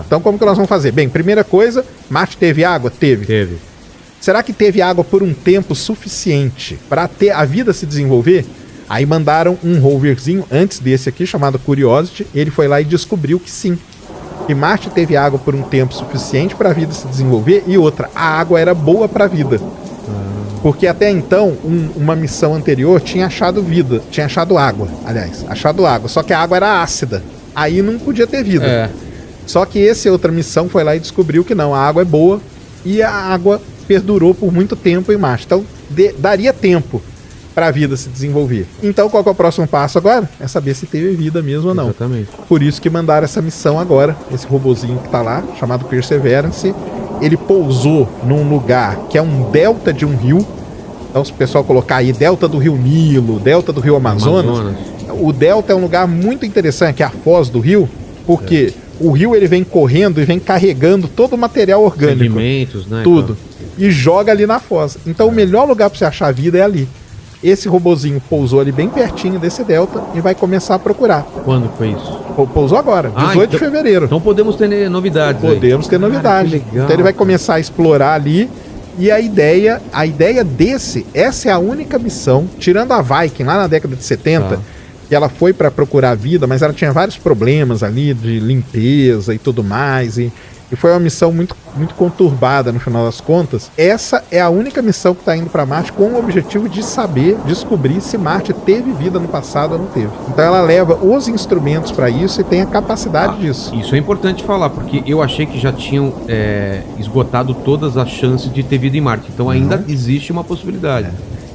S2: Então como que nós vamos fazer? Bem, primeira coisa, Marte teve água? Teve. Será que teve água por um tempo suficiente para ter a vida se desenvolver? Aí mandaram um roverzinho antes desse aqui, chamado Curiosity. Ele foi lá e descobriu que sim. Que Marte teve água por um tempo suficiente para a vida se desenvolver. E outra, a água era boa para a vida. Porque até então, uma missão anterior tinha achado vida. Tinha achado água, aliás. Achado água. Só que a água era ácida. Aí não podia ter vida. Só que essa outra missão foi lá e descobriu que não. A água é boa. E a água perdurou por muito tempo em Marte. Então, daria tempo para a vida se desenvolver. Então, qual que é o próximo passo agora? É saber se teve vida mesmo ou não.
S7: Exatamente.
S2: Por isso que mandaram essa missão agora. Esse robozinho que tá lá, chamado Perseverance. Ele pousou num lugar que é um delta de um rio. Então, se o pessoal colocar aí delta do rio Nilo, delta do rio Amazonas. O delta é um lugar muito interessante, que é a foz do rio, porque o rio ele vem correndo e vem carregando todo o material orgânico.
S7: Sedimentos, né?
S2: Tudo. E joga ali na foz. Então, o melhor lugar para você achar vida é ali. Esse robozinho pousou ali bem pertinho desse delta e vai começar a procurar.
S7: Quando foi isso?
S2: Pousou agora, 18 de fevereiro.
S7: Então podemos ter novidades.
S2: Podemos ter novidades. Então ele vai começar a explorar ali. E a ideia desse, essa é a única missão, tirando a Viking lá na década de 70, que ela foi para procurar vida, mas ela tinha vários problemas ali de limpeza e tudo mais. E foi uma missão muito, muito conturbada no final das contas. Essa é a única missão que está indo para Marte com o objetivo de descobrir se Marte teve vida no passado ou não teve. Então ela leva os instrumentos para isso e tem a capacidade disso.
S7: Isso é importante falar, porque eu achei que já tinham esgotado todas as chances de ter vida em Marte. Então ainda existe uma possibilidade.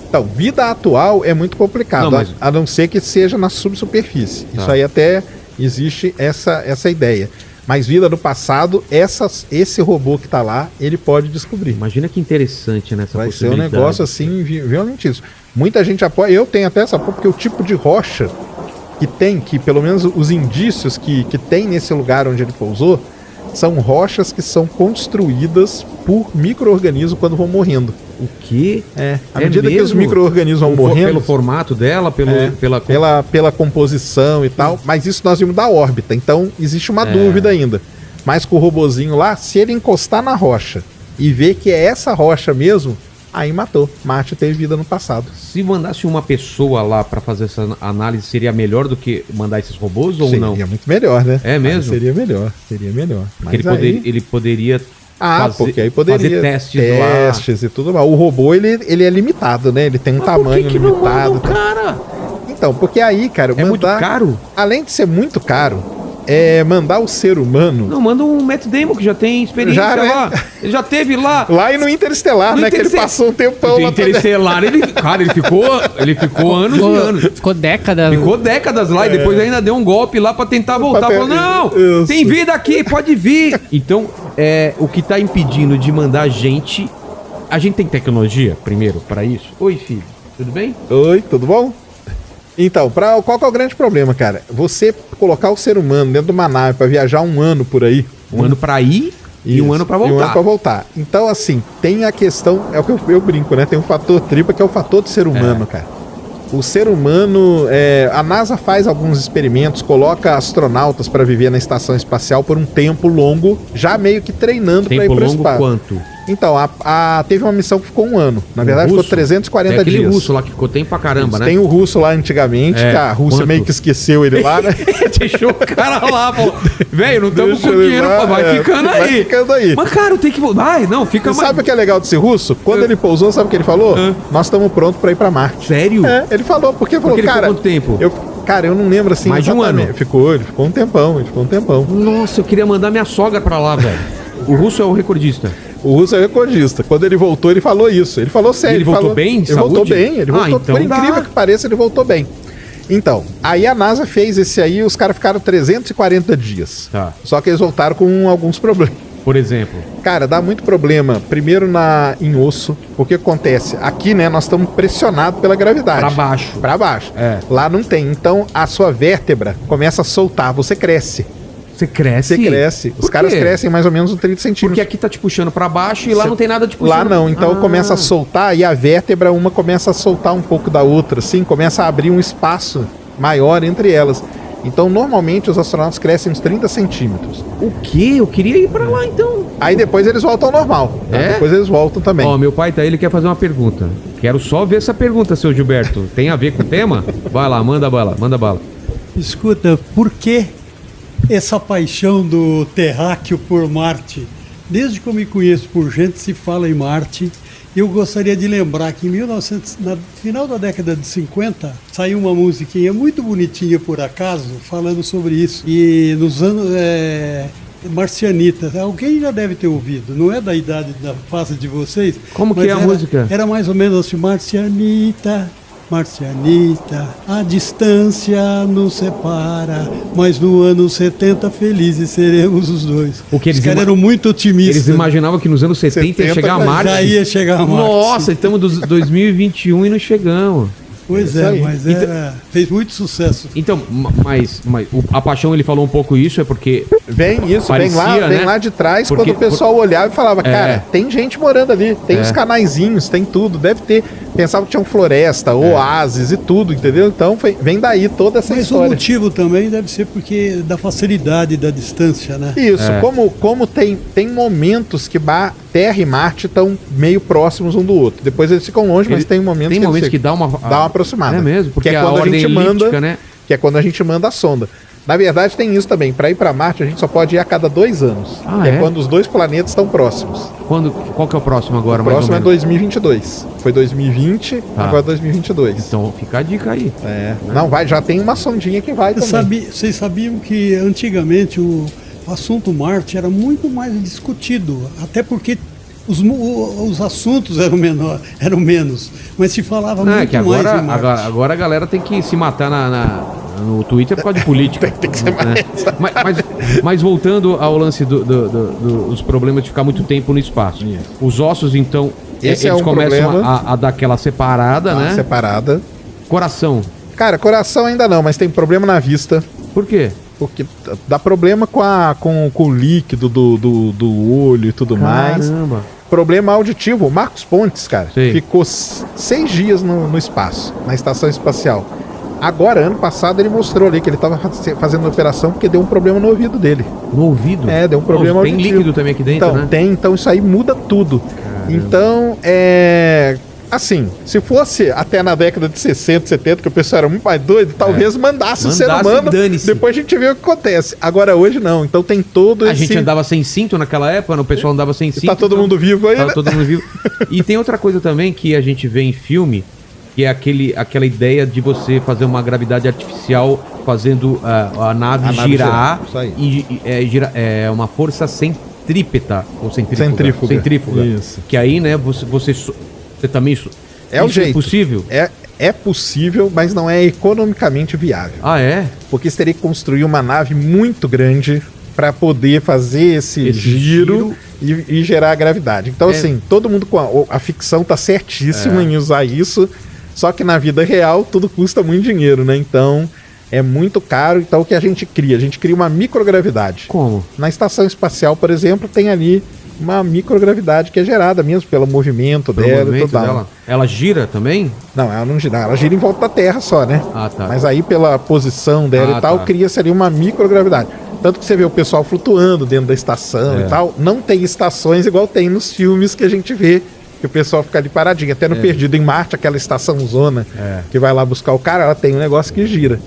S2: Então, vida atual é muito complicado, a não ser que seja na subsuperfície. Isso aí até existe essa ideia. Mas vida no passado, esse robô que tá lá, ele pode descobrir.
S7: Imagina que interessante nessa possibilidade.
S2: Vai ser um negócio assim, violentíssimo. Muita gente apoia, eu tenho até essa apoia, porque o tipo de rocha que pelo menos os indícios que tem nesse lugar onde ele pousou, são rochas que são construídas por micro-organismos quando vão morrendo.
S7: O quê?
S2: À medida que os micro-organismos vão morrendo...
S7: Pelo formato dela,
S2: pela composição e tal. Mas isso nós vimos da órbita, então existe uma dúvida ainda. Mas com o robozinho lá, se ele encostar na rocha e ver que é essa rocha mesmo, aí matou. Marte teve vida no passado.
S7: Se mandasse uma pessoa lá para fazer essa análise, seria melhor do que mandar esses robôs ou não?
S2: Seria muito melhor, né?
S7: É mesmo?
S2: Seria melhor.
S7: Porque ele poderia
S2: porque aí poderia
S7: fazer
S2: testes e tudo mais. O robô, ele é limitado, né? Ele tem um tamanho limitado.
S7: Não manda o cara?
S2: Então, porque aí, cara...
S7: muito caro?
S2: Além de ser muito caro, mandar o ser humano...
S7: Não, manda um Matt Damon, que já tem experiência lá. Ele já teve lá.
S2: Lá e no Interestelar, né? Que ele passou um tempão lá.
S7: Interestelar, ele ficou anos e anos.
S9: Ficou décadas.
S7: Ficou décadas lá e depois ainda deu um golpe lá pra tentar voltar. Falou, não, tem vida aqui, pode vir. Então, o que tá impedindo de mandar a gente tem tecnologia, primeiro, pra isso? Oi, filho, tudo bem?
S2: Oi, tudo bom? Então, qual que é o grande problema, cara? Você colocar o ser humano dentro de uma nave pra viajar um ano por aí.
S7: Um ano pra ir e um ano pra voltar.
S2: E um ano pra voltar. Então, assim, tem a questão... É o que eu brinco, né? Tem um fator tripla que é o fator do ser humano, cara. O ser humano... a NASA faz alguns experimentos, coloca astronautas pra viver na estação espacial por um tempo longo, já meio que treinando pra ir pro espaço.
S7: Tempo longo quanto?
S2: Então, teve uma missão que ficou um ano. Na verdade, ficou 340 dias. Tem aquele
S7: russo lá que ficou tempo pra caramba, né?
S2: Tem o russo lá antigamente, que a Rússia meio que esqueceu ele lá, né?
S7: Deixou o cara lá, falou, velho, não estamos com dinheiro, vai ficando aí.
S2: Vai ficando aí.
S7: Mas, cara, tem que voltar. Não, fica mais...
S2: Sabe o que é legal desse russo? Quando ele pousou, sabe o que ele falou? Nós estamos prontos pra ir pra Marte.
S7: Sério?
S2: Ele falou, porque ele falou,
S7: ele
S2: cara...
S7: ficou quanto tempo?
S2: Cara, eu não lembro assim.
S7: Mais de um ano?
S2: Ele ficou um tempão.
S7: Nossa, eu queria mandar minha sogra pra lá, velho. O russo é o recordista.
S2: O russo é recordista. Quando ele voltou, ele falou isso. Ele falou sério.
S7: Ele voltou bem?
S2: Ele voltou bem. Ele voltou,
S7: então
S2: por incrível que pareça, ele voltou bem. Então, aí a NASA fez esse aí e os caras ficaram 340 dias.
S7: Tá.
S2: Só que eles voltaram com alguns problemas.
S7: Por exemplo?
S2: Cara, dá muito problema. Primeiro em osso. O que acontece? Aqui, né, nós estamos pressionados pela gravidade. Pra baixo.
S7: É.
S2: Lá não tem. Então, a sua vértebra começa a soltar. Você cresce.
S7: Você cresce?
S2: Você cresce. Os caras crescem mais ou menos uns 30 centímetros.
S7: Porque aqui tá te puxando pra baixo e lá não tem nada te puxando.
S2: Lá não. Então começa a soltar e a vértebra, uma começa a soltar um pouco da outra, assim. Começa a abrir um espaço maior entre elas. Então, normalmente, os astronautas crescem uns 30 centímetros.
S7: O quê? Eu queria ir pra lá, então.
S2: Aí depois eles voltam ao normal. Tá?
S7: É?
S2: Depois eles voltam também.
S7: Ó, meu pai tá aí, ele quer fazer uma pergunta. Quero só ver essa pergunta, seu Gilberto. Tem a ver com o tema? Vai lá, manda bala.
S9: Escuta, por que essa paixão do terráqueo por Marte? Desde que eu me conheço por gente se fala em Marte, eu gostaria de lembrar que no final da década de 50, saiu uma musiquinha muito bonitinha, por acaso, falando sobre isso. E nos anos... Marcianita, alguém já deve ter ouvido, não é da idade da fase de vocês.
S7: Como que é a música?
S9: Era mais ou menos assim, Marcianita, a distância nos separa, mas no ano 70 felizes seremos os dois.
S7: Porque
S9: os caras eram muito otimistas.
S7: Eles imaginavam que nos anos 70 ia chegar a Marte.
S9: Já ia chegar a Marte.
S7: Nossa, estamos em 2021 e não chegamos.
S9: Pois é, mas fez muito sucesso.
S7: Então, mas a paixão, ele falou um pouco isso, é porque...
S2: Vem lá de trás,
S7: porque,
S2: quando o pessoal olhava e falava, cara, tem gente morando ali, tem os canaizinhos, tem tudo, deve ter. Pensava que tinha floresta, oásis e tudo, entendeu? Então vem daí toda essa história.
S9: Mas o motivo também deve ser porque da facilidade da distância, né?
S2: Isso, como tem momentos que Terra e Marte estão meio próximos um do outro. Depois eles ficam longe, mas tem momentos
S7: que dá uma
S2: aproximada.
S7: É mesmo, porque
S2: que é quando a gente
S7: elíptica,
S2: manda,
S7: né?
S2: Que é quando a gente manda a sonda. Na verdade, tem isso também. Para ir para Marte, a gente só pode ir a cada 2 anos. É quando os dois planetas estão próximos.
S7: Qual que é o próximo agora?
S2: O próximo é 2022. Foi 2020, agora 2022.
S7: Então fica a dica aí.
S2: Não, já tem uma sondinha que vai também.
S9: Vocês sabiam que antigamente o assunto Marte era muito mais discutido, até porque os assuntos eram menos, mas se falava muito
S7: que agora,
S9: mais em Marte.
S7: Agora a galera tem que se matar no Twitter por causa de política.
S2: tem que ser mais.
S7: Mas voltando ao lance dos problemas de ficar muito tempo no espaço. Os ossos, então, eles começam a dar aquela separada, né?
S2: Separada.
S7: Coração.
S2: Cara, coração ainda não, mas tem problema na vista.
S7: Por quê?
S2: Porque dá problema com o líquido do olho e tudo mais. Problema auditivo. O Marcos Pontes, cara, ficou 6 dias no espaço, na estação espacial. Agora, ano passado, ele mostrou ali que ele estava fazendo uma operação porque deu um problema no ouvido dele.
S7: No ouvido?
S2: Deu um problema
S7: auditivo. Tem líquido também aqui dentro, né?
S2: Então isso aí muda tudo. Caramba. Então, assim, se fosse até na década de 60, 70, que o pessoal era muito mais doido, talvez mandasse o ser humano, depois a gente vê o que acontece. Agora, hoje não, então tem todo
S7: A gente andava sem cinto naquela época, o pessoal andava sem cinto.
S2: Tá todo mundo vivo aí,
S7: né? Todo mundo vivo. E tem outra coisa também que a gente vê em filme, que é aquela ideia de você fazer uma gravidade artificial fazendo a nave girar. Isso aí. É uma força centrípeta, ou centrífuga.
S2: Isso.
S7: Que aí, né, você também...
S2: O jeito.
S7: É possível?
S2: É possível, mas não é economicamente viável. Porque você teria que construir uma nave muito grande para poder fazer esse giro e gerar a gravidade. Então, assim, todo mundo com a ficção tá certíssima em usar isso, só que na vida real tudo custa muito dinheiro, né? Então, é muito caro. Então, o que a gente cria? A gente cria uma microgravidade.
S7: Como?
S2: Na estação espacial, por exemplo, tem ali uma microgravidade que é gerada mesmo pelo movimento dela e tudo tal.
S7: Ela gira também?
S2: Não, ela não gira. Ela gira em volta da Terra só, né?
S7: Tá.
S2: Mas aí pela posição dela e tal, cria-se ali uma microgravidade. Tanto que você vê o pessoal flutuando dentro da estação e tal. Não tem estações igual tem nos filmes que a gente vê, que o pessoal fica ali paradinho. Até no Perdido em Marte, aquela estação zona que vai lá buscar o cara, ela tem um negócio que gira.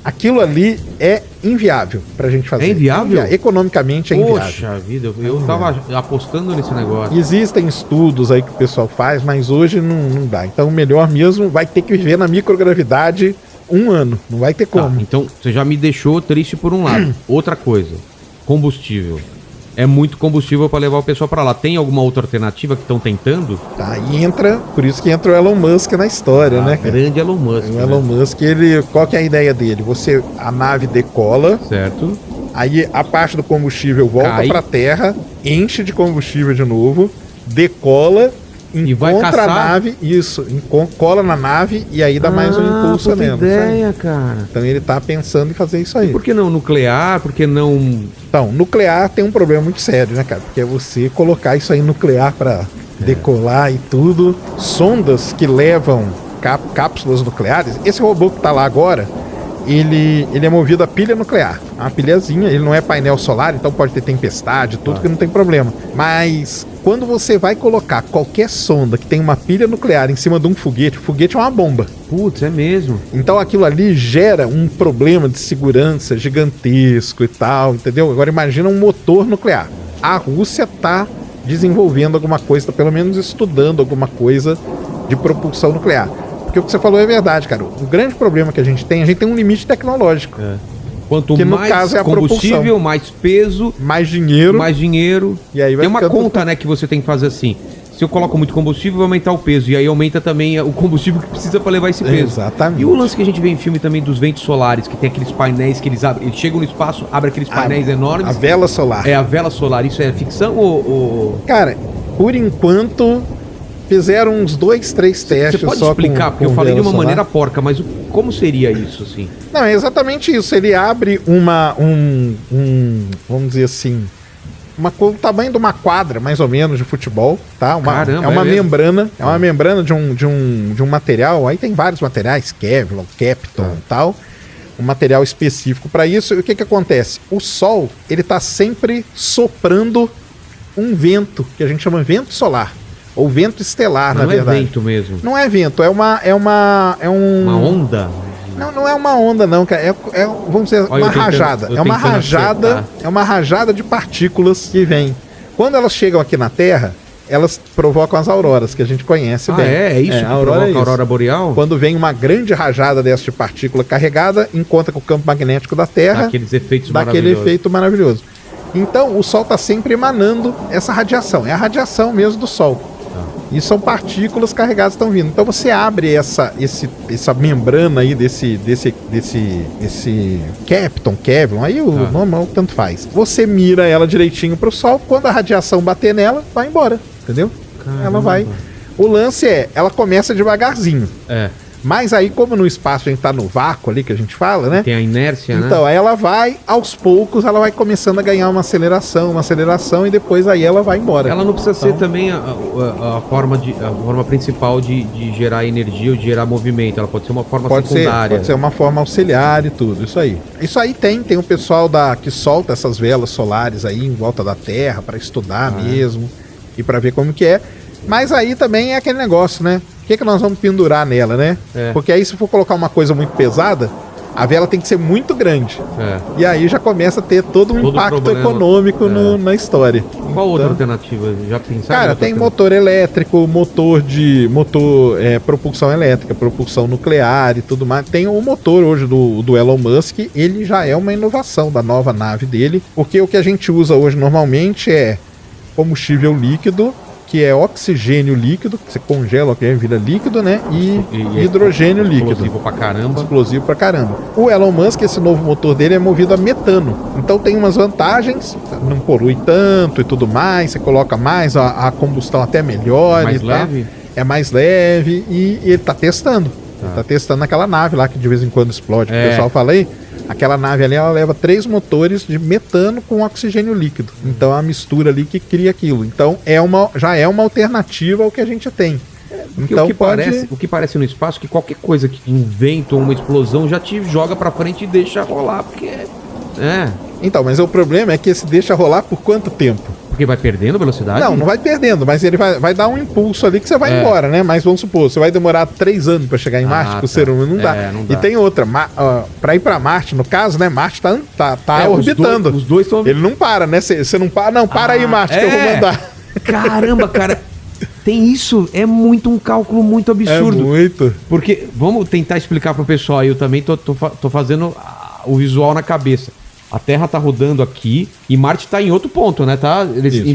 S2: Aquilo ali é inviável pra gente fazer.
S7: É inviável?
S2: Economicamente é inviável.
S7: Poxa vida, eu tava apostando nesse negócio.
S2: Existem estudos aí que o pessoal faz, mas hoje não dá. Então o melhor mesmo vai ter que viver na microgravidade
S4: um ano. Não vai ter como.
S7: Então, você já me deixou triste por um lado. Outra coisa, combustível. É muito combustível para levar o pessoal para lá. Tem alguma outra alternativa que estão tentando?
S4: Tá, e entra, por isso que entra o Elon Musk na história, né?
S7: Grande Elon Musk.
S4: O Elon Musk, qual que é a ideia dele? A nave decola.
S7: Certo.
S4: Aí a parte do combustível volta para a Terra, enche de combustível de novo, decola, encontra a nave, cola na nave e aí dá mais um impulso nela.
S7: Ideia, cara.
S4: Então ele tá pensando em fazer isso aí.
S7: E por que não nuclear? Por que não...
S4: Então, nuclear tem um problema muito sério, né, cara? Porque é você colocar isso aí nuclear para decolar e tudo. Sondas que levam cápsulas nucleares. Esse robô que tá lá agora, ele é movido a pilha nuclear. Uma pilhazinha, ele não é painel solar, então pode ter tempestade, tudo que não tem problema. Mas quando você vai colocar qualquer sonda que tem uma pilha nuclear em cima de um foguete, o foguete é uma bomba.
S7: Putz, é mesmo.
S4: Então aquilo ali gera um problema de segurança gigantesco e tal, entendeu? Agora imagina um motor nuclear. A Rússia tá desenvolvendo alguma coisa, tá pelo menos estudando alguma coisa de propulsão nuclear. Porque o que você falou é verdade, cara. O grande problema que a gente tem um limite tecnológico.
S7: Quanto
S4: que, no
S7: mais
S4: caso, é a
S7: combustível,
S4: propulsão.
S7: mais peso,
S4: mais dinheiro.
S7: E aí vai tem uma conta, né, que você tem que fazer assim. Se eu coloco muito combustível, vai aumentar o peso. E aí aumenta também o combustível que precisa para levar esse peso.
S4: Exatamente.
S7: E o lance que a gente vê em filme também dos ventos solares, que tem aqueles painéis que eles abrem. Eles chegam no espaço, abrem aqueles painéis enormes.
S4: A vela solar.
S7: É a vela solar. Isso é ficção ou...
S4: Cara, por enquanto... Fizeram uns 2, 3 testes.
S7: Você pode
S4: só
S7: explicar, porque eu falei de uma maneira porca, mas como seria isso, assim?
S4: Não, é exatamente isso. Ele abre vamos dizer assim, o tamanho de uma quadra, mais ou menos, de futebol, tá?
S7: Caramba,
S4: é uma membrana, é uma membrana de um material, aí tem vários materiais, Kevlar, Kapton e tal, um material específico para isso. E o que acontece? O Sol, ele tá sempre soprando um vento, que a gente chama vento solar. Ou vento estelar, na verdade.
S7: Não é vento mesmo.
S4: Não é vento, é uma
S7: onda?
S4: Não é uma onda, não, cara. Vamos dizer, uma rajada. É uma rajada de partículas que vem. Quando elas chegam aqui na Terra, elas provocam as auroras, que a gente conhece bem.
S7: É isso que provoca a aurora boreal?
S4: Quando vem uma grande rajada dessa de partícula carregada, encontra com o campo magnético da Terra, daquele efeito maravilhoso. Então, o Sol está sempre emanando essa radiação. É a radiação mesmo do Sol. E são partículas carregadas que estão vindo. Então você abre essa membrana aí desse Kapton, Kevlar, aí o nome tanto faz. Você mira ela direitinho pro Sol, quando a radiação bater nela, vai embora, entendeu? Caramba. Ela vai. O lance ela começa devagarzinho. Mas aí, como no espaço a gente tá no vácuo ali, que a gente fala, né?
S7: Tem a inércia, né?
S4: Então, aí ela vai, aos poucos, ela vai começando a ganhar uma aceleração, e depois aí ela vai embora.
S7: Ela não precisa ser também a forma principal de gerar energia ou de gerar movimento. Ela pode ser uma forma secundária.
S4: Pode ser uma forma auxiliar e tudo, isso aí. Isso aí tem o pessoal que solta essas velas solares aí em volta da Terra para estudar mesmo e para ver como que é. Mas aí também é aquele negócio, né? O que nós vamos pendurar nela, né? Porque aí se for colocar uma coisa muito pesada, a vela tem que ser muito grande. E aí já começa a ter todo um impacto econômico na história.
S7: Qual outra alternativa? Já pensaram?
S4: Cara, tem motor elétrico, propulsão elétrica, propulsão nuclear e tudo mais. Tem o motor hoje do Elon Musk, ele já é uma inovação da nova nave dele, porque o que a gente usa hoje normalmente é combustível líquido, que é oxigênio líquido, que você congela, vira líquido, né? E hidrogênio líquido.
S7: Explosivo pra caramba.
S4: Explosivo pra caramba. O Elon Musk, esse novo motor dele é movido a metano. Então tem umas vantagens, não polui tanto e tudo mais, você coloca mais, a combustão até melhor.
S7: Mais leve?
S4: É mais leve e ele tá testando. Ele tá testando naquela nave lá que de vez em quando explode, que o pessoal fala aí. Aquela nave ali, ela leva 3 motores de metano com oxigênio líquido. Então é uma mistura ali que cria aquilo. Então já é uma alternativa ao que a gente tem. Então,
S7: o que parece no espaço, que qualquer coisa que um vento ou uma explosão já te joga pra frente e deixa rolar, porque...
S4: Então, mas o problema é que esse deixa rolar por quanto tempo?
S7: Porque vai perdendo velocidade?
S4: Não vai perdendo, mas ele vai dar um impulso ali que você vai embora, né? Mas vamos supor, você vai demorar 3 anos pra chegar em Marte, pro ser humano, não dá. E tem outra, pra ir pra Marte, no caso, né? Marte tá orbitando.
S7: Os dois estão...
S4: Ele não para, né? Você não para, para aí, Marte, que eu vou mandar.
S7: Caramba, cara. tem isso, é muito um cálculo muito absurdo.
S2: É muito.
S7: Porque, vamos tentar explicar pro pessoal, eu também tô fazendo o visual na cabeça. A Terra tá rodando aqui e Marte tá em outro ponto, né?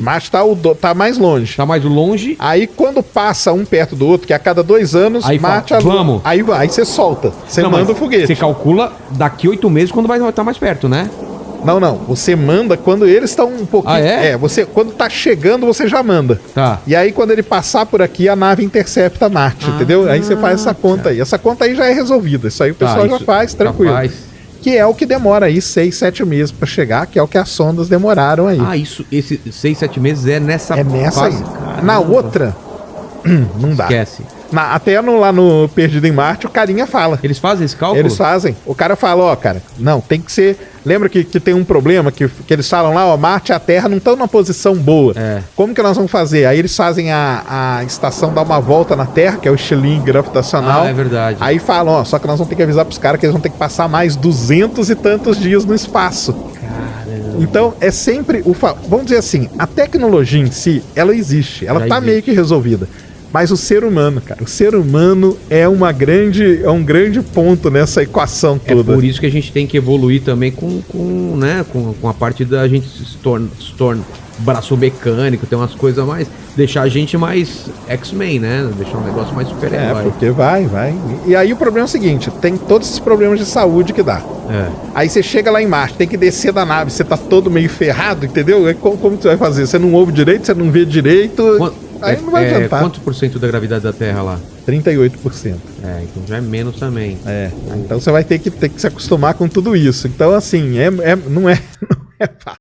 S2: Marte tá mais longe.
S7: Tá mais longe.
S2: Aí quando passa um perto do outro, que a cada 2 anos,
S7: aí
S2: Marte
S7: fala, vamos.
S2: Aí você solta. Você manda o foguete.
S7: Você calcula daqui 8 meses quando vai estar mais perto, né?
S2: Não. Você manda quando eles estão um pouquinho...
S7: Ah, é?
S2: Você, quando tá chegando, você já manda.
S7: Tá.
S2: E aí, quando ele passar por aqui, a nave intercepta Marte, entendeu? Aí você faz essa conta aí. Essa conta aí já é resolvida. Isso aí o pessoal já faz, tranquilo. Que é o que demora aí 6, 7 meses pra chegar, que é o que as sondas demoraram aí.
S7: Esses 6, 7 meses é nessa
S2: fase? Aí. Na outra, não dá.
S7: Esquece.
S2: Até lá no Perdido em Marte, o carinha fala.
S7: Eles fazem esse cálculo?
S2: Eles fazem. O cara fala, cara, não, tem que ser... Lembra que tem um problema que eles falam lá, Marte e a Terra não estão numa posição boa. Como que nós vamos fazer? Aí eles fazem a estação dar uma volta na Terra, que é o estilingue gravitacional.
S7: É verdade.
S2: Aí falam, só que nós vamos ter que avisar pros caras que eles vão ter que passar mais 200 e tantos dias no espaço. Caramba. Então, é sempre... Vamos dizer assim, a tecnologia em si, ela existe. Ela tá meio que resolvida. Mas o ser humano, cara, o ser humano é um grande ponto nessa equação toda.
S7: É por isso que a gente tem que evoluir também com a parte da gente se torna braço mecânico, tem umas coisas mais... Deixar a gente mais X-Men, né? Deixar um negócio mais super-herói.
S2: Porque vai. E aí o problema é o seguinte, tem todos esses problemas de saúde que dá. Aí você chega lá em Marte, tem que descer da nave, você tá todo meio ferrado, entendeu? Como você vai fazer? Você não ouve direito, você não vê direito... Aí não vai adiantar.
S7: Quanto por cento da gravidade da Terra lá?
S2: 38%.
S7: Então já é menos também.
S2: Então você vai ter que se acostumar com tudo isso. Então, assim, não é fácil.